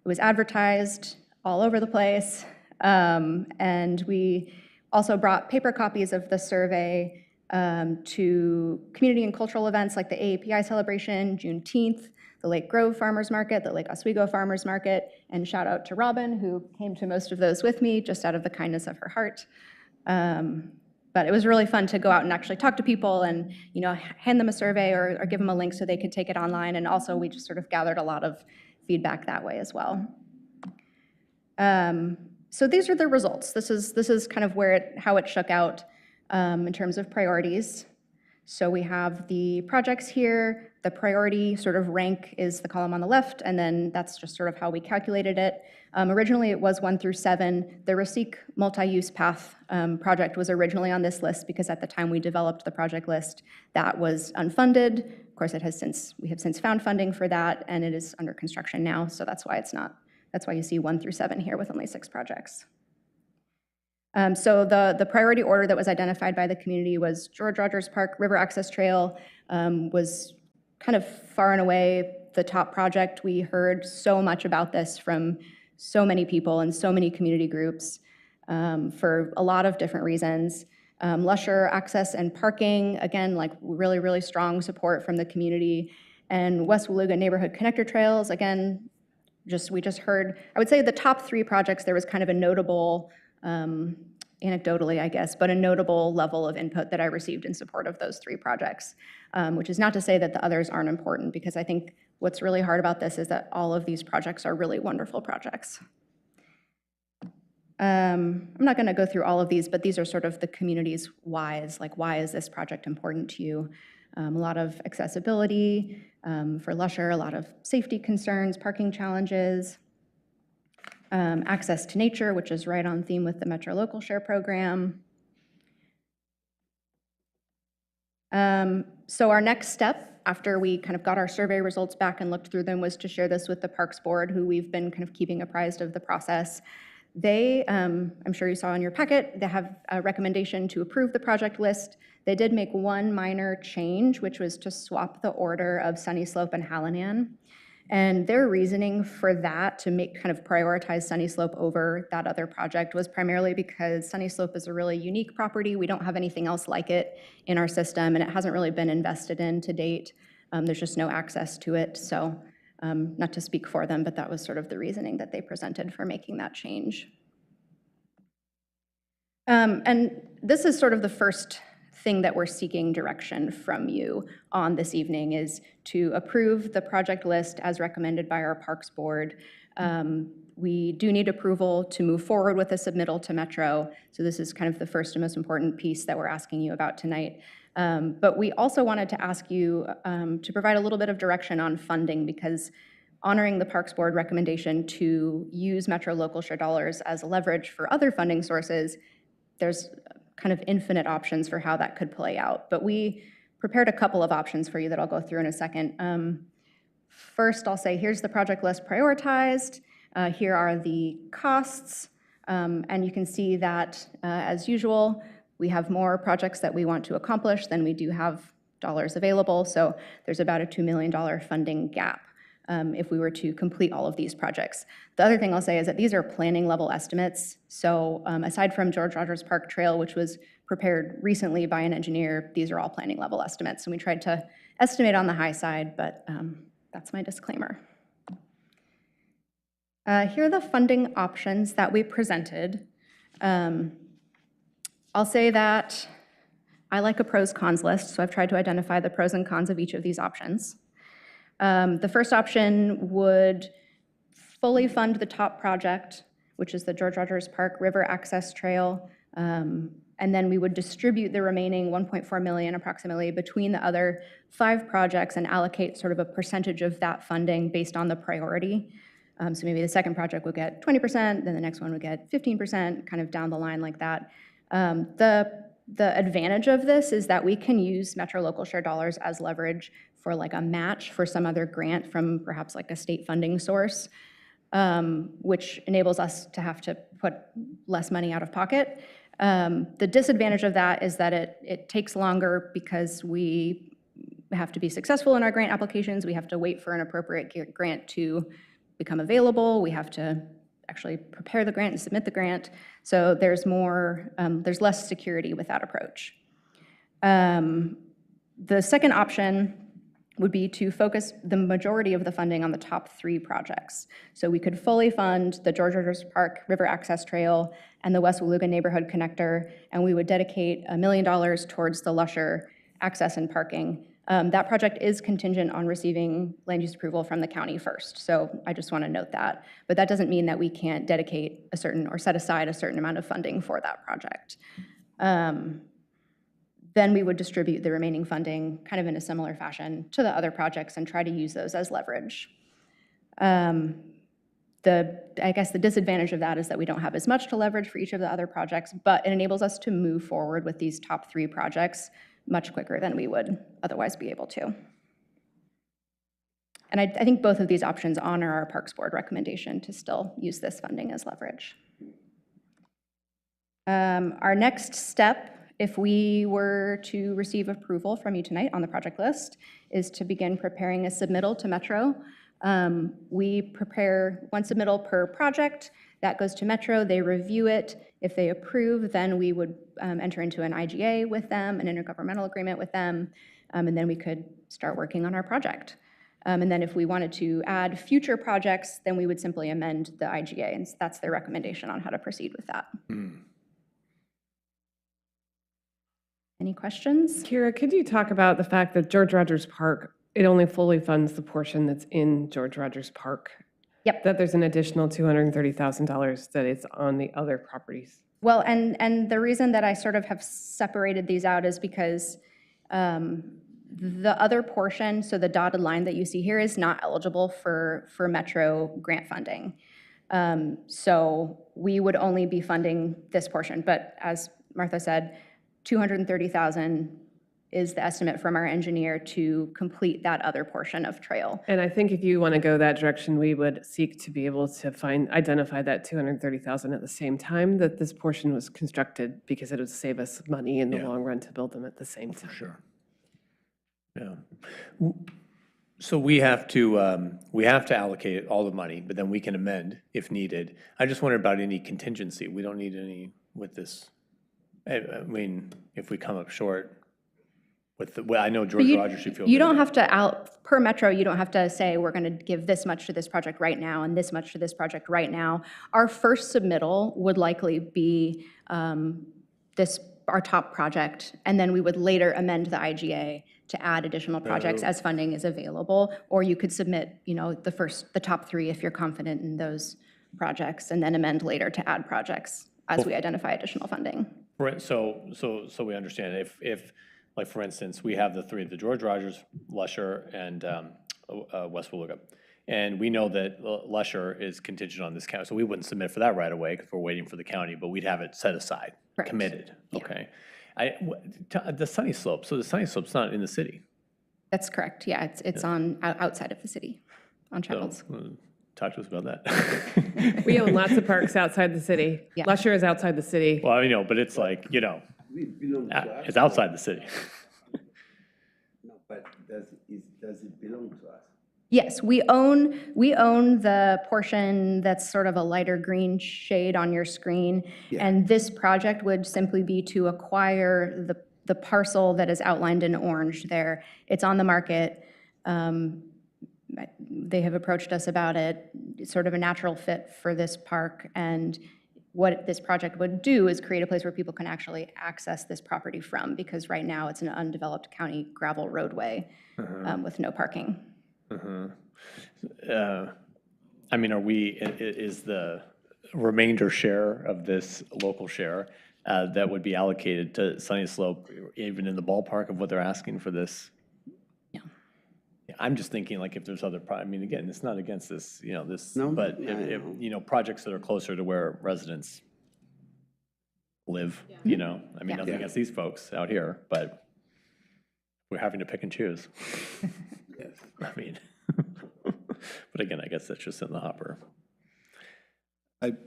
It was advertised all over the place. And we also brought paper copies of the survey to community and cultural events like the AAPI celebration, Juneteenth, the Lake Grove Farmers Market, the Lake Oswego Farmers Market, and shout out to Robin, who came to most of those with me, just out of the kindness of her heart. But it was really fun to go out and actually talk to people and hand them a survey or give them a link so they could take it online. And also we just sort of gathered a lot of feedback that way as well. So these are the results. This is kind of how it shook out in terms of priorities. So we have the projects here. The priority sort of rank is the column on the left, and then that's just sort of how we calculated it. Originally, it was 1 through 7. The Rasik multi-use path project was originally on this list because at the time we developed the project list, that was unfunded. Of course, we have since found funding for that, and it is under construction now, so that's why you see 1 through 7 here with only 6 projects. So the priority order that was identified by the community was George Rogers Park River Access Trail was kind of far and away the top project. We heard so much about this from so many people and so many community groups for a lot of different reasons. Lusher access and parking, again, like really, really strong support from the community. and West Oswego Neighborhood Connector Trails. Again, we just heard, I would say the top 3 projects, there was kind of a notable, anecdotally, I guess, but a notable level of input that I received in support of those 3 projects, which is not to say that the others aren't important, because I think what's really hard about this is that all of these projects are really wonderful projects. I'm not going to go through all of these, but these are sort of the community's whys, like why is this project important to you? A lot of accessibility for Lusher, a lot of safety concerns, parking challenges, access to nature, which is right on theme with the Metro Local Share program. So our next step, after we kind of got our survey results back and looked through them, was to share this with the Parks Board, who we've been kind of keeping apprised of the process. They, I'm sure you saw in your packet, they have a recommendation to approve the project list. They did make one minor change, which was to swap the order of Sunny Slope and Hallinan. And their reasoning for that, to kind of prioritize Sunny Slope over that other project, was primarily because Sunny Slope is a really unique property. We don't have anything else like it in our system, and it hasn't really been invested in to date. There's just no access to it. So not to speak for them, but that was sort of the reasoning that they presented for making that change. And this is sort of the first thing that we're seeking direction from you on this evening, is to approve the project list as recommended by our Parks Board. We do need approval to move forward with a submittal to Metro, so this is kind of the first and most important piece that we're asking you about tonight. But we also wanted to ask you to provide a little bit of direction on funding, because honoring the Parks Board recommendation to use Metro Local Share dollars as leverage for other funding sources, there's kind of infinite options for how that could play out. But we prepared a couple of options for you that I'll go through in a second. First, I'll say, here's the project list prioritized. Here are the costs. And you can see that, as usual, we have more projects that we want to accomplish than we do have dollars available. So there's about a $2 million funding gap if we were to complete all of these projects. The other thing I'll say is that these are planning level estimates. So aside from George Rogers Park Trail, which was prepared recently by an engineer, these are all planning level estimates. And we tried to estimate on the high side, but that's my disclaimer. Here are the funding options that we presented. I'll say that I like a pros-cons list, so I've tried to identify the pros and cons of each of these options. The first option would fully fund the top project, which is the George Rogers Park River Access Trail, and then we would distribute the remaining $1.4 million approximately between the other 5 projects and allocate sort of a percentage of that funding based on the priority. So maybe the second project would get 20%, then the next one would get 15%, kind of down the line like that. The advantage of this is that we can use Metro Local Share dollars as leverage for like a match for some other grant from perhaps like a state funding source, which enables us to have to put less money out of pocket. The disadvantage of that is that it takes longer because we have to be successful in our grant applications. We have to wait for an appropriate grant to become available. We have to actually prepare the grant and submit the grant. So there's less security with that approach. The second option would be to focus the majority of the funding on the top 3 projects. So we could fully fund the George Rogers Park River Access Trail and the West Oswego Neighborhood Connector, and we would dedicate $1 million towards the Lusher access and parking. That project is contingent on receiving land use approval from the county first, so I just want to note that. But that doesn't mean that we can't dedicate a certain or set aside a certain amount of funding for that project. Then we would distribute the remaining funding kind of in a similar fashion to the other projects and try to use those as leverage. I guess the disadvantage of that is that we don't have as much to leverage for each of the other projects, but it enables us to move forward with these top 3 projects much quicker than we would otherwise be able to. And I think both of these options honor our Parks Board recommendation to still use this funding as leverage. Our next step, if we were to receive approval from you tonight on the project list, is to begin preparing a submittal to Metro. We prepare one submittal per project. That goes to Metro, they review it. If they approve, then we would enter into an IGA with them, an intergovernmental agreement with them, and then we could start working on our project. And then if we wanted to add future projects, then we would simply amend the IGA, and that's their recommendation on how to proceed with that. Any questions? Kira, could you talk about the fact that George Rogers Park, it only fully funds the portion that's in George Rogers Park? Yep. That there's an additional $230,000 that is on the other properties? Well, and the reason that I sort of have separated these out is because the other portion, so the dotted line that you see here, is not eligible for Metro grant funding. So we would only be funding this portion. But as Martha said, $230,000 is the estimate from our engineer to complete that other portion of trail. And I think if you want to go that direction, we would seek to be able to identify that $230,000 at the same time that this portion was constructed, because it would save us money in the long run to build them at the same time. Sure. Yeah. So we have to allocate all the money, but then we can amend if needed. I just wondered about any contingency. We don't need any with this. I mean, if we come up short with the, well, I know George Rogers should feel. You don't have to per Metro, you don't have to say we're going to give this much to this project right now and this much to this project right now. Our first submittal would likely be our top project, and then we would later amend the IGA to add additional projects as funding is available. Or you could submit, the top 3 if you're confident in those projects, and then amend later to add projects as we identify additional funding. Right. So we understand if like for instance, we have the 3, the George Rogers, Lusher, and West Willoughby. And we know that Lusher is contingent on this county, so we wouldn't submit for that right away because we're waiting for the county, but we'd have it set aside, Correct. Committed. Yeah. Okay. The Sunny Slope, so the Sunny Slope's not in the city. That's correct. Yeah, it's on outside of the city, on Childs. So, talk to us about that. We own lots of parks outside the city. Yeah. Lusher is outside the city. Well, but it's like, it's outside the city. No, but does it belong to us? Yes, we own the portion that's sort of a lighter green shade on your screen. Yeah. And this project would simply be to acquire the parcel that is outlined in orange there. It's on the market. They have approached us about it. It's sort of a natural fit for this park. And what this project would do is create a place where people can actually access this property from, because right now it's an undeveloped county gravel roadway with no parking. I mean, is the remainder share of this local share that would be allocated to Sunny Slope even in the ballpark of what they're asking for this? Yeah. I'm just thinking like if there's other, I mean, again, it's not against this, this, no, but if projects that are closer to where residents live, I mean, nothing against these folks out here, but we're having to pick and choose. Yes. I mean, but again, I guess that's just in the hopper. I'm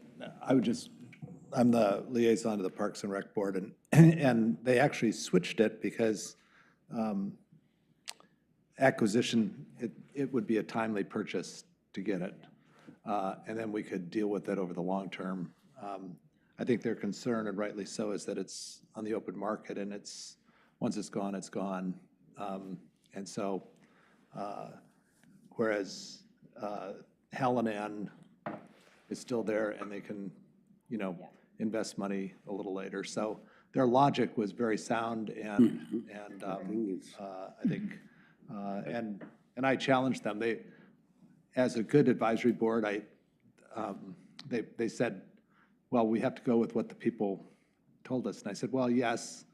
the liaison to the Parks and Rec Board, and they actually switched it because acquisition, it would be a timely purchase to get it, and then we could deal with it over the long term. I think their concern, and rightly so, is that it's on the open market, and once it's gone, it's gone. And so, whereas Hallinan is still there, and they can, invest money a little later. So their logic was very sound, and I think, and I challenged them. They, as a good advisory board, they said, well, we have to go with what the people told us. And I said, well, yes,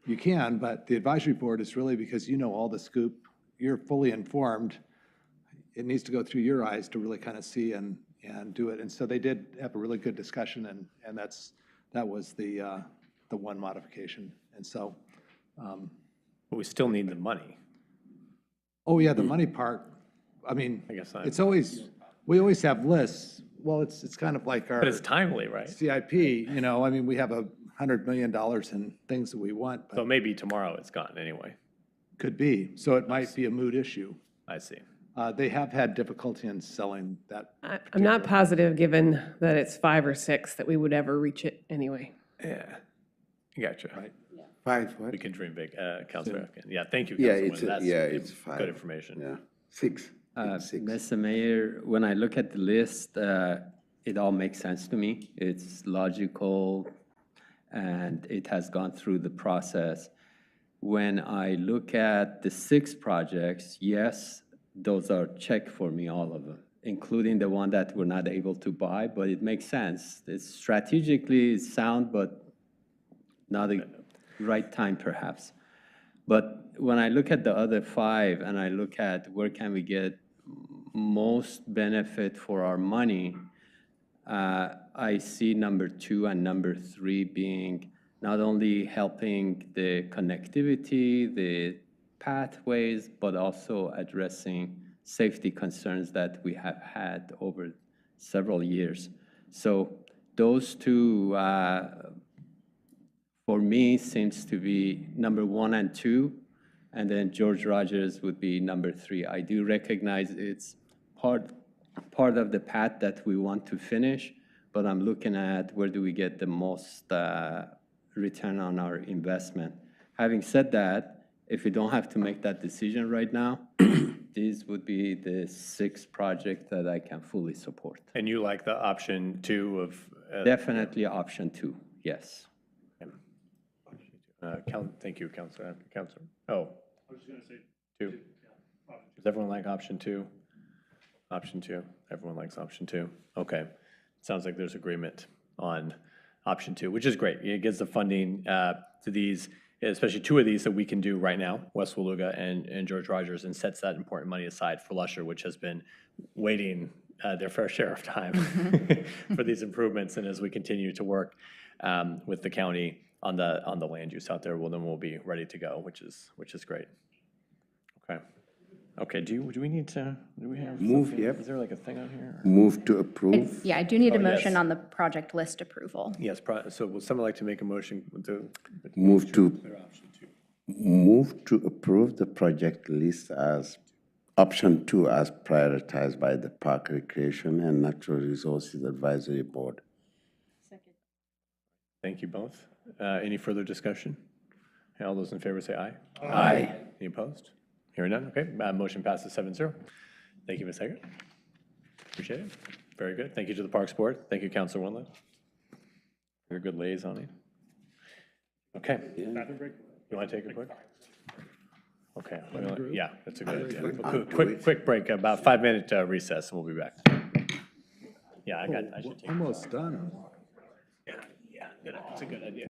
you can, but the advisory board is really because you know all the scoop. You're fully informed. It needs to go through your eyes to really kind of see and do it. And so they did have a really good discussion, and that was the one modification. And so, but we still need the money. Oh yeah, the money part. I mean, I guess we always have lists. Well, it's kind of like our. But it's timely, right? CIP. I mean, we have $100 million in things that we want. So maybe tomorrow it's gone anyway. Could be. So it might be a moot issue. I see. They have had difficulty in selling that. I'm not positive, given that it's 5 or 6, that we would ever reach it anyway. Yeah, gotcha. Right. 5 what? We can dream big, Councilor. Yeah, thank you, Yeah, Councilwoman. it's 5. Good information. Yeah, 6. Mr. Mayor, when I look at the list, it all makes sense to me. It's logical, and it has gone through the process. When I look at the 6 projects, yes, those are checked for me, all of them, including the one that we're not able to buy, but it makes sense. It's strategically sound, but not the right time perhaps. But when I look at the other 5 and I look at where can we get most benefit for our money, I see number 2 and number 3 being not only helping the connectivity, the pathways, but also addressing safety concerns that we have had over several years. So those 2, for me, seems to be number 1 and 2, and then George Rogers would be number 3. I do recognize it's part of the path that we want to finish, but I'm looking at where do we get the most return on our investment. Having said that, if we don't have to make that decision right now, these would be the 6 projects that I can fully support. And you like the option 2 of? Definitely option 2, yes. Thank you, Councilor. Oh. I was just going to say 2. Does everyone like option 2? Option 2. Everyone likes option 2. Okay. Sounds like there's agreement on option 2, which is great. It gives the funding to these, especially 2 of these that we can do right now, West Waluga and George Rogers, and sets that important money aside for Lusher, which has been waiting their fair share of time for these improvements. And as we continue to work with the county on the land use out there, well, then we'll be ready to go, which is great. Okay. Okay, do we need to, do we have Move, something? yep. Is there like a thing on here? Move to approve. Yeah, I do need a Oh, yes. motion on the project list approval. Yes, so would someone like to make a motion to? Move to approve the project list as option 2 as prioritized by the Park Recreation and Natural Resources Advisory Board. Thank you both. Any further discussion? All those in favor say aye. Aye. Any opposed? Hearing none, okay, motion passes 7-0. Thank you, Ms. Haggard. Appreciate it. Very good. Thank you to the Parks Board. Thank you, Councilor Winland. You're a good liaison. Okay. You want to take a break? Okay. Yeah, that's a good idea. Quick break, about 5-minute recess, and we'll be back. Yeah, I should take. Almost done. Yeah, it's a good idea.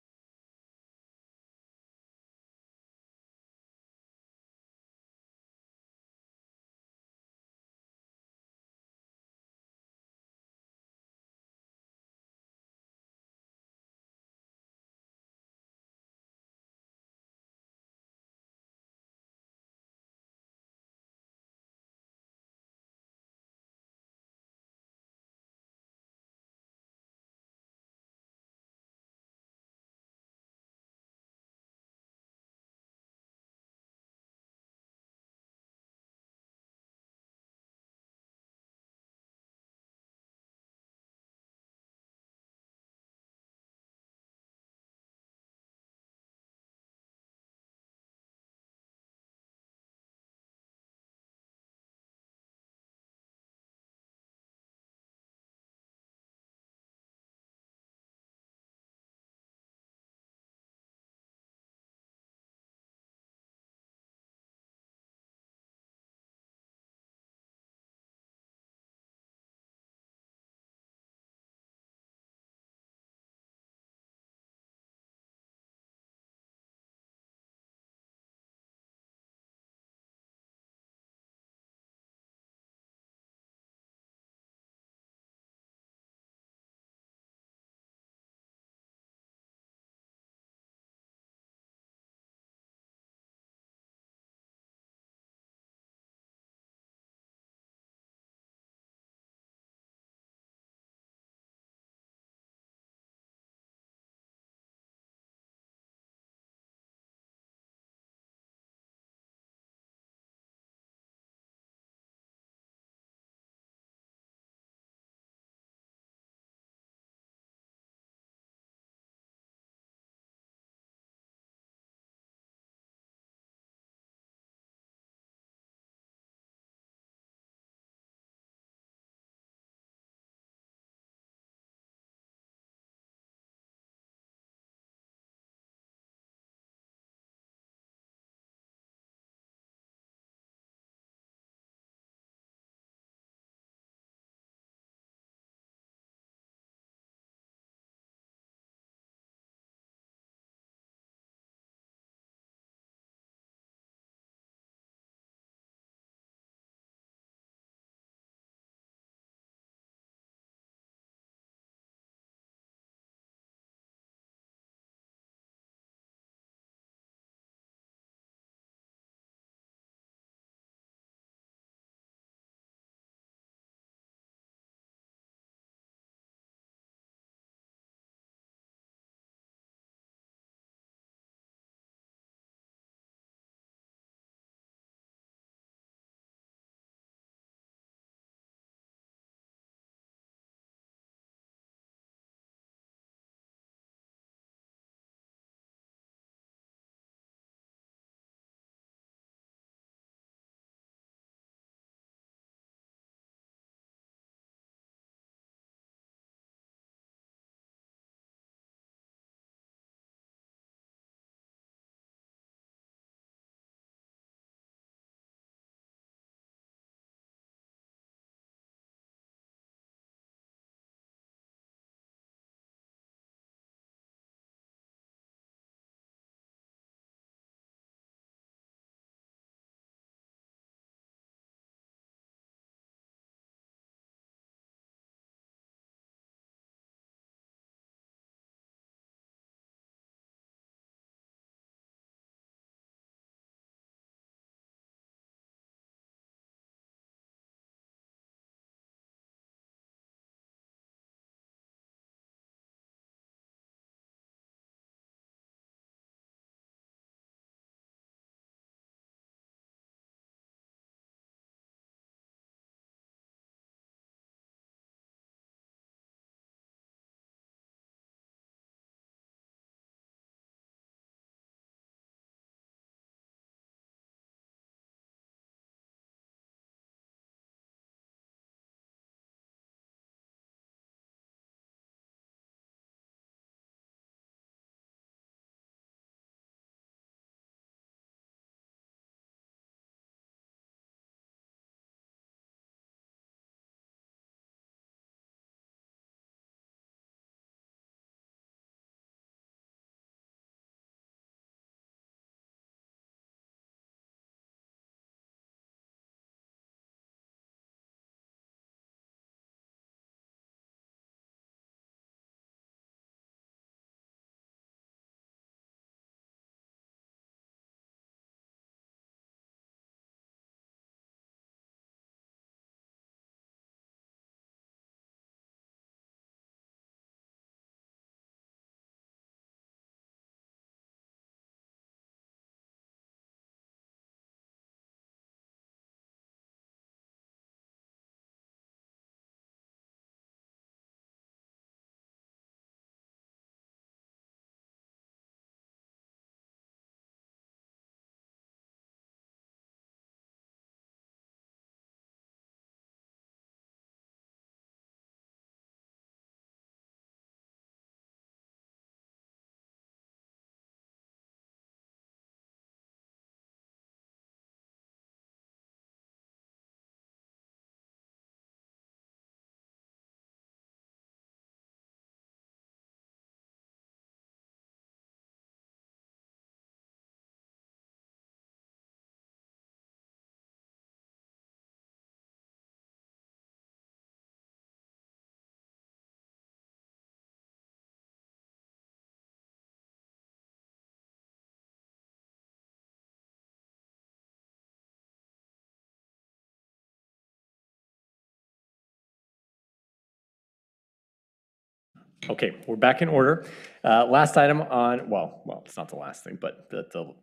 Okay, we're back in order. Last item on, well, it's not the last thing, but the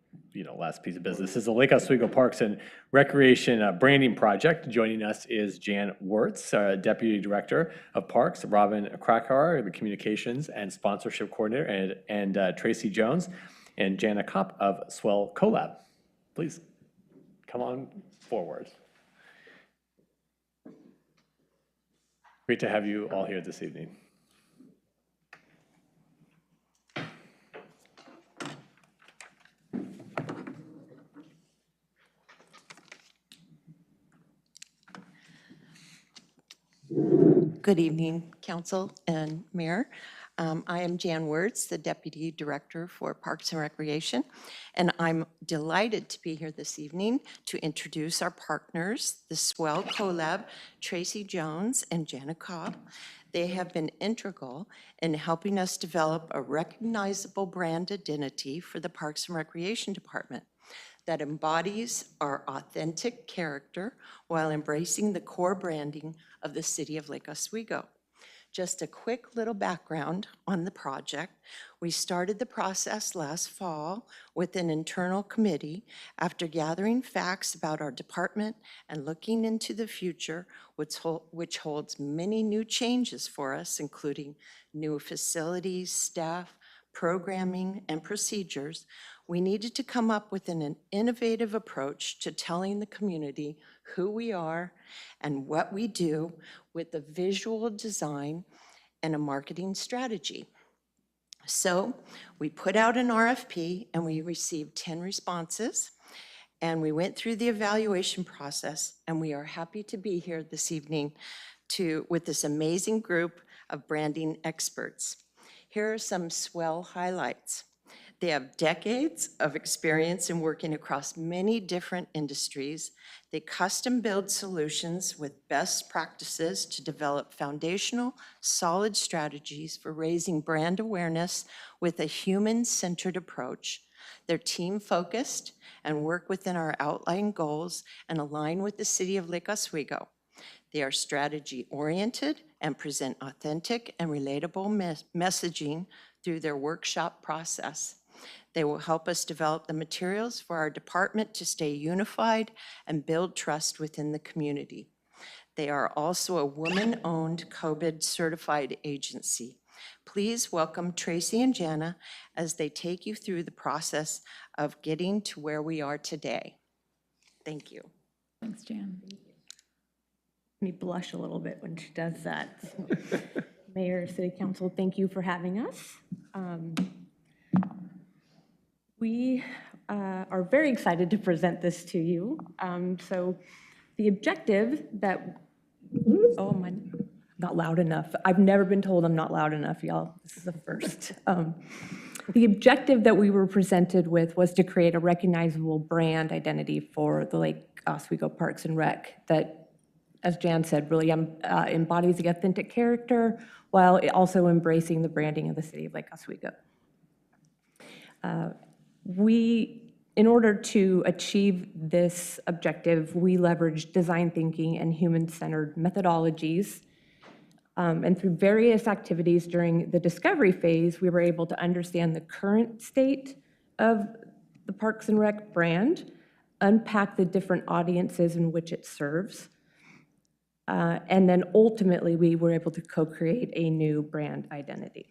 last piece of business is the Lake Oswego Parks and Recreation branding project. Joining us is Jan Wertz, Deputy Director of Parks, Robin Krakauer, the Communications and Sponsorship Coordinator, and Tracy Jones, and Jana Kopp of Swell Collab. Please come on forward. Great to have you all here this evening. Good evening, Council and Mayor. I am Jan Wertz, the Deputy Director for Parks and Recreation, and I'm delighted to be here this evening to introduce our partners, the Swell Collab, Tracy Jones and Jana Cobb. They have been integral in helping us develop a recognizable brand identity for the Parks and Recreation Department that embodies our authentic character while embracing the core branding of the city of Lake Oswego. Just a quick little background on the project. We started the process last fall with an internal committee after gathering facts about our department and looking into the future, which holds many new changes for us, including new facilities, staff, programming, and procedures. We needed to come up with an innovative approach to telling the community who we are and what we do with a visual design and a marketing strategy. So we put out an RFP and we received 10 responses, and we went through the evaluation process, and we are happy to be here this evening with this amazing group of branding experts. Here are some Swell highlights. They have decades of experience in working across many different industries. They custom build solutions with best practices to develop foundational, solid strategies for raising brand awareness with a human-centered approach. They're team-focused and work within our outlined goals and align with the city of Lake Oswego. They are strategy-oriented and present authentic and relatable messaging through their workshop process. They will help us develop the materials for our department to stay unified and build trust within the community. They are also a woman-owned COVID certified agency. Please welcome Tracy and Jana as they take you through the process of getting to where we are today. Thank you. Thanks, Jan. Me blush a little bit when she does that. Mayor, City Council, thank you for having us. We are very excited to present this to you. So the objective that, oh my, not loud enough. I've never been told I'm not loud enough, y'all. This is a first. The objective that we were presented with was to create a recognizable brand identity for the Lake Oswego Parks and Rec that, as Jan said, really embodies the authentic character while also embracing the branding of the city of Lake Oswego. In order to achieve this objective, we leveraged design thinking and human-centered methodologies. And through various activities during the discovery phase, we were able to understand the current state of the Parks and Rec brand, unpack the different audiences in which it serves, and then ultimately we were able to co-create a new brand identity.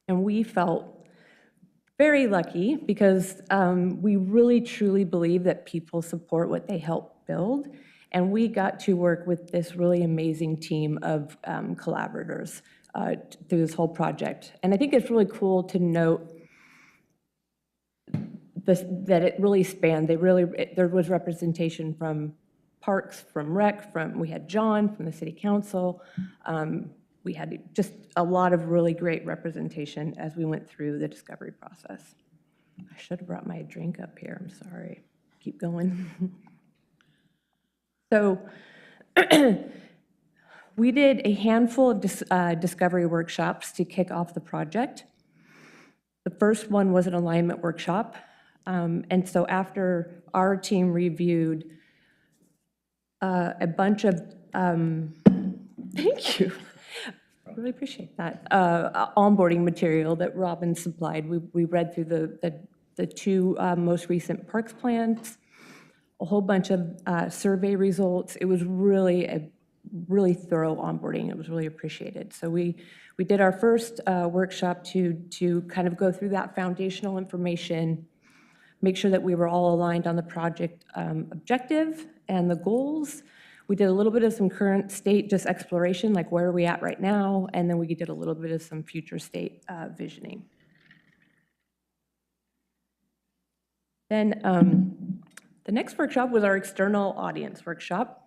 And we felt very lucky because we really truly believe that people support what they help build. And we got to work with this really amazing team of collaborators through this whole project. And I think it's really cool to note that it really spanned. There was representation from Parks, from Rec, we had John from the City Council. We had just a lot of really great representation as we went through the discovery process. I should have brought my drink up here, I'm sorry. Keep going. So we did a handful of discovery workshops to kick off the project. The first one was an alignment workshop. And so after our team reviewed a bunch of, thank you. Really appreciate that. Onboarding material that Robin supplied. We read through the two most recent parks plans, a whole bunch of survey results. It was really a really thorough onboarding. It was really appreciated. So we did our first workshop to kind of go through that foundational information, make sure that we were all aligned on the project objective and the goals. We did a little bit of some current state just exploration, like where are we at right now, and then we did a little bit of some future state visioning. Then the next workshop was our external audience workshop.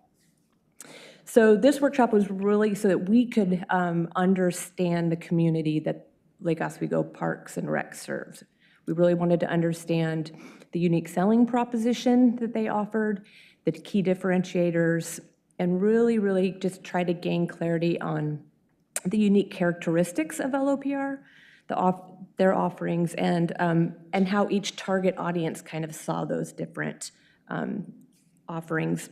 So this workshop was really so that we could understand the community that Lake Oswego Parks and Rec serves. We really wanted to understand the unique selling proposition that they offered, the key differentiators, and really just try to gain clarity on the unique characteristics of LOPR, their offerings, and how each target audience kind of saw those different offerings.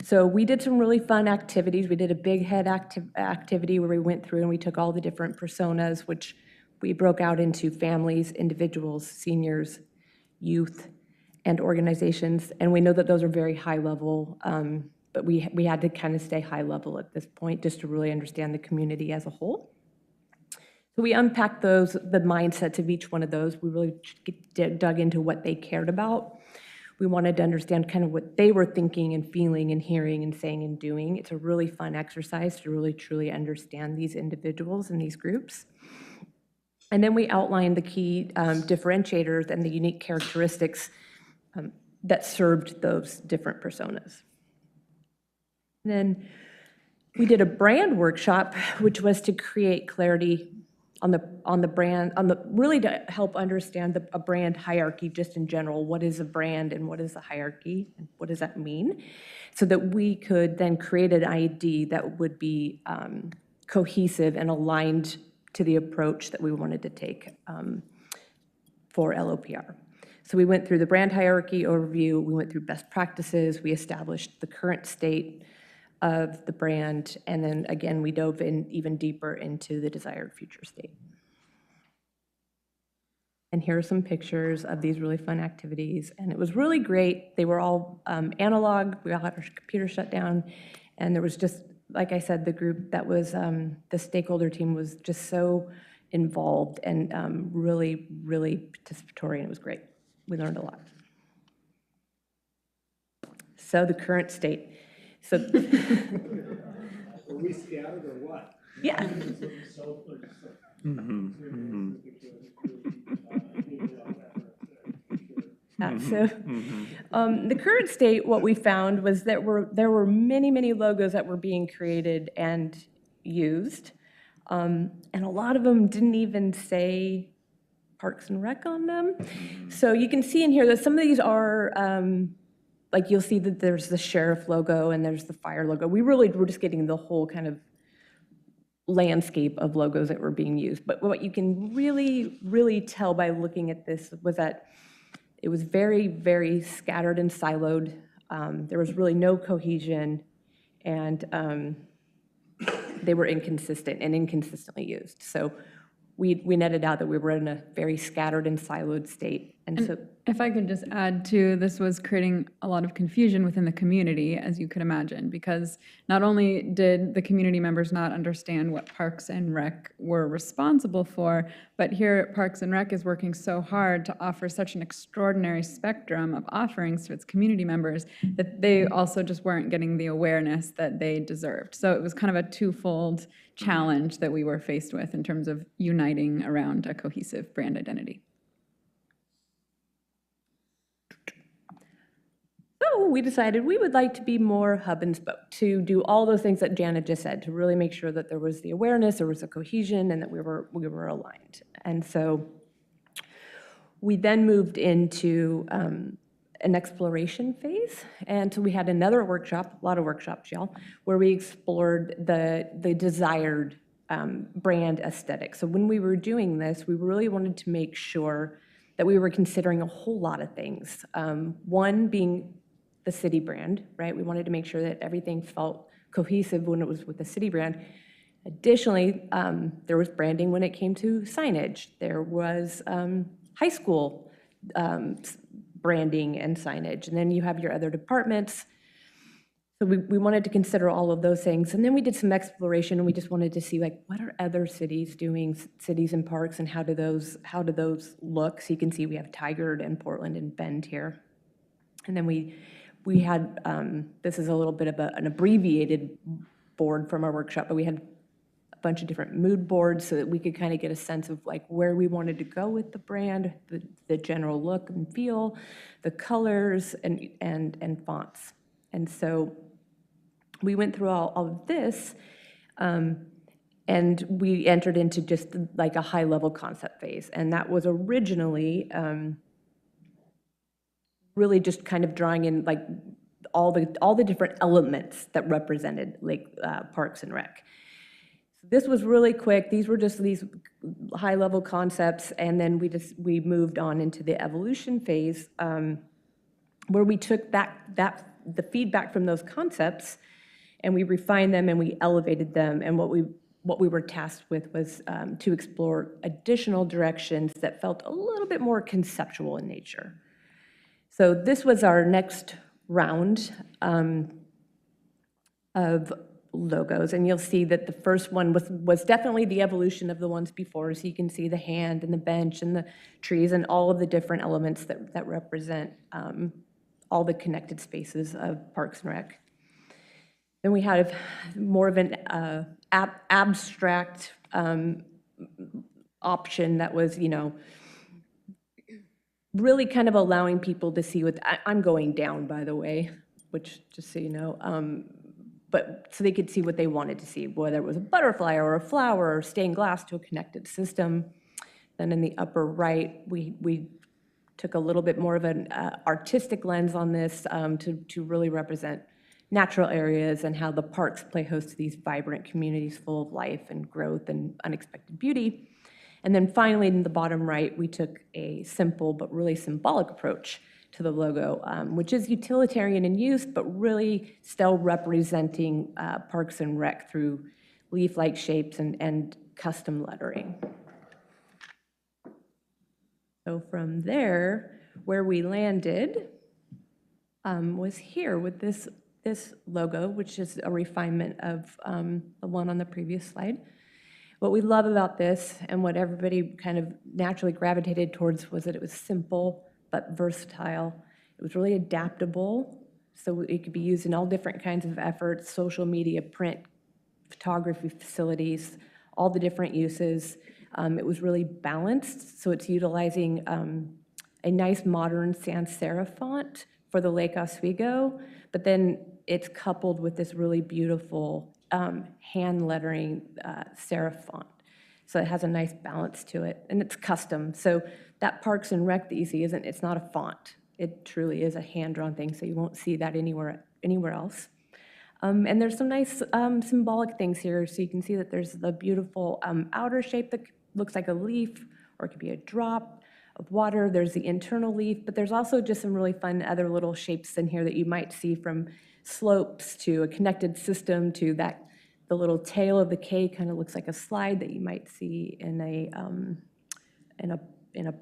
So we did some really fun activities. We did a big head activity where we went through and we took all the different personas, which we broke out into families, individuals, seniors, youth, and organizations. And we know that those are very high level, but we had to kind of stay high level at this point just to really understand the community as a whole. So we unpacked the mindsets of each one of those. We really dug into what they cared about. We wanted to understand kind of what they were thinking and feeling and hearing and saying and doing. It's a really fun exercise to really truly understand these individuals and these groups. And then we outlined the key differentiators and the unique characteristics that served those different personas. And then we did a brand workshop, which was to create clarity on the brand, really to help understand a brand hierarchy just in general. What is a brand and what is a hierarchy and what does that mean? So that we could then create an ID that would be cohesive and aligned to the approach that we wanted to take for LOPR. So we went through the brand hierarchy overview, we went through best practices, we established the current state of the brand, and then again, we dove in even deeper into the desired future state. And here are some pictures of these really fun activities, and it was really great. They were all analog, we all had our computer shut down, and there was just, like I said, the group that was, the stakeholder team was just so involved and really participatory, and it was great. We learned a lot. So the current state. So Were we scattered or what? Yeah. The current state, what we found was that there were many logos that were being created and used, and a lot of them didn't even say Parks and Rec on them. So you can see in here that some of these are like you'll see that there's the sheriff logo and there's the fire logo. We really were just getting the whole kind of landscape of logos that were being used. But what you can really tell by looking at this was that it was very scattered and siloed. There was really no cohesion, and they were inconsistent and inconsistently used. So we netted out that we were in a very scattered and siloed state. And so if I could just add too, this was creating a lot of confusion within the community, as you could imagine, because not only did the community members not understand what Parks and Rec were responsible for, but here Parks and Rec is working so hard to offer such an extraordinary spectrum of offerings to its community members that they also just weren't getting the awareness that they deserved. So it was kind of a twofold challenge that we were faced with in terms of uniting around a cohesive brand identity. So we decided we would like to be more hub and spoke, to do all those things that Janet just said, to really make sure that there was the awareness, there was a cohesion, and that we were aligned. And so we then moved into an exploration phase. And so we had another workshop, a lot of workshops, y'all, where we explored the desired brand aesthetic. So when we were doing this, we really wanted to make sure that we were considering a whole lot of things. One being the city brand, right? We wanted to make sure that everything felt cohesive when it was with the city brand. Additionally, there was branding when it came to signage. There was high school branding and signage. And then you have your other departments. So we wanted to consider all of those things. And then we did some exploration, and we just wanted to see, like, what are other cities doing, cities and parks, and how do those look? So you can see we have Tigard and Portland and Bend here. And then we had, this is a little bit of an abbreviated board from our workshop, but we had a bunch of different mood boards so that we could kind of get a sense of like where we wanted to go with the brand, the general look and feel, the colors and fonts. And so we went through all of this, and we entered into just like a high-level concept phase. And that was originally really just kind of drawing in like all the different elements that represented Parks and Rec. This was really quick. These were just these high-level concepts, and then we moved on into the evolution phase, where we took the feedback from those concepts, and we refined them and we elevated them. And what we were tasked with was to explore additional directions that felt a little bit more conceptual in nature. So this was our next round of logos, and you'll see that the first one was definitely the evolution of the ones before. So you can see the hand and the bench and the trees and all of the different elements that represent all the connected spaces of Parks and Rec. Then we had more of an abstract option that was, really kind of allowing people to see what, I'm going down, by the way, which, just so you know, but so they could see what they wanted to see, whether it was a butterfly or a flower or stained glass to a connected system. Then in the upper right, we took a little bit more of an artistic lens on this to really represent natural areas and how the parks play host to these vibrant communities full of life and growth and unexpected beauty. And then finally, in the bottom right, we took a simple but really symbolic approach to the logo, which is utilitarian in use, but really still representing Parks and Rec through leaf-like shapes and custom lettering. So from there, where we landed was here with this logo, which is a refinement of the one on the previous slide. What we love about this and what everybody kind of naturally gravitated towards was that it was simple but versatile. It was really adaptable, so it could be used in all different kinds of efforts, social media, print, photography facilities, all the different uses. It was really balanced, so it's utilizing a nice modern sans serif font for the Lake Oswego, but then it's coupled with this really beautiful hand lettering serif font. So it has a nice balance to it, and it's custom. So that Parks and Rec that you see it's not a font. It truly is a hand-drawn thing, so you won't see that anywhere else. And there's some nice symbolic things here. So you can see that there's the beautiful outer shape that looks like a leaf, or it could be a drop of water. There's the internal leaf, but there's also just some really fun other little shapes in here that you might see, from slopes to a connected system to the little tail of the K kind of looks like a slide that you might see in a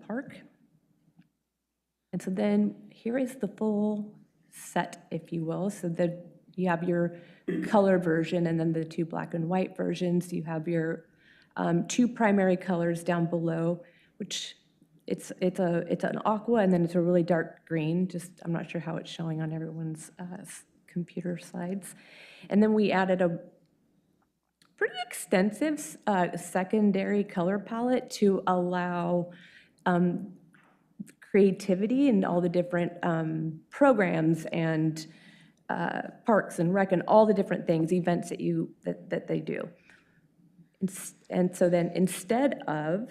park. And so then here is the full set, if you will. So that you have your color version and then the two black and white versions. You have your two primary colors down below, which it's an aqua, and then it's a really dark green. I'm not sure how it's showing on everyone's computer slides. And then we added a pretty extensive secondary color palette to allow creativity in all the different programs and Parks and Rec and all the different things, events that they do. And so then instead of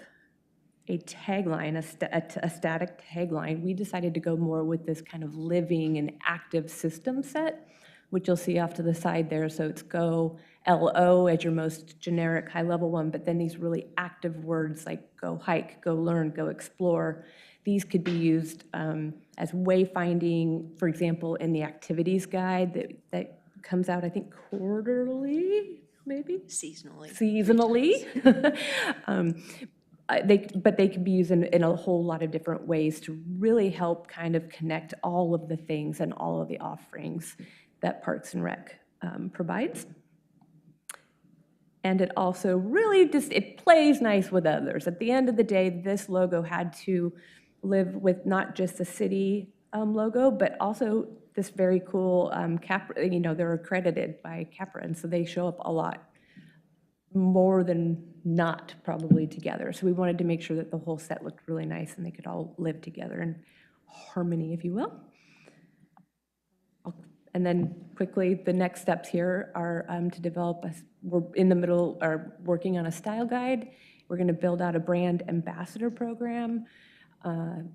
a tagline, a static tagline, we decided to go more with this kind of living and active system set, which you'll see off to the side there. So it's go, LO as your most generic high-level one, but then these really active words like go hike, go learn, go explore. These could be used as wayfinding, for example, in the activities guide that comes out, I think, quarterly maybe? Seasonally. Seasonally. But they can be used in a whole lot of different ways to really help kind of connect all of the things and all of the offerings that Parks and Rec provides. And it also really it plays nice with others. At the end of the day, this logo had to live with not just the city logo, but also this very cool Capra, they're accredited by Capra, and so they show up a lot more than not probably together. So we wanted to make sure that the whole set looked really nice and they could all live together in harmony, if you will. And then quickly, the next steps here are to develop, we're in the middle, are working on a style guide. We're gonna build out a brand ambassador program. We'll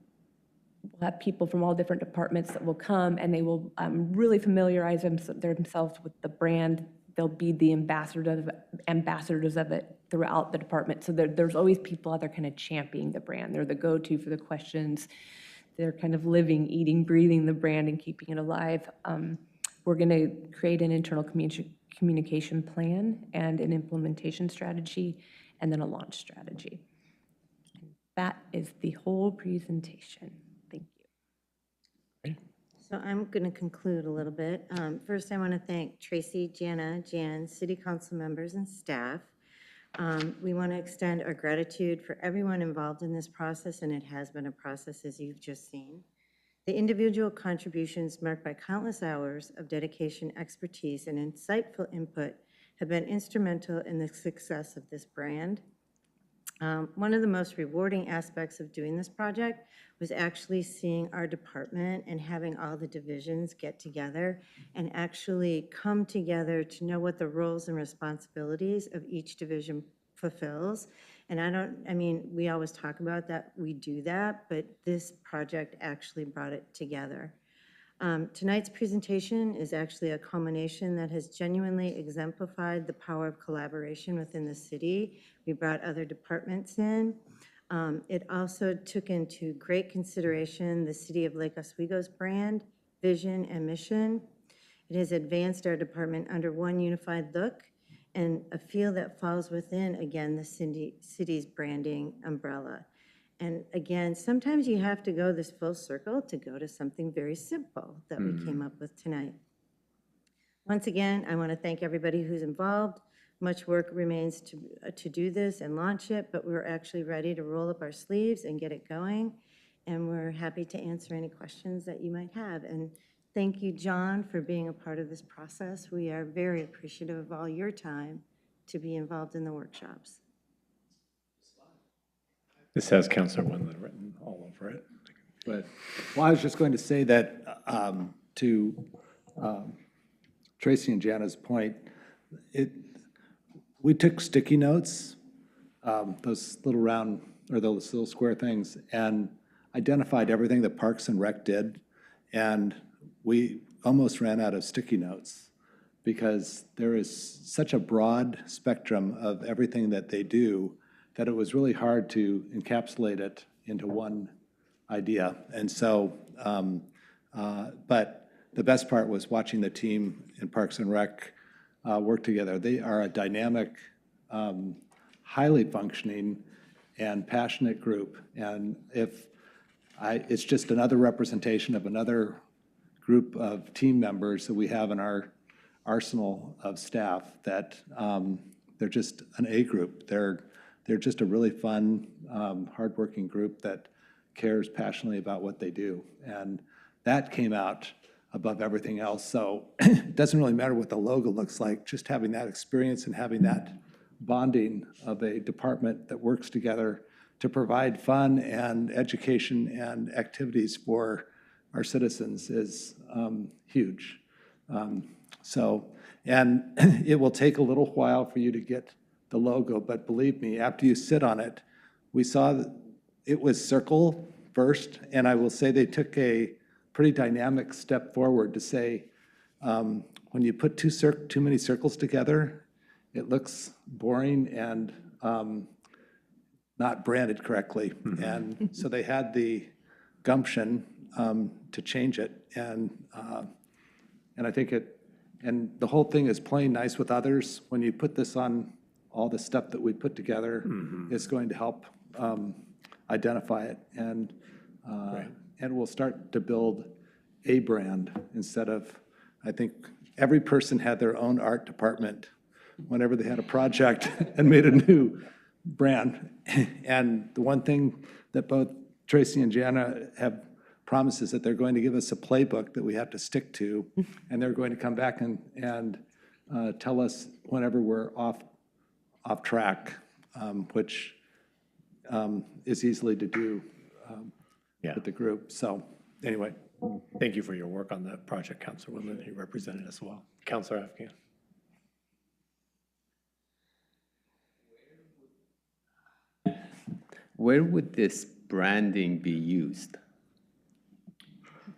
have people from all different departments that will come and they will really familiarize themselves with the brand. They'll be the ambassadors of it throughout the department. So there's always people out there kind of championing the brand. They're the go-to for the questions. They're kind of living, eating, breathing the brand and keeping it alive. We're going to create an internal communication plan and an implementation strategy, and then a launch strategy. That is the whole presentation. Thank you. So I'm going to conclude a little bit. First, I want to thank Tracy, Jana, Jan, City Council members, and staff. We want to extend our gratitude for everyone involved in this process, and it has been a process, as you've just seen. The individual contributions marked by countless hours of dedication, expertise, and insightful input have been instrumental in the success of this brand. One of the most rewarding aspects of doing this project was actually seeing our department and having all the divisions get together and actually come together to know what the roles and responsibilities of each division fulfills. And I mean, we always talk about that, we do that, but this project actually brought it together. Tonight's presentation is actually a culmination that has genuinely exemplified the power of collaboration within the city. We brought other departments in. It also took into great consideration the City of Lake Oswego's brand, vision, and mission. It has advanced our department under one unified look and a feel that falls within, again, the city's branding umbrella. And again, sometimes you have to go this full circle to go to something very simple that we came up with tonight. Once again, I want to thank everybody who's involved. Much work remains to do this and launch it, but we're actually ready to roll up our sleeves and get it going. And we're happy to answer any questions that you might have. And thank you, John, for being a part of this process. We are very appreciative of all your time to be involved in the workshops. This has Councilor Wendland written all over it. But, well, I was just going to say that to Tracy and Jana's point, we took sticky notes, those little round, or those little square things, and identified everything that Parks and Rec did, and we almost ran out of sticky notes because there is such a broad spectrum of everything that they do that it was really hard to encapsulate it into one idea. And so, but the best part was watching the team in Parks and Rec work together. They are a dynamic, highly functioning and passionate group. And it's just another representation of another group of team members that we have in our arsenal of staff that they're just an A group. They're just a really fun, hardworking group that cares passionately about what they do. And that came out above everything else. So it doesn't really matter what the logo looks like, just having that experience and having that bonding of a department that works together to provide fun and education and activities for our citizens is huge. And it will take a little while for you to get the logo, but believe me, after you sit on it, we saw that it was circle first, and I will say they took a pretty dynamic step forward to say, when you put too many circles together, it looks boring and not branded correctly. And so they had the gumption to change it, and I think And the whole thing is playing nice with others. When you put this on all the stuff that we put together, it's going to help identify it. And we'll start to build a brand instead of, I think, every person had their own art department whenever they had a project and made a new brand. And the one thing that both Tracy and Jana have promised is that they're going to give us a playbook that we have to stick to, and they're going to come back and tell us whenever we're off track, which is easily to do with the group. So anyway. Thank you for your work on the project, Councilwoman. You represented us well. Councilor Afghan. Where would this branding be used?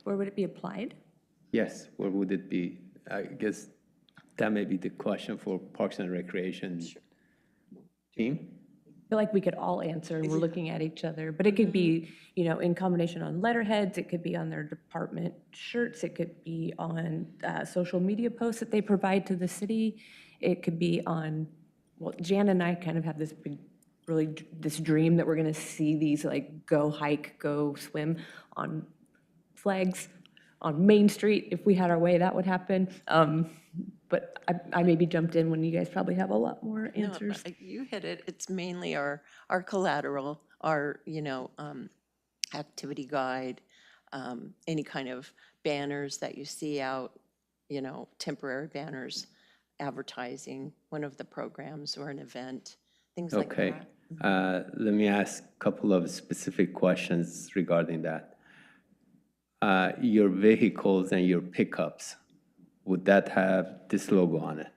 Where would it be applied? Yes, where would it be? I guess that may be the question for Parks and Recreation team. I feel like we could all answer, and we're looking at each other, but it could be, you know, in combination on letterheads, it could be on their department shirts, it could be on social media posts that they provide to the city, it could be on, well, Jan and I kind of have this big, really, this dream that we're gonna see these like go hike, go swim on flags on Main Street. If we had our way, that would happen. But I maybe jumped in when you guys probably have a lot more answers. No, you hit it. It's mainly our collateral, our, you know, activity guide, any kind of banners that you see out, you know, temporary banners, advertising one of the programs or an event, things like that. Okay. Let me ask a couple of specific questions regarding that. Your vehicles and your pickups, would that have this logo on it?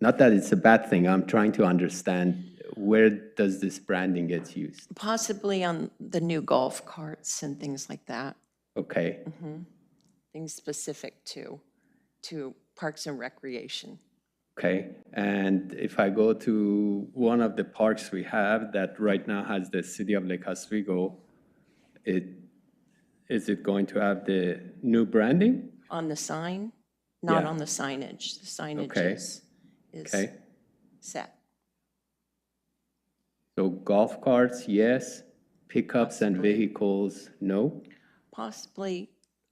Not that it's a bad thing. I'm trying to understand, where does this branding get used? Possibly on the new golf carts and things like that. Okay. Things specific to Parks and Recreation. Okay. And if I go to one of the parks we have that right now has the City of Lake Oswego, is it going to have the new branding? On the sign, not Yeah. on the signage. The signage Okay. is Okay. set. So golf carts, yes. Pickups and vehicles, no? Possibly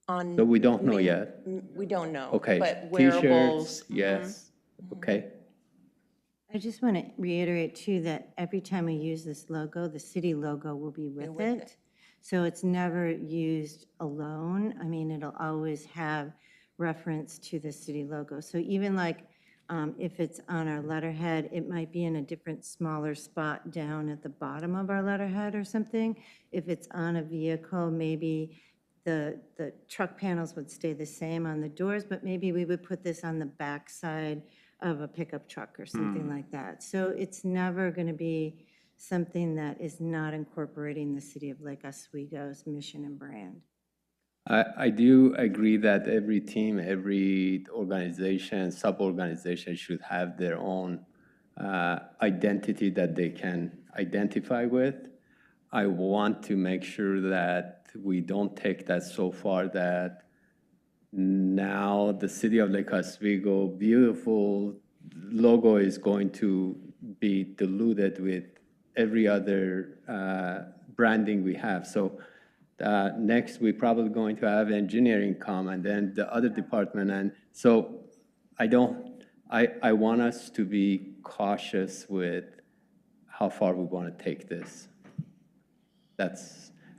on. So we don't know yet. We don't know. Okay. But T-shirts, wearables. yes. Okay. I just want to reiterate too that every time we use this logo, the city logo will be with it. So it's never used alone. I mean, it'll always have reference to the city logo. So even like if it's on our letterhead, it might be in a different, smaller spot down at the bottom of our letterhead or something. If it's on a vehicle, maybe the truck panels would stay the same on the doors, but maybe we would put this on the back side of a pickup truck or something like that. So it's never going to be something that is not incorporating the City of Lake Oswego's mission and brand. I do agree that every team, every organization, sub-organization should have their own identity that they can identify with. I want to make sure that we don't take that so far that now the City of Lake Oswego beautiful logo is going to be diluted with every other branding we have. So next, we're probably going to have engineering come and then the other department. And so I want us to be cautious with how far we want to take this.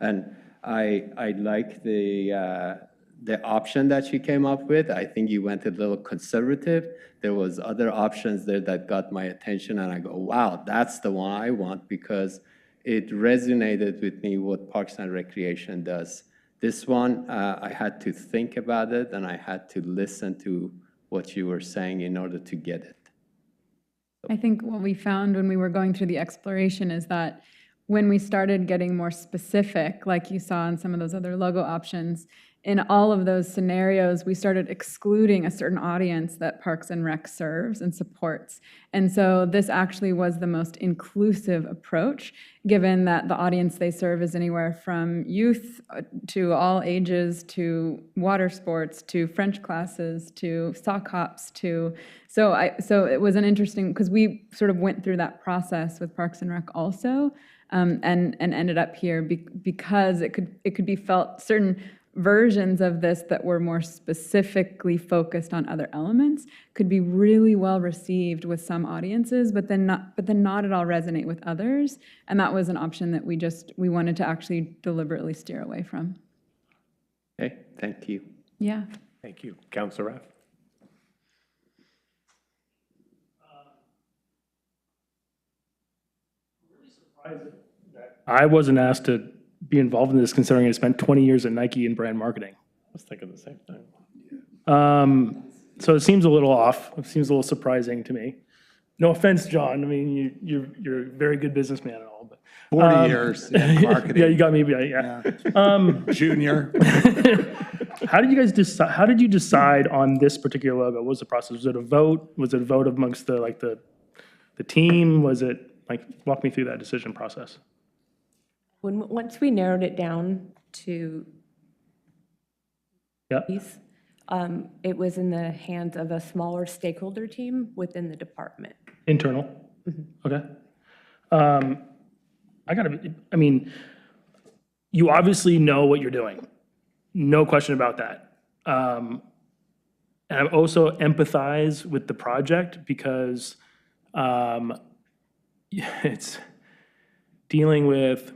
And I like the option that she came up with. I think you went a little conservative. There was other options there that got my attention and I go, wow, that's the one I want because it resonated with me what Parks and Recreation does. This one, I had to think about it and I had to listen to what you were saying in order to get it. I think what we found when we were going through the exploration is that when we started getting more specific, like you saw in some of those other logo options, in all of those scenarios, we started excluding a certain audience that Parks and Rec serves and supports. And so this actually was the most inclusive approach, given that the audience they serve is anywhere from youth to all ages, to water sports, to French classes, to sock hops, to, so it was an interesting, because we sort of went through that process with Parks and Rec also, and ended up here because it could be felt certain versions of this that were more specifically focused on other elements could be really well received with some audiences, but then not at all resonate with others. And that was an option that we wanted to actually deliberately steer away from. Okay, thank you. Yeah. Thank you. Councilor Raff? I wasn't asked to be involved in this, considering I spent 20 years at Nike in brand marketing. I was thinking the same thing. So it seems a little off. It seems a little surprising to me. No offense, John. I mean, you're a very good businessman and all, but 40 years in marketing. Yeah, you got me. Yeah. Junior. How did you guys decide? How did you decide on this particular logo? What was the process? Was it a vote? Was it a vote amongst the team? Was it like, walk me through that decision process? Once we narrowed it down to these, it was in the hands of a smaller stakeholder team within the department. Internal? Okay. I mean, you obviously know what you're doing. No question about that. And I also empathize with the project because it's dealing with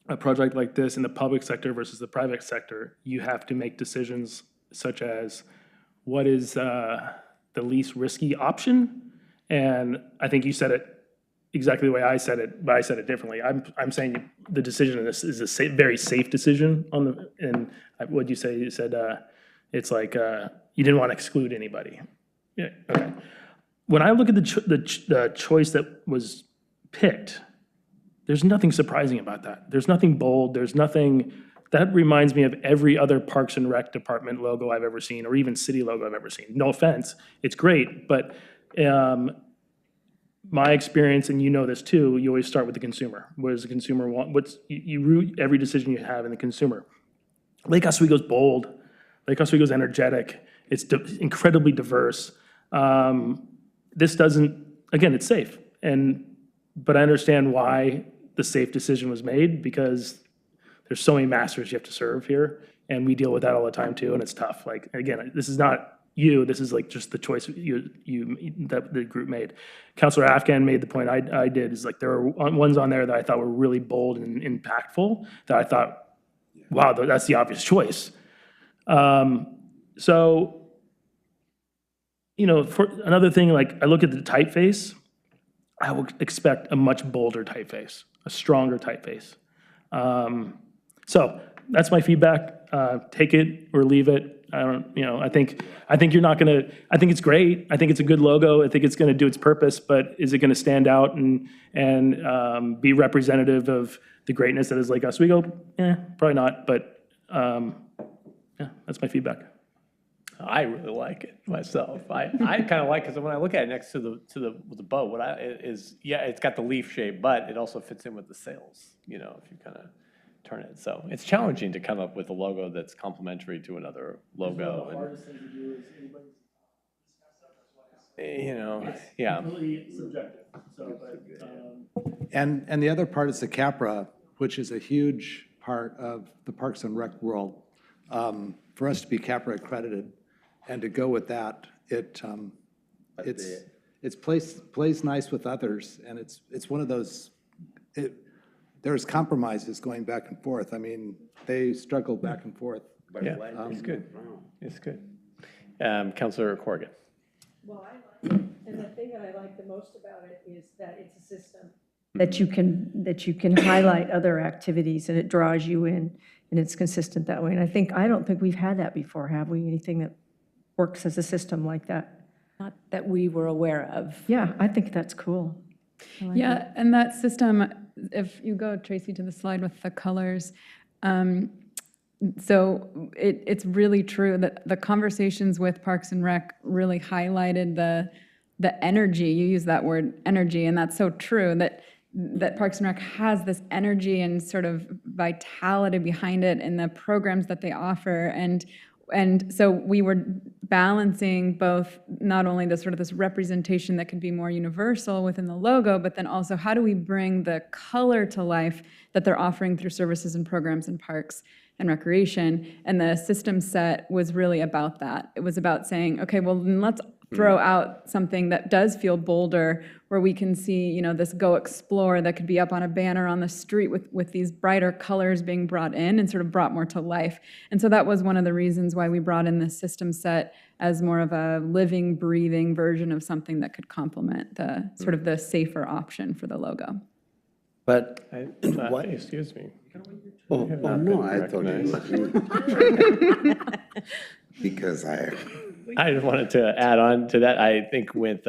a project like this in the public sector versus the private sector. You have to make decisions such as what is the least risky option. And I think you said it exactly the way I said it, but I said it differently. I'm saying the decision in this is a very safe decision and what'd you say? You said it's like you didn't want to exclude anybody. Yeah, okay. When I look at the choice that was picked, there's nothing surprising about that. There's nothing bold. There's nothing, that reminds me of every other Parks and Rec department logo I've ever seen, or even city logo I've ever seen. No offense, it's great, but my experience, and you know this too, you always start with the consumer. What does the consumer want? You root every decision you have in the consumer. Lake Oswego's bold. Lake Oswego's energetic. It's incredibly diverse. This doesn't, again, it's safe. But I understand why the safe decision was made, because there's so many masters you have to serve here, and we deal with that all the time too, and it's tough. Like, again, this is not you, this is like just the choice that the group made. Councilor Afghan made the point I did, is like there are ones on there that I thought were really bold and impactful that I thought, wow, that's the obvious choice. So, for another thing, like I look at the typeface, I would expect a much bolder typeface, a stronger typeface. So that's my feedback. Take it or leave it. I think you're not gonna, I think it's great. I think it's a good logo. I think it's gonna do its purpose, but is it gonna stand out and be representative of the greatness that is Lake Oswego? Probably not, but yeah, that's my feedback. I really like it myself. I kind of like it, because when I look at it next to the boat, it's got the leaf shape, but it also fits in with the sails, if you kind of turn it. So it's challenging to come up with a logo that's complementary to another logo. Yeah. Completely subjective. And the other part is the CAPRA, which is a huge part of the Parks and Rec world. For us to be CAPRA accredited and to go with that, it's plays nice with others, and it's one of those. There's compromises going back and forth. I mean, they struggle back and forth. Yeah, it's good. It's good. Councilor Corrigan. Well, I like it, and the thing that I like the most about it is that it's a system that you can highlight other activities, and it draws you in, and it's consistent that way. And I don't think we've had that before, have we? Anything that works as a system like that? Not that we were aware of. Yeah, I think that's cool. Yeah, and that system, if you go, Tracy, to the slide with the colors, so it's really true that the conversations with Parks and Rec really highlighted the energy. You use that word energy, and that's so true that Parks and Rec has this energy and sort of vitality behind it in the programs that they offer. And so we were balancing both not only the sort of this representation that could be more universal within the logo, but then also how do we bring the color to life that they're offering through services and programs in parks and recreation. And the system set was really about that. It was about saying, okay, well, then let's throw out something that does feel bolder, where we can see, you know, this Go Explore that could be up on a banner on the street with these brighter colors being brought in and sort of brought more to life. And so that was one of the reasons why we brought in this system set as more of a living, breathing version of something that could complement the sort of the safer option for the logo. But what? Excuse me. Oh, have oh not no, been I thought it recognized. was me. Because I just wanted to add on to that. I think with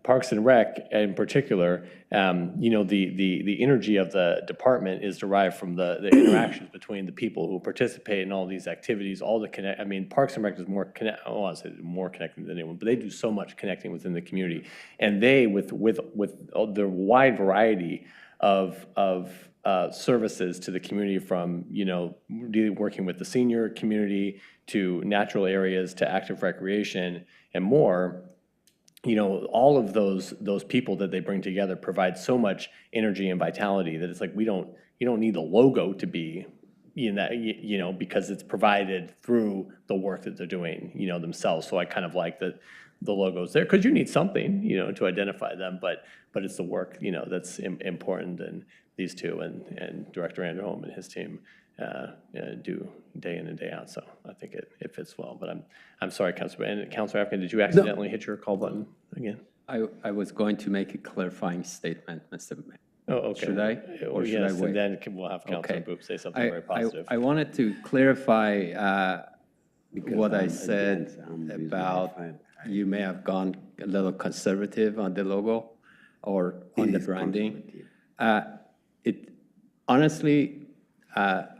Parks and Rec in particular, you know, the energy of the department is derived from the interactions between the people who participate in all these activities, all the connect. I mean, Parks and Rec is more connect. I want to say more connecting than anyone, but they do so much connecting within the community, and they with the wide variety of services to the community, from, you know, really working with the senior community to natural areas to active recreation and more. You know, all of those people that they bring together provide so much energy and vitality that it's like you don't need the logo to be in that, you know, because it's provided through the work that they're doing, you know, themselves. So I kind of like that the logo's there, because you need something, you know, to identify them, but it's the work, you know, that's important, and these two and Director Anderholm and his team do day in and day out. So I think it fits well. But I'm sorry, Councilor. And Councilor Afghan, did you accidentally hit your call button again? I was going to make a clarifying statement, Mr. Mayor. Oh, okay. Should I? Or should I yes, wait? and then we'll have Councilor Boop say something very positive. I wanted to clarify what I said about you may have gone a little conservative on the logo or on the branding. Honestly,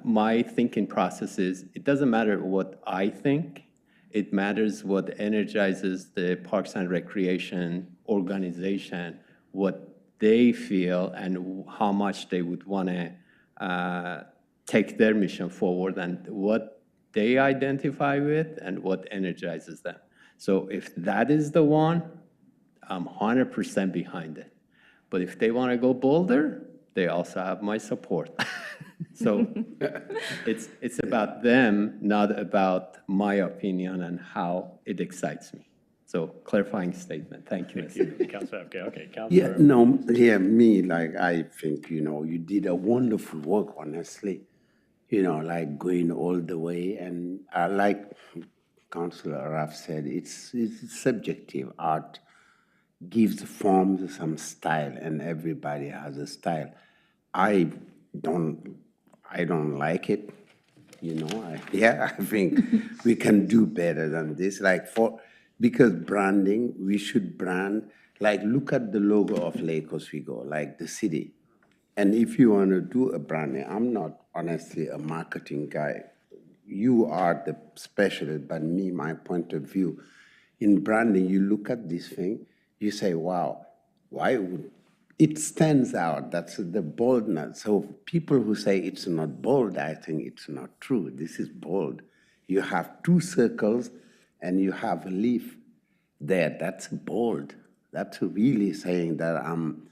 my thinking process is it doesn't matter what I think. It matters what energizes the Parks and Recreation organization, what they feel, and how much they would want to take their mission forward, and what they identify with and what energizes them. So if that is the one, I'm 100% behind it. But if they want to go bolder, they also have my support. So it's about them, not about my opinion and how it excites me. So clarifying statement. Thank you. Thank you, Councilor Afghan. Okay, Councilor. Yeah, no, yeah, me, like, I think, you know, you did a wonderful work, honestly. You know, like going all the way, and I like Councilor Raff said, it's subjective. Art gives form to some style, and everybody has a style. I don't like it, you know. I think we can do better than this. Like because branding, we should brand, like look at the logo of Lake Oswego, like the city. And if you want to do a branding, I'm not honestly a marketing guy. You are the specialist, but me, my point of view, in branding, you look at this thing, you say, wow, why would it stands out? That's the boldness. So people who say it's not bold, I think it's not true. This is bold. You have two circles and you have a leaf there. That's bold. That's really saying that I'm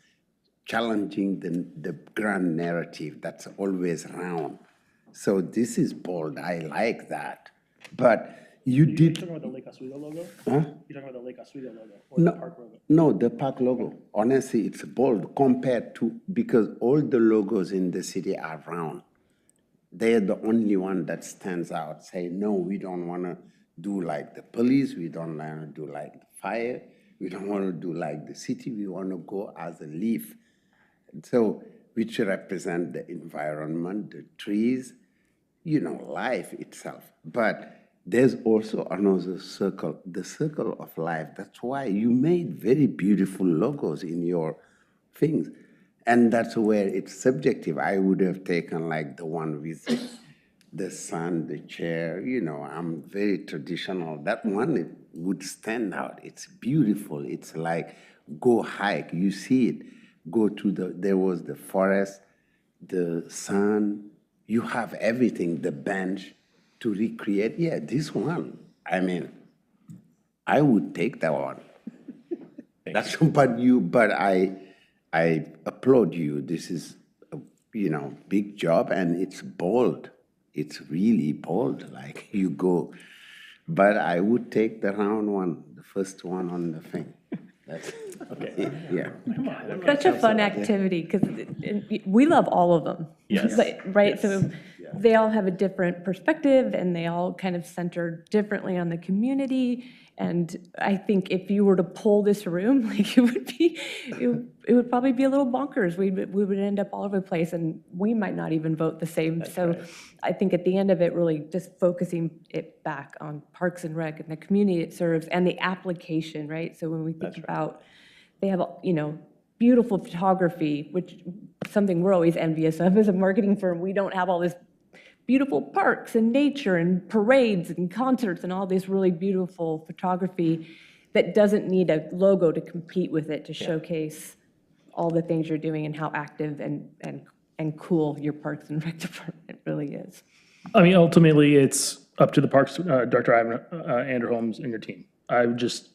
challenging the grand narrative that's always around. So this is bold. I like that. But you did. You're talking about the Lake Oswego logo? Huh? You're talking about the Lake Oswego logo or No, the park logo? no, the park logo. Honestly, it's bold compared to, because all the logos in the city are round. They're the only one that stands out. Say, no, we don't want to do like the police. We don't want to do like the fire. We don't want to do like the city. We want to go as a leaf. So, which represent the environment, the trees, you know, life itself. But there's also another circle, the circle of life. That's why you made very beautiful logos in your things. And that's where it's subjective. I would have taken like the one with the sun, the chair, you know, I'm very traditional. That one, it would stand out. It's beautiful. It's like, go hike, you see it. Go to there was the forest, the sun, you have everything, the bench to recreate. Yeah, this one, I mean, I would take that one. But I applaud you. This is a, you know, big job, and it's bold. It's really bold, like you go. But I would take the round one, the first one on the thing. That's okay. Yeah. Such a fun activity, because we love all of them. Yes. Right? Yes. So they all have a different perspective, and they all kind of center differently on the community. And I think if you were to poll this room, like it would probably be a little bonkers. We would end up all over the place, and we might not even vote the same. So I think at the end of it, really just focusing it back on Parks and Rec and the community it serves and the application, right? So when we think about, they have, you know, beautiful photography, which something we're always envious of as a marketing firm. We don't have all this beautiful parks and nature and parades and concerts and all this really beautiful photography that doesn't need a logo to compete with it to showcase all the things you're doing and how active and cool your Parks and Rec department really is. I mean, ultimately, it's up to the Parks Director, Andrew Holmes, and your team. I would just,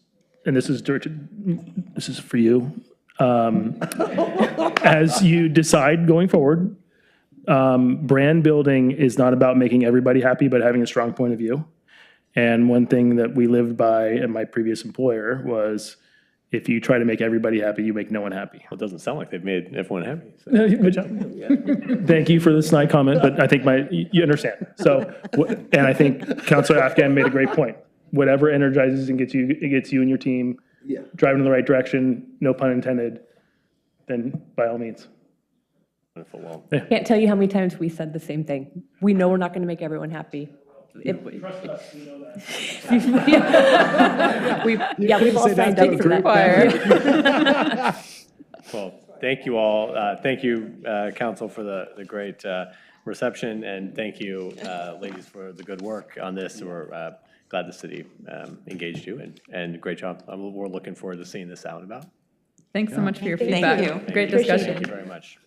and this is for you, as you decide going forward. Brand building is not about making everybody happy, but having a strong point of view. And one thing that we lived by at my previous employer was, if you try to make everybody happy, you make no one happy. Well, it doesn't sound like they've made everyone happy. So. Good job. Thank you for the snide comment, but I think you understand. So, and I think Councilor Afghan made a great point. Whatever energizes and gets you and your team driving in the right direction, no pun intended, then by all means. Well, Can't tell you how many times we said the same thing. We know we're not going to make everyone happy. Trust us, we know that. We've all signed up for that. Well, thank you all. Thank you, Council, for the great reception, and thank you, ladies, for the good work on this. We're glad the city engaged you, and great job. We're looking forward to seeing this out and about. Thanks so much for your Thank feedback. you. Great discussion. Thank you very much.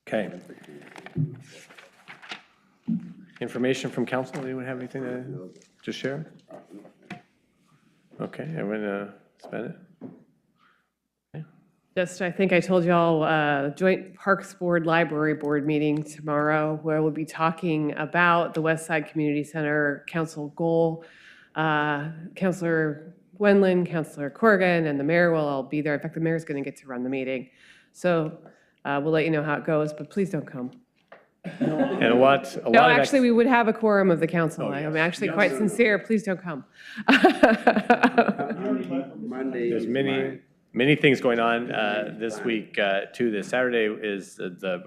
Okay. Information from council. Anyone have anything to share? Okay, everyone spend it. Just, I think I told you all, Joint Parks Board Library Board meeting tomorrow, where we'll be talking about the West Side Community Center Council goal. Councilor Wendland, Councilor Corrigan, and the mayor will all be there. In fact, the mayor's going to get to run the meeting. So we'll let you know how it goes, but please don't come. And what? No, actually, we would have a quorum of the council. I'm actually quite sincere. Please don't come. There's many things going on this week too. This Saturday is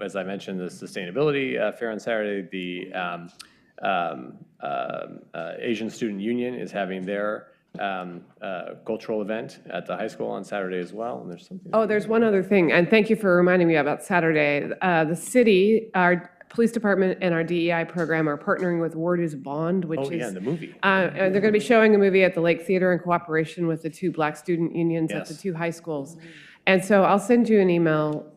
as I mentioned, the sustainability fair on Saturday. The Asian Student Union is having their cultural event at the high school on Saturday as well. And there's something. Oh, there's one other thing, and thank you for reminding me about Saturday. The city, our police department, and our DEI program are partnering with Ward is Bond, which is the movie. And they're going to be showing a movie at the Lake Theater in cooperation with the two Black student unions at the two high schools. And so I'll send you an email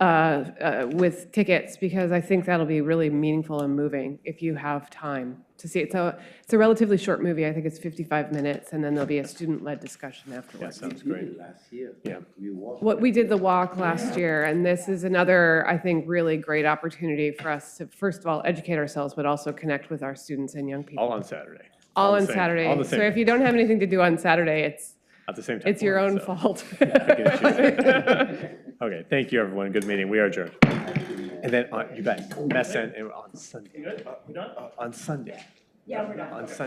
with tickets, because I think that'll be really meaningful and moving if you have time to see it. So it's a relatively short movie. I think it's 55 minutes, and then there'll be a student-led discussion afterwards. That sounds great. Yeah. What we did the walk last year, and this is another, I think, really great opportunity for us to, first of all, educate ourselves, but also connect with our students and young people. All on Saturday. All on Saturday. All the So same. if you don't have anything to do on Saturday, it's At the same time. it's your own fault. Okay, thank you, everyone. Good meeting. We are adjourned. And then, you bet, on Sunday. On Sunday. Yeah, we're done. On Sunday.